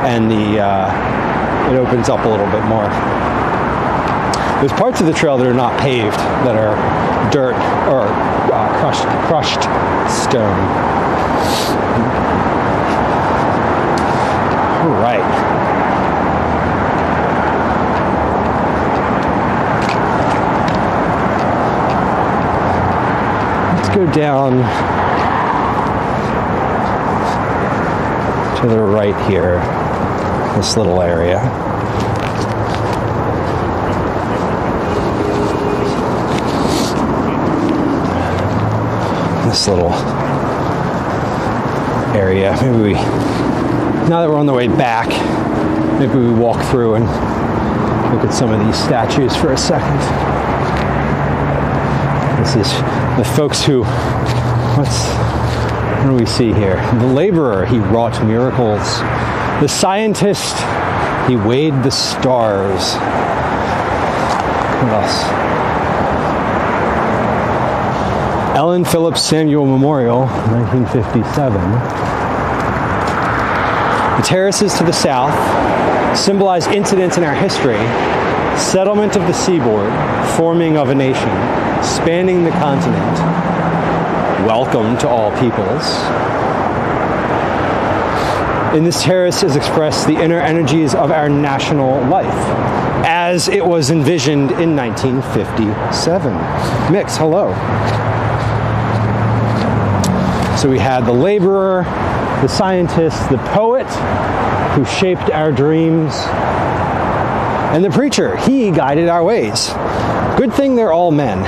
and it opens up a little bit more. There's parts of the trail that are not paved, that are dirt or crushed stone. All right. Let's go down to the right here, this little area. This little area. Maybe now that we're on the way back, maybe we walk through and look at some of these statues for a second. This is the folks who, what do we see here? The laborer, he wrought miracles. The scientist, he weighed the stars. What else? Ellen Phillips Samuel Memorial, 1957. The terraces to the south symbolize incidents in our history: settlement of the seaboard, forming of a nation, spanning the continent. Welcome to all peoples. In this terrace is expressed the inner energies of our national life, as it was envisioned in 1957. Mix, hello. So we had the laborer, the scientist, the poet who shaped our dreams, and the preacher. He guided our ways. Good thing they're all men.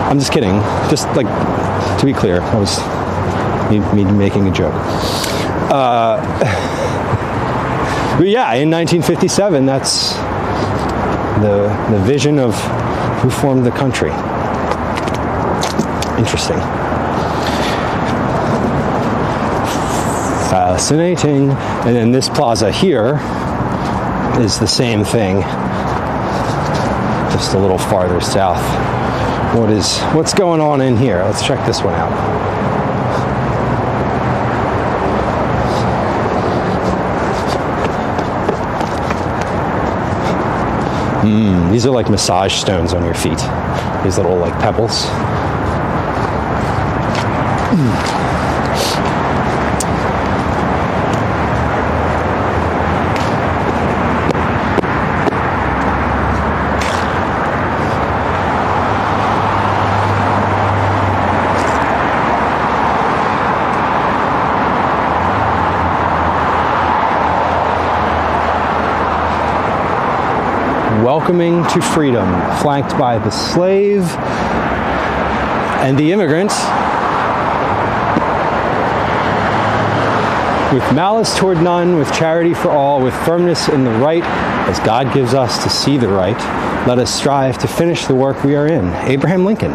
I'm just kidding. Just like to be clear, that was me making a joke. But yeah, in 1957, that's the vision of who formed the country. Interesting. Fascinating. And then this plaza here is the same thing, just a little farther south. What's going on in here? Let's check this one out. These are like massage stones on your feet. These little like pebbles. Welcoming to freedom, flanked by the slave and the immigrant, with malice toward none, with charity for all, with firmness in the right, as God gives us to see the right, let us strive to finish the work we are in. Abraham Lincoln.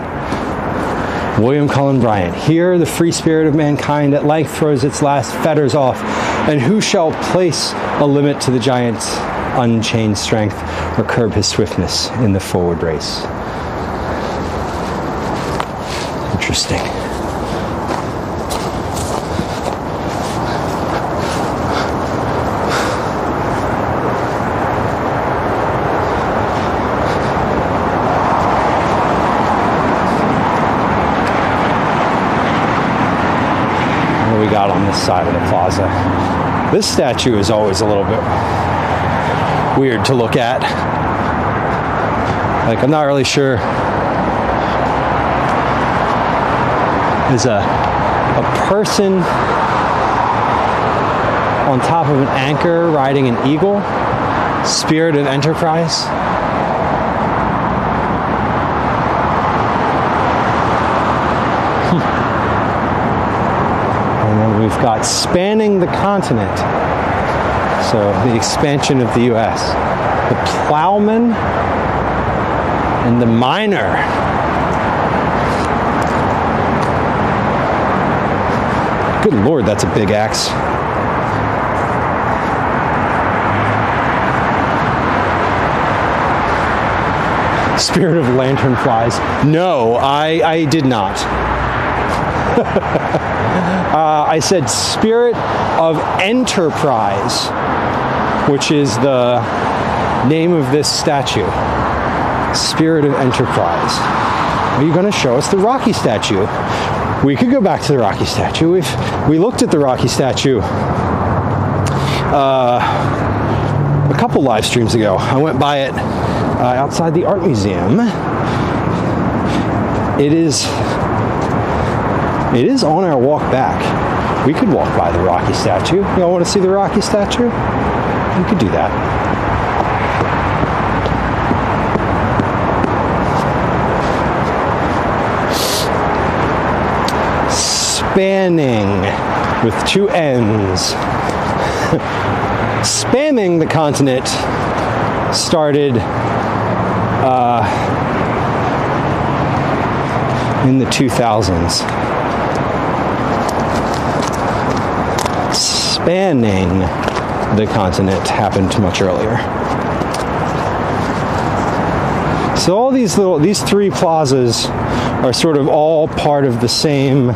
William Cullen Bryant. Here the free spirit of mankind at length throws its last fetters off, and who shall place a limit to the giant's unchained strength or curb his swiftness in the forward race? Interesting. What do we got on this side of the plaza? This statue is always a little bit weird to look at. Like, I'm not really sure. There's a person on top of an anchor riding an eagle. Spirit of enterprise. And then we've got spanning the continent. So the expansion of the U.S. The plowman and the miner. Good Lord, that's a big axe. Spirit of lanternflies. No, I did not. I said spirit of enterprise, which is the name of this statue. Spirit of enterprise. Are you going to show us the Rocky statue? We could go back to the Rocky statue. We looked at the Rocky statue a couple live streams ago. I went by it outside the art museum. It is on our walk back. We could walk by the Rocky statue. Y'all want to see the Rocky statue? We could do that. Spanning with two N's. Spanning the continent started in the 2000s. Spanning the continent happened much earlier. So all these three plazas are sort of all part of the same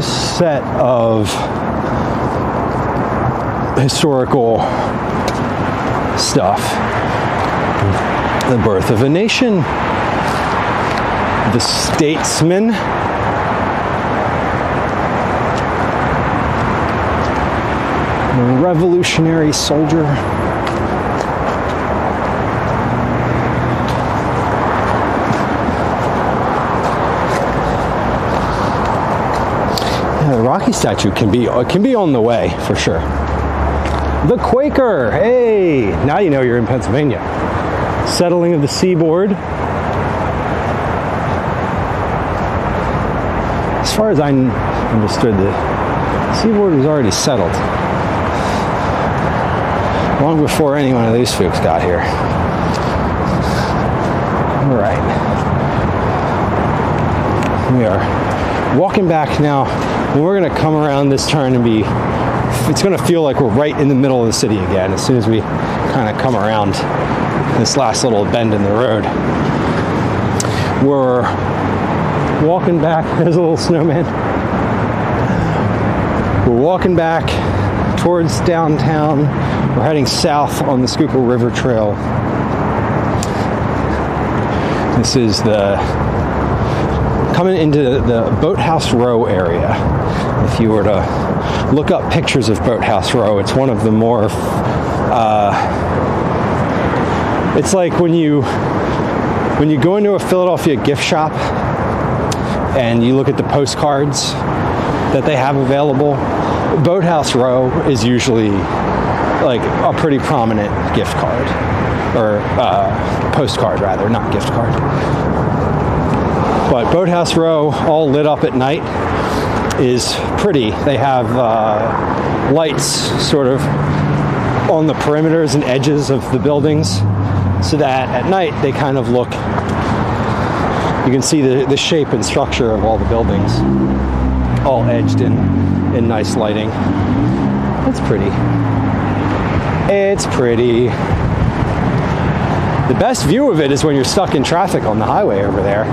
set of historical stuff. The birth of a nation, the statesman, the revolutionary soldier, the Rocky statue can be on the way for sure. The Quaker, hey, now you know you're in Pennsylvania. Settling of the seaboard. As far as I understood, the seaboard was already settled. long before any one of these folks got here. All right. We are walking back now, and we're going to come around this turn and it's going to feel like we're right in the middle of the city again as soon as we kind of come around this last little bend in the road. We're walking back. There's a little snowman. We're walking back towards downtown. We're heading south on the Schuylkill River Trail. This is coming into the Boathouse Row area. If you were to look up pictures of Boathouse Row, it's one of the more, it's like when you go into a Philadelphia gift shop and you look at the postcards that they have available, Boathouse Row is usually like a pretty prominent gift card, or postcard rather, not gift card. But Boathouse Row, all lit up at night, is pretty. They have lights sort of on the perimeters and edges of the buildings, so that at night they kind of look, you can see the shape and structure of all the buildings, all edged in nice lighting. It's pretty. It's pretty. The best view of it is when you're stuck in traffic on the highway over there.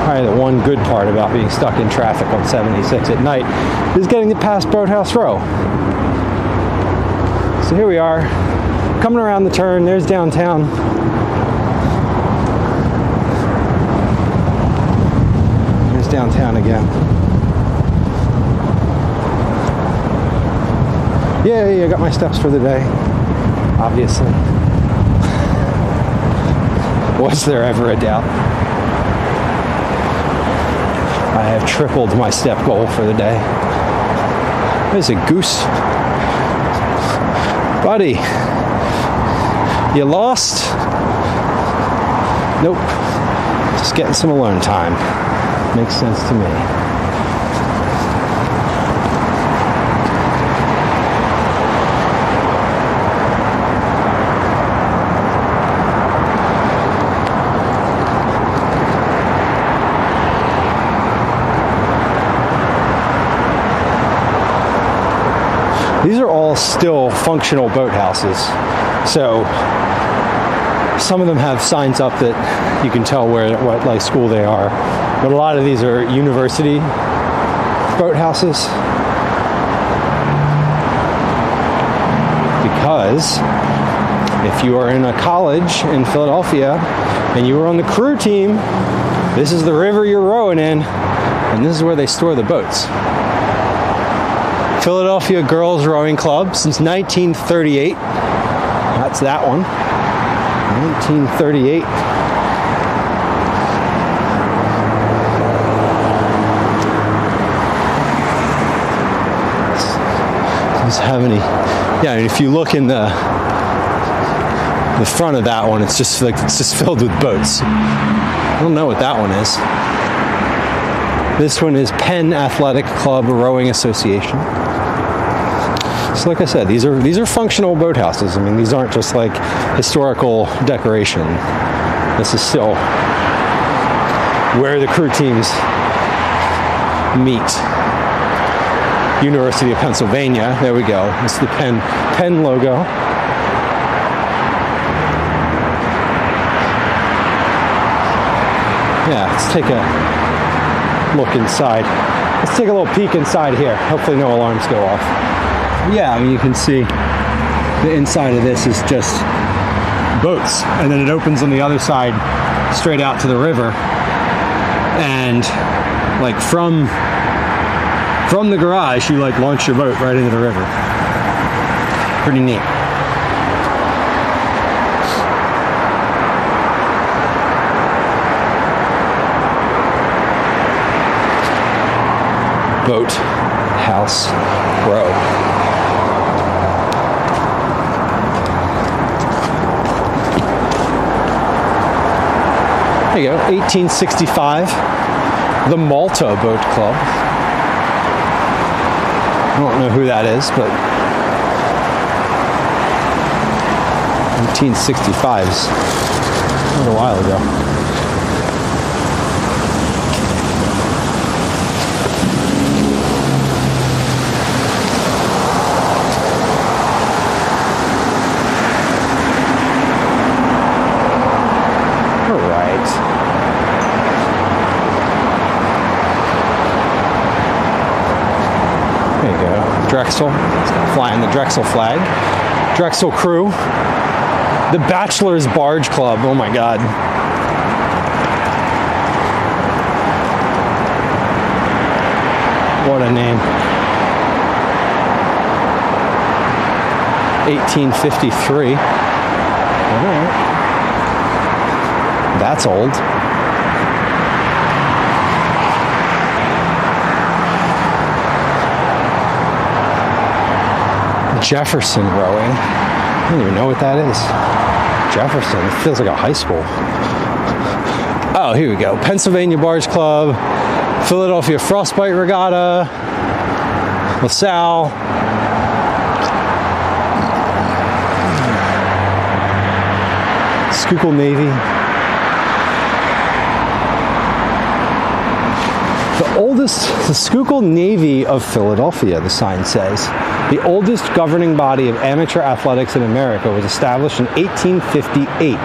Probably the one good part about being stuck in traffic on 76 at night is getting past Boathouse Row. So here we are, coming around the turn. There's downtown. There's downtown again. Yay, I got my steps for the day, obviously. Was there ever a doubt? I have tripled my step goal for the day. There's a goose. Buddy, you lost? Nope. Just getting some alone time. Makes sense to me. These are all still functional boathouses. So some of them have signs up that you can tell what like school they are. But a lot of these are university boathouses. Because if you are in a college in Philadelphia and you are on the crew team, this is the river you're rowing in, and this is where they store the boats. Philadelphia Girls Rowing Club since 1938. That's that one. 1938. Doesn't have any. Yeah, and if you look in the front of that one, it's just filled with boats. I don't know what that one is. This one is Penn Athletic Club Rowing Association. So like I said, these are functional boathouses. I mean, these aren't just like historical decoration. This is still where the crew teams meet. University of Pennsylvania. There we go. It's the Penn logo. Yeah, let's take a look inside. Let's take a little peek inside here. Hopefully no alarms go off. Yeah, I mean, you can see the inside of this is just boats, and then it opens on the other side straight out to the river, and like from the garage you like launch your boat right into the river. Pretty neat. Boathouse Row. There you go, 1865. the Malta Boat Club. I don't know who that is, but 1965s, a little while ago. Drexel, flying the Drexel flag. Drexel crew. The Bachelor's Barge Club, oh my God. What a name. 1853. All right. That's old. Jefferson rowing. I don't even know what that is. Jefferson. It feels like a high school. Oh, here we go. Pennsylvania Barge Club, Philadelphia Frostbite Regatta, LaSalle. Schuylkill Navy. The Schuylkill Navy of Philadelphia, the sign says. The oldest governing body of amateur athletics in America was established in 1858.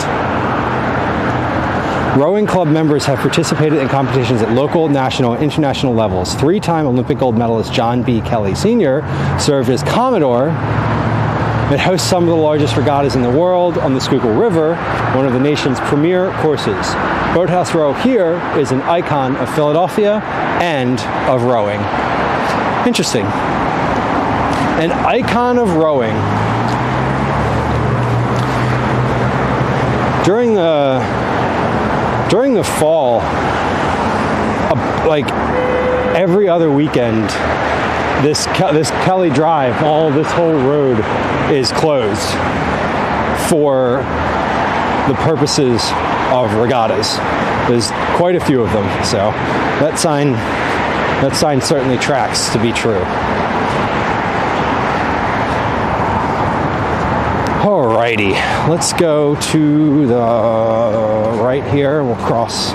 Rowing club members have participated in competitions at local, national, and international levels. Three-time Olympic gold medalist John B. Kelly Sr. served as Commodore. It hosts some of the largest regattas in the world on the Schuylkill River, one of the nation's premier courses. Boathouse Row here is an icon of Philadelphia and of rowing. Interesting. An icon of rowing. During the fall, like every other weekend, this Kelly Drive, this whole road is closed for the purposes of regattas. There's quite a few of them, so that sign certainly tracks to be true. Alrighty, let's go to the right here. We'll cross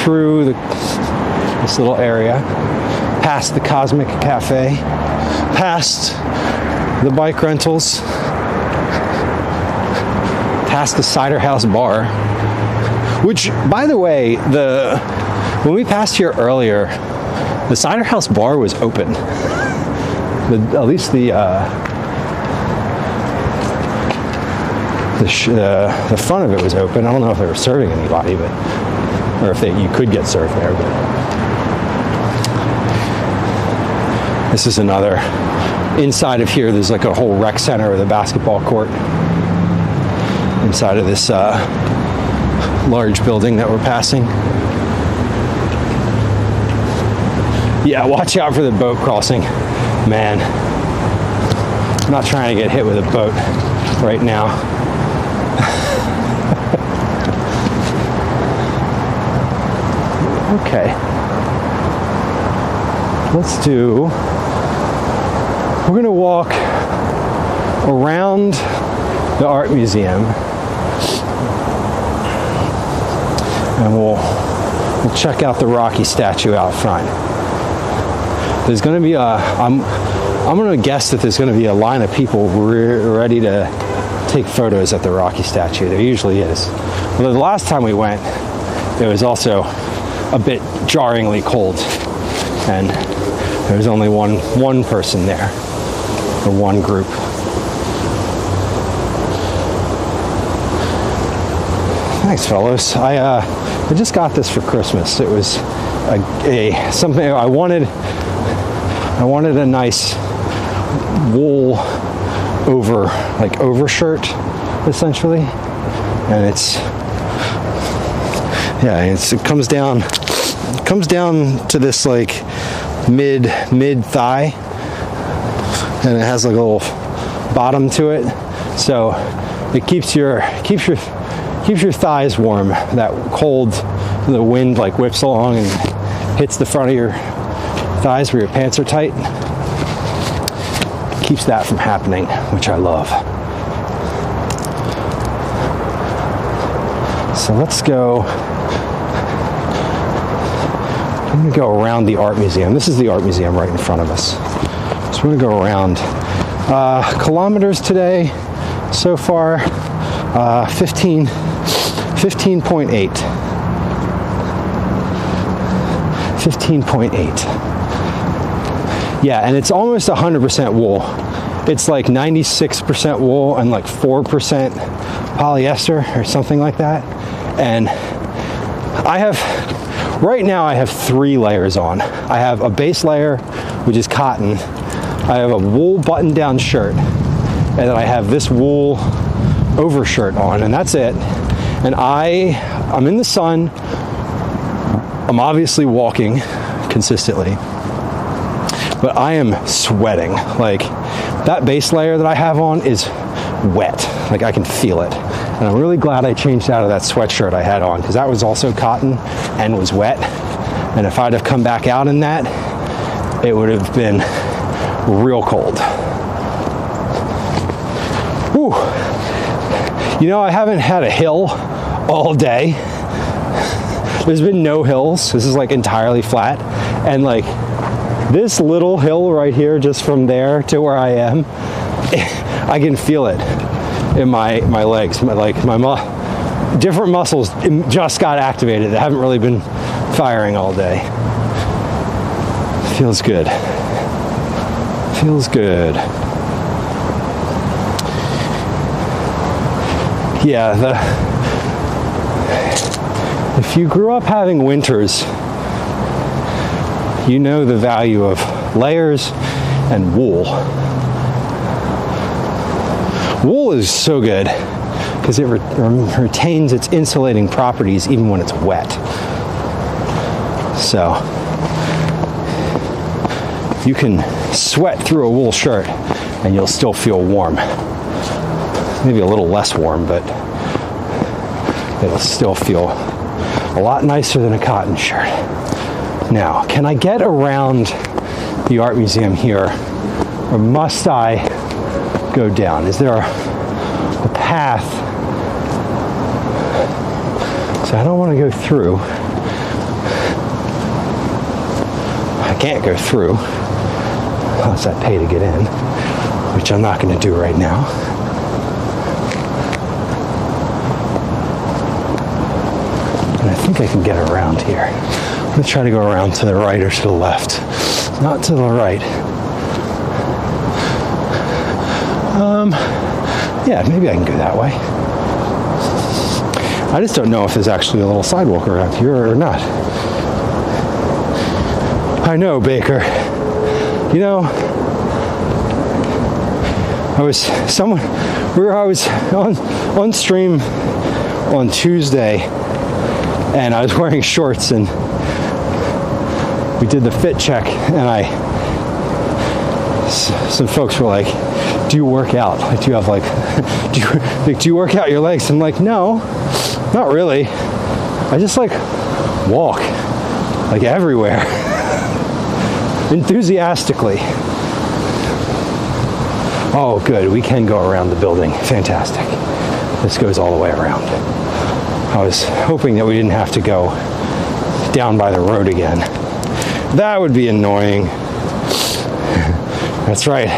through this little area, past the Cosmic Cafe, past the bike rentals, past the Cider House Bar, which, by the way, when we passed here earlier, the Cider House Bar was open. At least the front of it was open. I don't know if they were serving anybody, or if you could get served there. But this is another. Inside of here, there's like a whole rec center with a basketball court. Inside of this large building that we're passing. Yeah, watch out for the boat crossing. Man, I'm not trying to get hit with a boat right now. Okay. We're going to walk around the art museum, and we'll check out the Rocky statue out front. There's going to be I'm going to guess that there's going to be a line of people ready to take photos at the Rocky statue. There usually is. Well, the last time we went, it was also a bit jarringly cold, and there was only one person there, or one group. Thanks, fellows. I just got this for Christmas. It was something I wanted. I wanted a nice wool overshirt, essentially, and it comes down to this like mid thigh, and it has like a little bottom to it, so it keeps your thighs warm. That cold, the wind like whips along and hits the front of your thighs where your pants are tight. Keeps that from happening, which I love. So let's go. I'm going to go around the art museum. This is the art museum right in front of us. So we're going to go around. Kilometers today so far, 15.8. 15.8. Yeah, and it's almost 100% wool. It's like 96% wool and like 4% polyester or something like that. And right now I have 3 layers on. I have a base layer, which is cotton. I have a wool button-down shirt, and then I have this wool overshirt on, and that's it. And I'm in the sun. I'm obviously walking consistently, but I am sweating. Like, that base layer that I have on is wet. Like, I can feel it. And I'm really glad I changed out of that sweatshirt I had on, because that was also cotton and was wet. And if I'd have come back out in that, it would have been real cold. Whew. You know, I haven't had a hill all day. There's been no hills. This is like entirely flat. And like this little hill right here, just from there to where I am, I can feel it in my legs. Different muscles just got activated. They haven't really been firing all day. Feels good. Feels good. Yeah, if you grew up having winters, you know the value of layers and wool. Wool is so good because it retains its insulating properties even when it's wet. So you can sweat through a wool shirt and you'll still feel warm. Maybe a little less warm, but it'll still feel a lot nicer than a cotton shirt. Now, can I get around the art museum here, or must I go down? Is there a path? So I don't want to go through. I can't go through unless I pay to get in, which I'm not going to do right now. And I think I can get around here. I'm going to try to go around to the right or to the left. Not to the right. Yeah, maybe I can go that way. I just don't know if there's actually a little sidewalk around here or not. I know, Baker. You know, I was on stream on Tuesday, and I was wearing shorts, and we did the fit check, and some folks were like, do you work out? Like, do you have do you work out your legs? I'm like, no, not really. I just walk everywhere. Enthusiastically. Oh, good. We can go around the building. Fantastic. This goes all the way around. I was hoping that we didn't have to go down by the road again. That would be annoying. That's right.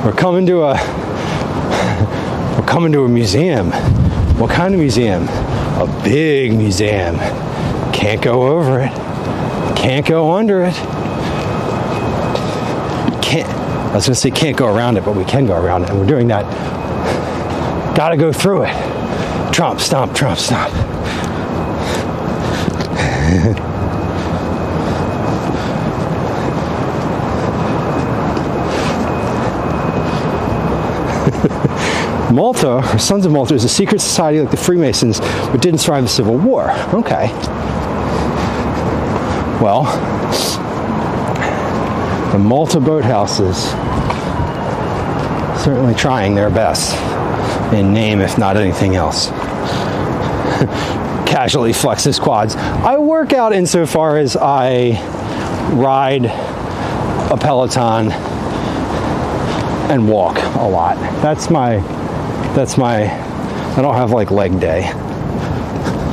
We're coming to a museum. What kind of museum? A big museum. Can't go over it. Can't go under it. I was going to say can't go around it, but we can go around it, and we're doing that. Got to go through it. Tromp, stomp, tromp, stomp. Malta, or Sons of Malta, is a secret society like the Freemasons, but didn't survive the Civil War. Okay. Well, the Malta boathouses certainly trying their best in name, if not anything else. casually flex his quads. I work out insofar as I ride a Peloton and walk a lot. That's my, I don't have like leg day.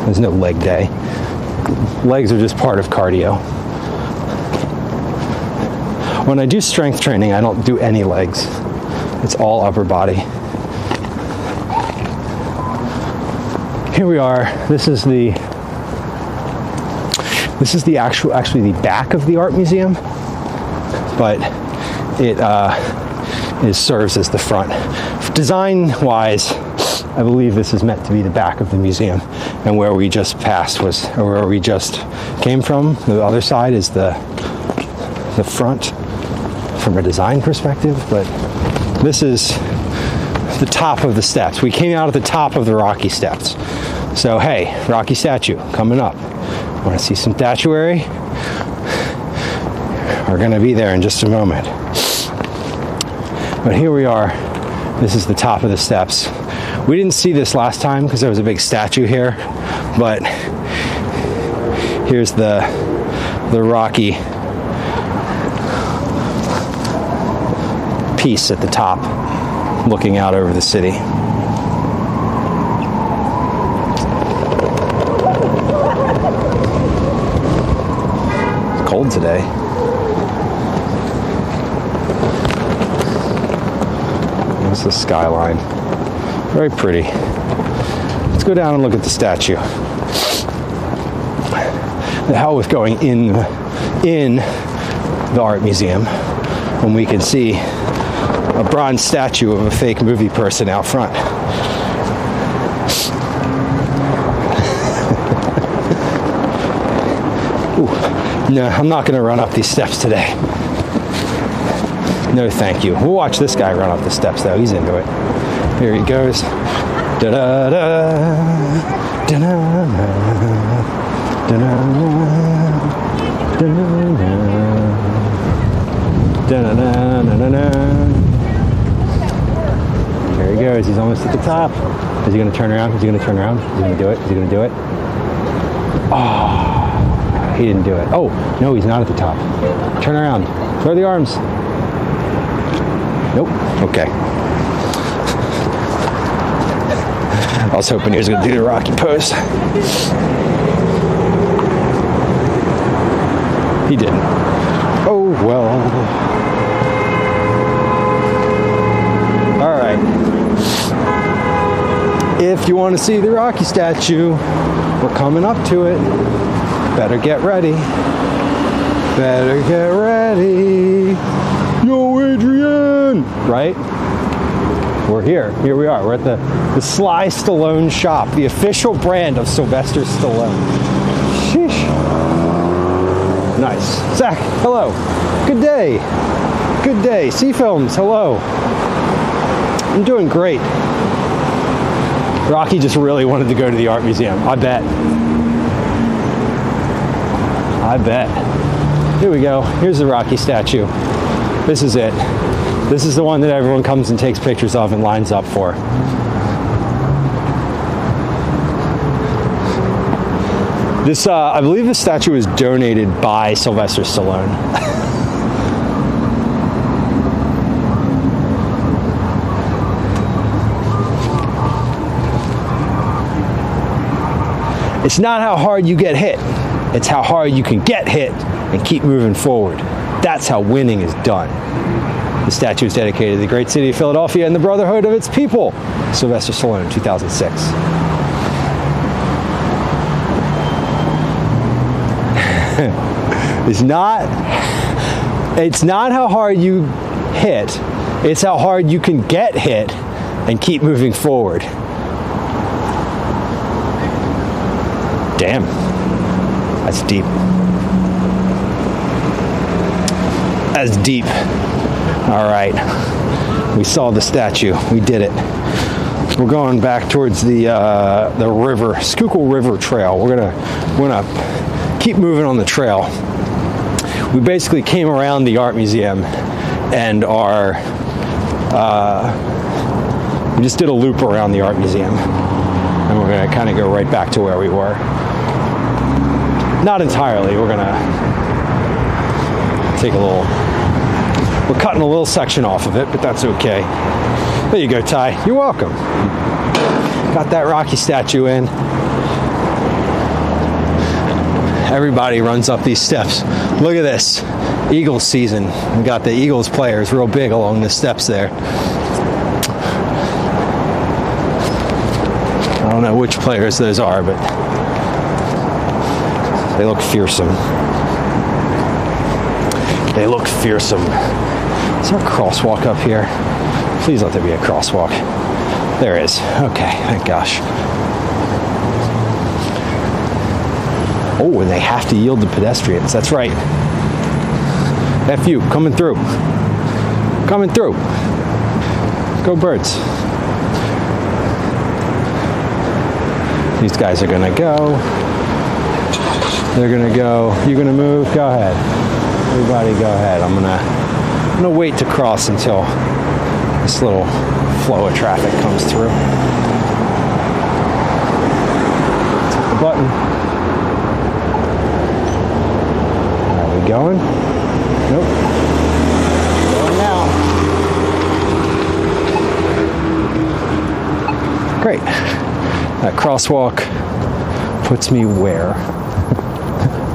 There's no leg day. Legs are just part of cardio. When I do strength training, I don't do any legs. It's all upper body. Here we are. This is the actually the back of the art museum, but it serves as the front. Design-wise, I believe this is meant to be the back of the museum, and where we just passed or where we just came from, the other side is the front from a design perspective, but this is the top of the steps. We came out at the top of the rocky steps. So hey, rocky statue coming up. Want to see some statuary? We're going to be there in just a moment. But here we are. This is the top of the steps. We didn't see this last time because there was a big statue here, but here's the rocky piece at the top, looking out over the city. It's cold today. There's the skyline. Very pretty. Let's go down and look at the statue. The hell with going in the art museum when we can see a bronze statue of a fake movie person out front. Ooh, no, I'm not going to run up these steps today. No, thank you. We'll watch this guy run up the steps, though. He's into it. Here he goes. Da-da-da, da-da-da, da-da-da, da-da-da, da-da-da. There he goes. He's almost at the top. Is he going to turn around? Is he going to turn around? Is he going to do it? Is he going to do it? Oh, he didn't do it. Oh, no, he's not at the top. Turn around. Throw the arms. Nope. Okay. I was hoping he was going to do the Rocky pose. He didn't. Oh, well. All right. If you want to see the Rocky statue, we're coming up to it. Better get ready. Better get ready. Yo, Adrian! Right? We're here. Here we are. We're at the Sly Stallone shop, the official brand of Sylvester Stallone. Sheesh. Nice. Zach, hello. Good day. Good day. Sea Films, hello. I'm doing great. Rocky just really wanted to go to the art museum. I bet. I bet. Here we go. Here's the Rocky statue. This is it. This is the one that everyone comes and takes pictures of and lines up for. This, I believe this statue was donated by Sylvester Stallone. It's not how hard you get hit. It's how hard you can get hit and keep moving forward. That's how winning is done. The statue is dedicated to the great city of Philadelphia and the brotherhood of its people. Sylvester Stallone, 2006. It's not how hard you hit. It's how hard you can get hit and keep moving forward. Damn. That's deep. That's deep. All right. We saw the statue. We did it. We're going back towards the river, Schuylkill River Trail. We're gonna keep moving on the trail. We basically came around the art museum and we just did a loop around the art museum. and we're going to kind of go right back to where we were. Not entirely. We're going to take a little, we're cutting a little section off of it, but that's okay. There you go, Ty. You're welcome. Got that Rocky statue in. Everybody runs up these steps. Look at this. Eagles season. We got the Eagles players real big along the steps there. I don't know which players those are, but they look fearsome. They look fearsome. Is there a crosswalk up here? Please let there be a crosswalk. There is. Okay, thank gosh. Oh, and they have to yield to pedestrians. That's right. F you, coming through. Coming through. Go birds. These guys are gonna go. They're gonna go. You're gonna move. Go ahead. Everybody, go ahead. I'm gonna wait to cross until this little flow of traffic comes through. Hit the button. Are we going? Nope. Going now. Great. That crosswalk puts me where?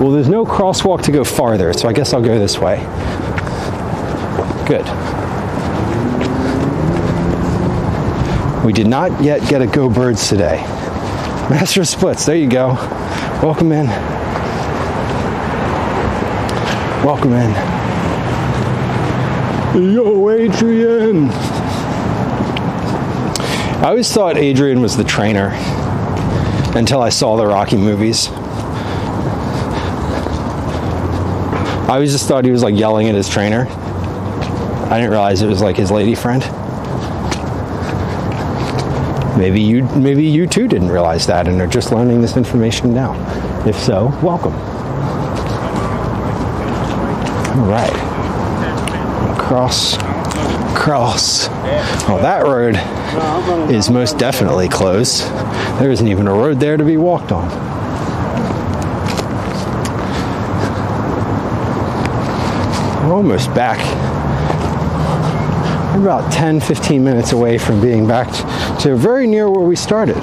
Well, there's no crosswalk to go farther, so I guess I'll go this way. Good. We did not yet get a Go Birds today. Master of Splits, there you go. Welcome in. Welcome in. Yo, Adrian! I always thought Adrian was the trainer until I saw the Rocky movies. I always just thought he was like yelling at his trainer. I didn't realize it was like his lady friend. Maybe you too didn't realize that and are just learning this information now. If so, welcome. All right. Cross. Well, that road is most definitely closed. There isn't even a road there to be walked on. We're almost back. We're about 10-15 minutes away from being back to very near where we started.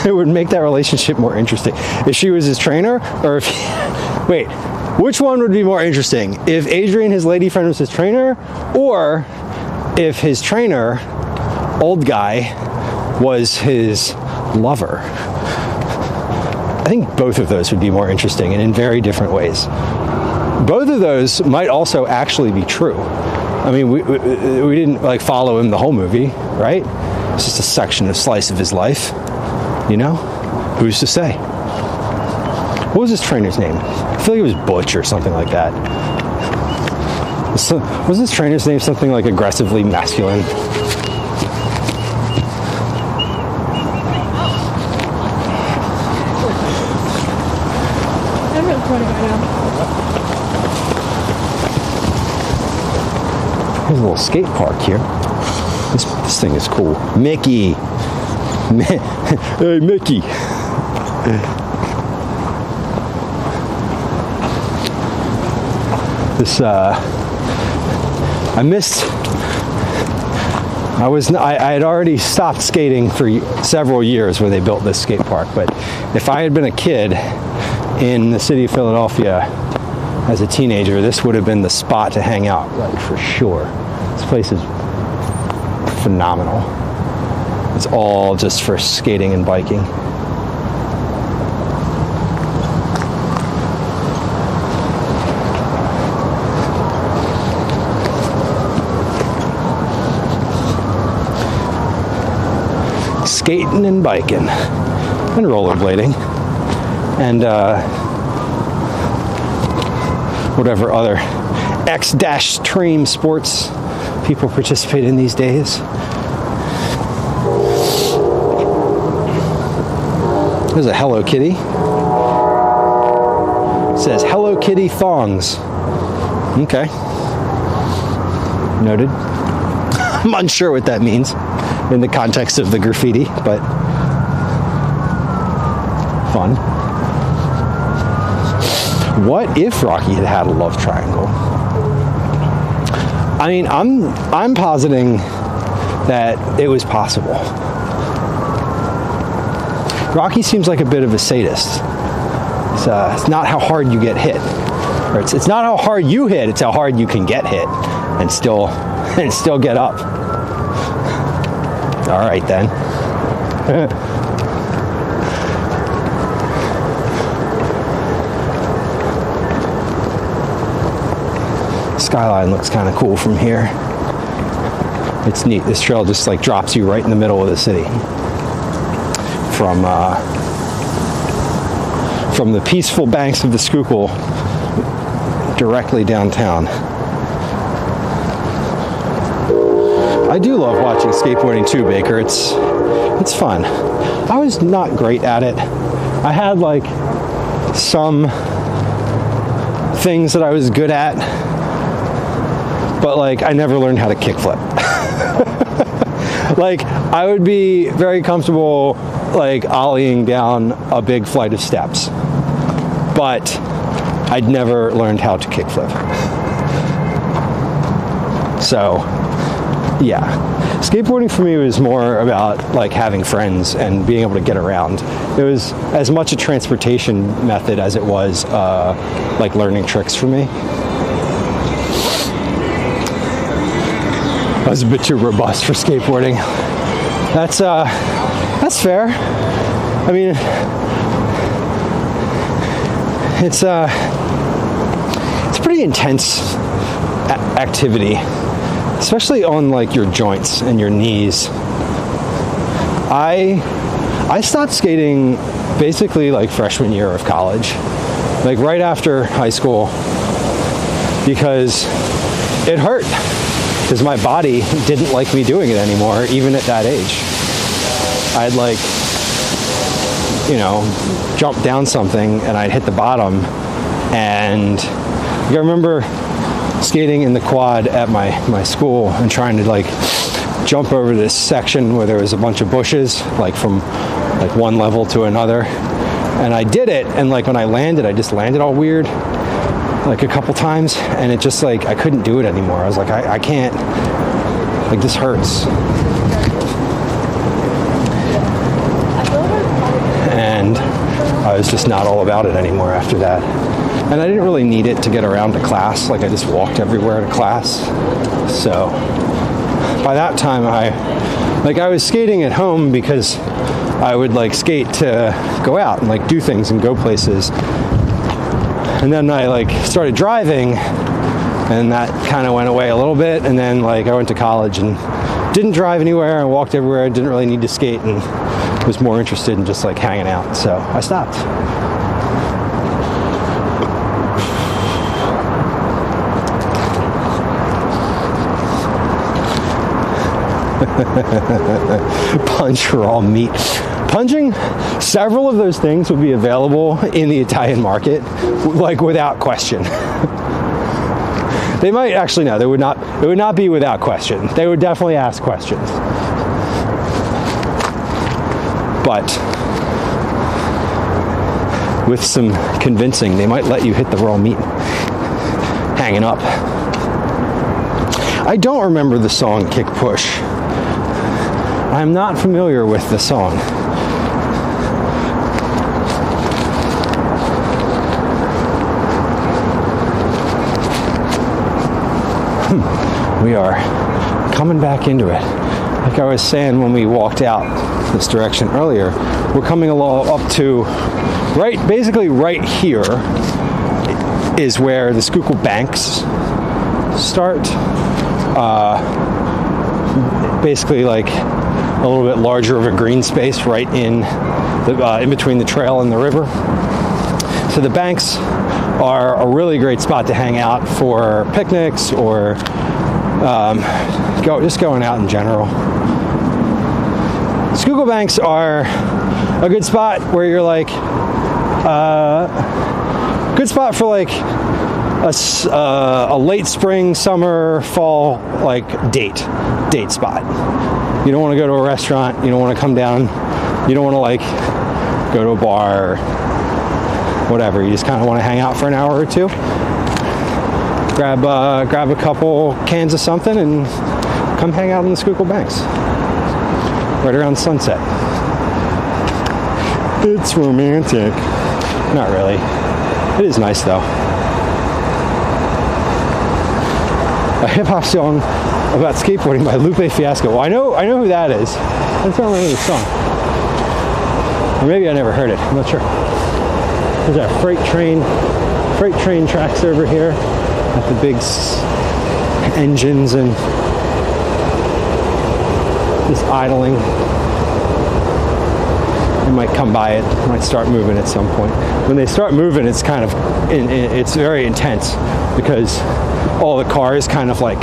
It would make that relationship more interesting. If she was his trainer, or if wait, which one would be more interesting? If Adrian, his lady friend, was his trainer, or if his trainer, old guy, was his lover? I think both of those would be more interesting and in very different ways. Both of those might also actually be true. I mean, we didn't like follow him the whole movie, right? It's just a slice of his life, you know? Who's to say? What was his trainer's name? I feel like it was Butch or something like that. Was his trainer's name something like aggressively masculine? I'm really recording right now. There's a little skate park here. This thing is cool. Mickey. Hey, Mickey. I had already stopped skating for several years when they built this skate park, but if I had been a kid in the city of Philadelphia as a teenager, this would have been the spot to hang out, like, for sure. This place is phenomenal. It's all just for skating and biking. Skating and biking and rollerblading and whatever other X-Treme sports people participate in these days. There's a Hello Kitty. It says Hello Kitty thongs. Okay. Noted. I'm unsure what that means in the context of the graffiti, but fun. What if Rocky had had a love triangle? I mean, I'm positing that it was possible. Rocky seems like a bit of a sadist. It's not how hard you get hit. Or it's not how hard you hit, it's how hard you can get hit and still get up. All right then. Skyline looks kind of cool from here. It's neat. This trail just like drops you right in the middle of the city. From the peaceful banks of the Schuylkill directly downtown. I do love watching skateboarding too, Baker. It's fun. I was not great at it. I had like some things that I was good at, but like I never learned how to kickflip. Like I would be very comfortable like ollieing down a big flight of steps, but I'd never learned how to kickflip. So yeah, skateboarding for me was more about like having friends and being able to get around. It was as much a transportation method as it was like learning tricks for me. I was a bit too robust for skateboarding. That's fair. I mean, it's pretty intense activity, especially on like your joints and your knees. I stopped skating basically like freshman year of college, like right after high school, because it hurt. Because my body didn't like me doing it anymore, even at that age. I'd like, you know, jump down something and I'd hit the bottom. And I remember skating in the quad at my school and trying to like jump over this section where there was a bunch of bushes, like from like one level to another. And I did it, and like when I landed, I just landed all weird. Like a couple times, and it just like I couldn't do it anymore. I was like, I can't, like this hurts. And I was just not all about it anymore after that. And I didn't really need it to get around to class. Like I just walked everywhere to class. So by that time I was skating at home because I would like skate to go out and like do things and go places. And then I like started driving, and that kind of went away a little bit. And then like I went to college and didn't drive anywhere. I walked everywhere. I didn't really need to skate, and was more interested in just like hanging out. So I stopped. Punch raw meat. Punching, several of those things would be available in the Italian market, like without question. They might actually, no, it would not be without question. They would definitely ask questions. But with some convincing, they might let you hit the raw meat hanging up. I don't remember the song Kick Push. I'm not familiar with the song. We are coming back into it. Like I was saying when we walked out this direction earlier, we're coming along up to basically right here is where the Schuylkill Banks start. Basically like a little bit larger of a green space right in between the trail and the river. So the banks are a really great spot to hang out for picnics or just going out in general. Schuylkill Banks are a good spot where you're like, good spot for like a late spring, summer, fall like date spot. You don't want to go to a restaurant. You don't want to come down. You don't want to like go to a bar, or whatever. You just kind of want to hang out for an hour or two. Grab a couple cans of something and come hang out in the Schuylkill Banks right around sunset. It's romantic. Not really. It is nice though. A hip-hop song about skateboarding by Lupe Fiasco. Well, I know who that is. I just don't remember the song. Or maybe I never heard it. I'm not sure. There's our freight train tracks over here at the big engines and just idling. They might come by it, might start moving at some point. When they start moving, it's kind of, it's very intense because all the cars kind of like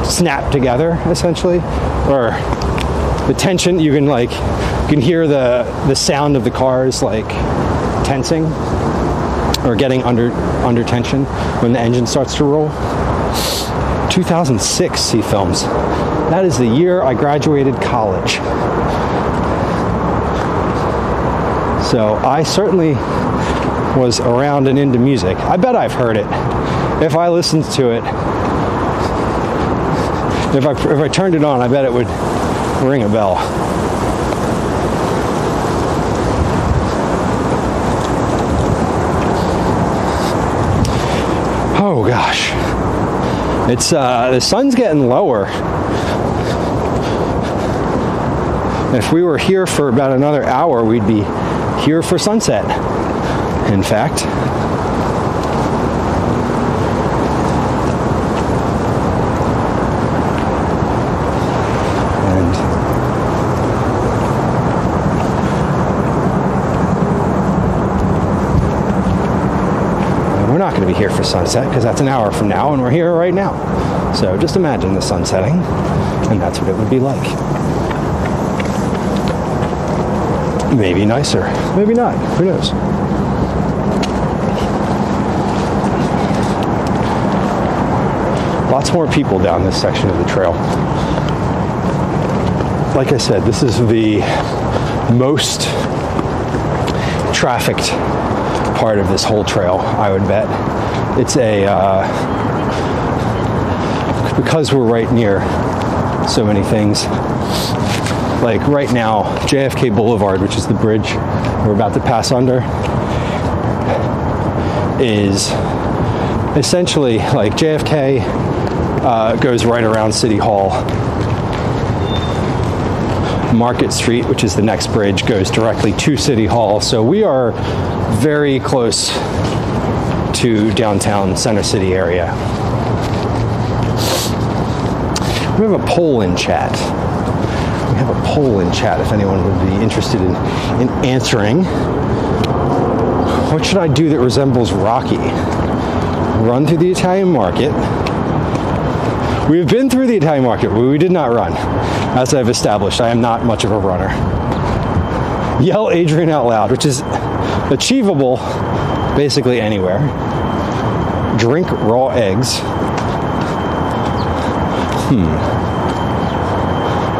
snap together essentially, or the tension, you can hear the sound of the cars like tensing or getting under tension when the engine starts to roll. 2006 he films. That is the year I graduated college. So I certainly was around and into music. I bet I've heard it. If I listened to it, if I turned it on, I bet it would ring a bell. Oh gosh. It's the sun's getting lower. If we were here for about another hour, we'd be here for sunset, in fact. And we're not going to be here for sunset because that's an hour from now, and we're here right now. So just imagine the sun setting, and that's what it would be like. Maybe nicer, maybe not, who knows? Lots more people down this section of the trail. Like I said, this is the most trafficked part of this whole trail, I would bet. It's because we're right near so many things. Like right now, JFK Boulevard, which is the bridge we're about to pass under, is essentially like JFK goes right around City Hall. Market Street, which is the next bridge, goes directly to City Hall. So we are very close to downtown Center City area. We have a poll in chat. We have a poll in chat if anyone would be interested in answering. What should I do that resembles Rocky? Run through the Italian market. We have been through the Italian market, but we did not run. As I've established, I am not much of a runner. Yell Adrian out loud, which is achievable basically anywhere. Drink raw eggs.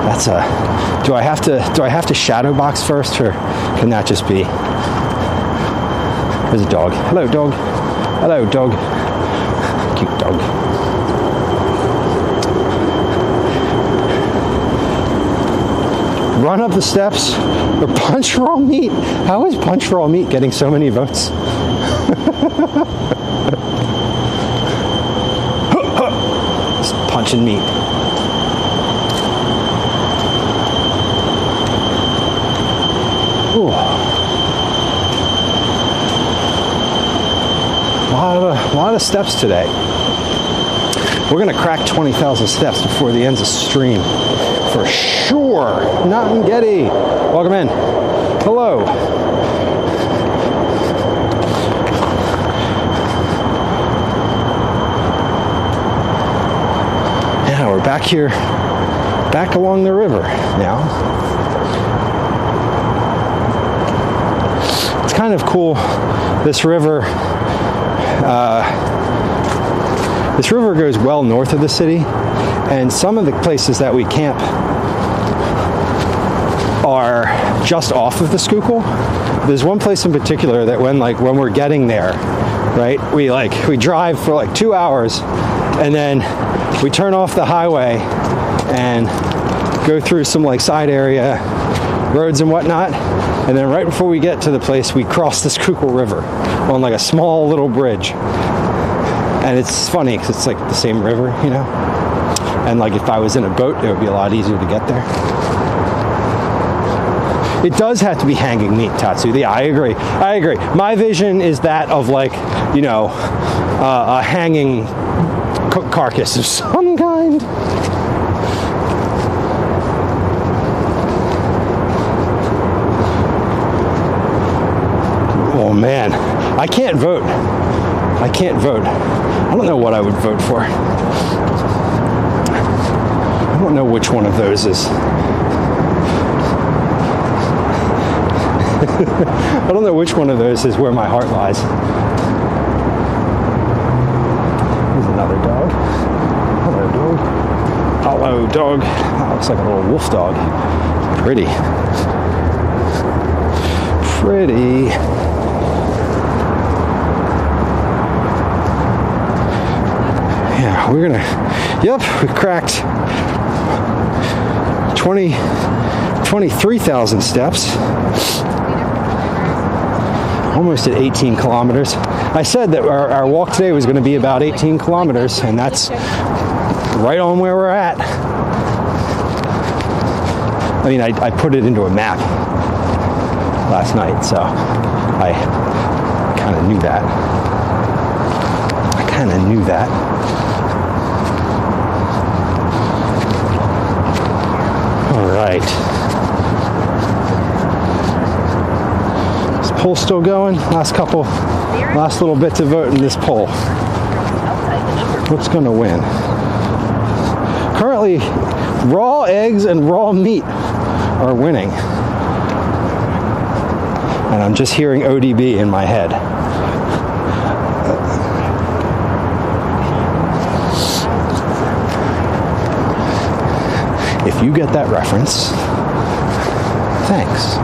That's a. Do I have to shadow box first, or can that just be? There's a dog. Hello, dog. Hello, dog. Cute dog. Run up the steps or punch raw meat. How is punch raw meat getting so many votes? Just punching meat. Ooh. A lot of steps today. We're going to crack 20,000 steps before the end of the stream. For sure. Not in Getty. Welcome in. Hello. Yeah, we're back here, back along the river now. It's kind of cool. This river goes well north of the city, and some of the places that we camp are just off of the Schuylkill, there's one place in particular that when we're getting there, right, we drive for like 2 hours, and then we turn off the highway and go through some like side area roads and whatnot, and then right before we get to the place, we cross the Schuylkill River on like a small little bridge. And it's funny because it's like the same river, you know, and like if I was in a boat, it would be a lot easier to get there. It does have to be hanging meat, Tatsu. Yeah, I agree. My vision is that of like, you know, a hanging carcass of some kind. Oh man, I can't vote. I don't know what I would vote for. I don't know which one of those is. I don't know which one of those is where my heart lies. There's another dog. Hello, dog. Hello, dog. That looks like a little wolf dog. Pretty. Yeah, we're gonna, yep, we cracked 23,000 steps. Almost at 18 kilometers. I said that our walk today was going to be about 18 kilometers, and that's right on where we're at. I mean, I put it into a map last night, so I kind of knew that. All right. Is this poll still going? Last little bit to vote in this poll. What's going to win? Currently, raw eggs and raw meat are winning. And I'm just hearing ODB in my head. If you get that reference, thanks.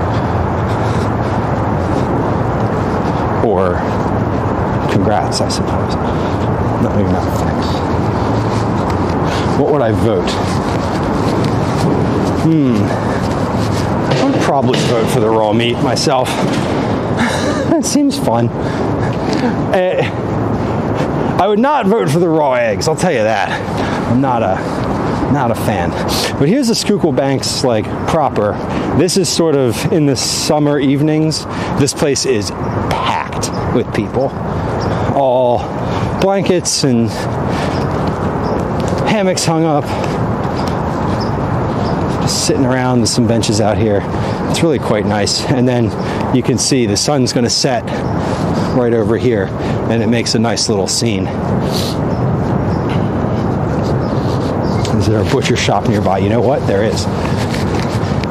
Or congrats, I suppose. No, maybe not thanks. What would I vote? I would probably vote for the raw meat myself. It seems fun. I would not vote for the raw eggs, I'll tell you that. I'm not a fan. But here's the Schuylkill Banks, like, proper. This is sort of in the summer evenings. This place is packed with people. All blankets and hammocks hung up. Just sitting around. There's some benches out here. It's really quite nice. And then you can see the sun's going to set right over here, and it makes a nice little scene. Is there a butcher shop nearby? You know what? There is.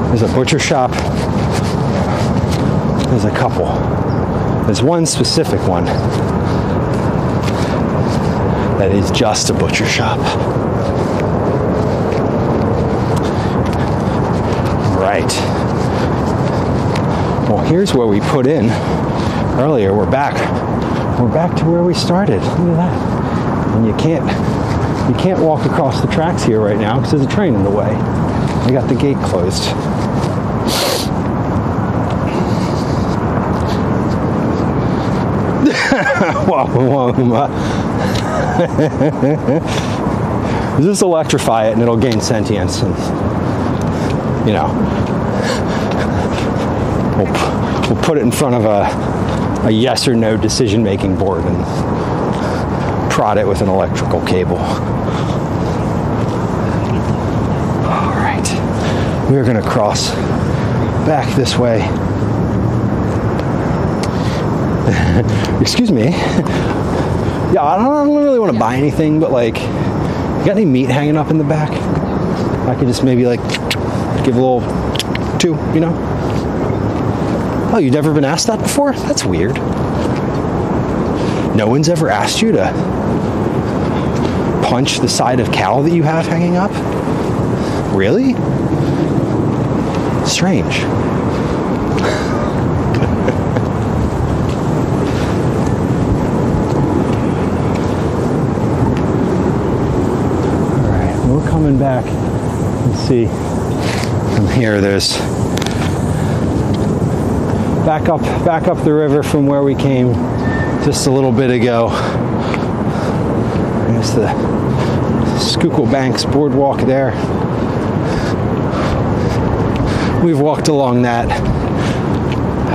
There's a butcher shop. There's a couple. There's one specific one that is just a butcher shop. Right. Well, here's where we put in earlier. We're back to where we started. Look at that. And you can't walk across the tracks here right now because there's a train in the way. I got the gate closed. Just electrify it and it'll gain sentience, and you know, we'll put it in front of a yes or no decision making board and prod it with an electrical cable. All right, we're going to cross back this way. Excuse me. Yeah, I don't really want to buy anything, but like, you got any meat hanging up in the back? I could just maybe like give a little two, you know? Oh, you've never been asked that before? That's weird. No one's ever asked you to punch the side of cow that you have hanging up? Really? Strange. See, from here, there's back up the river from where we came just a little bit ago. There's the Schuylkill Banks boardwalk there. We've walked along that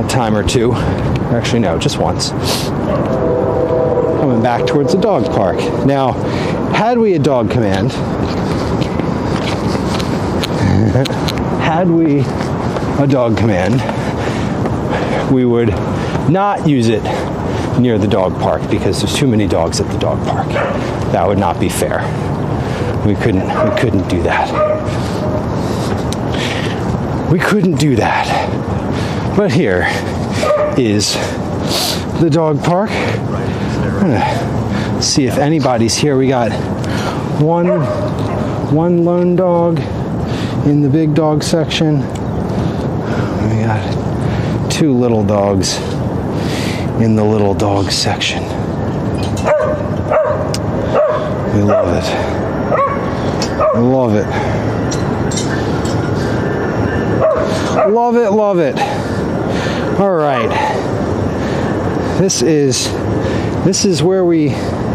a time or two. Actually, no, just once. Coming back towards the dog park. Now, had we a dog command, we would not use it near the dog park because there's too many dogs at the dog park. That would not be fair. We couldn't do that. We couldn't do that. But here is the dog park. I'm gonna see if anybody's here. We got one lone dog in the big dog section. We got 2 little dogs in the little dog section. We love it. I love it. Love it, love it. All right. This is where we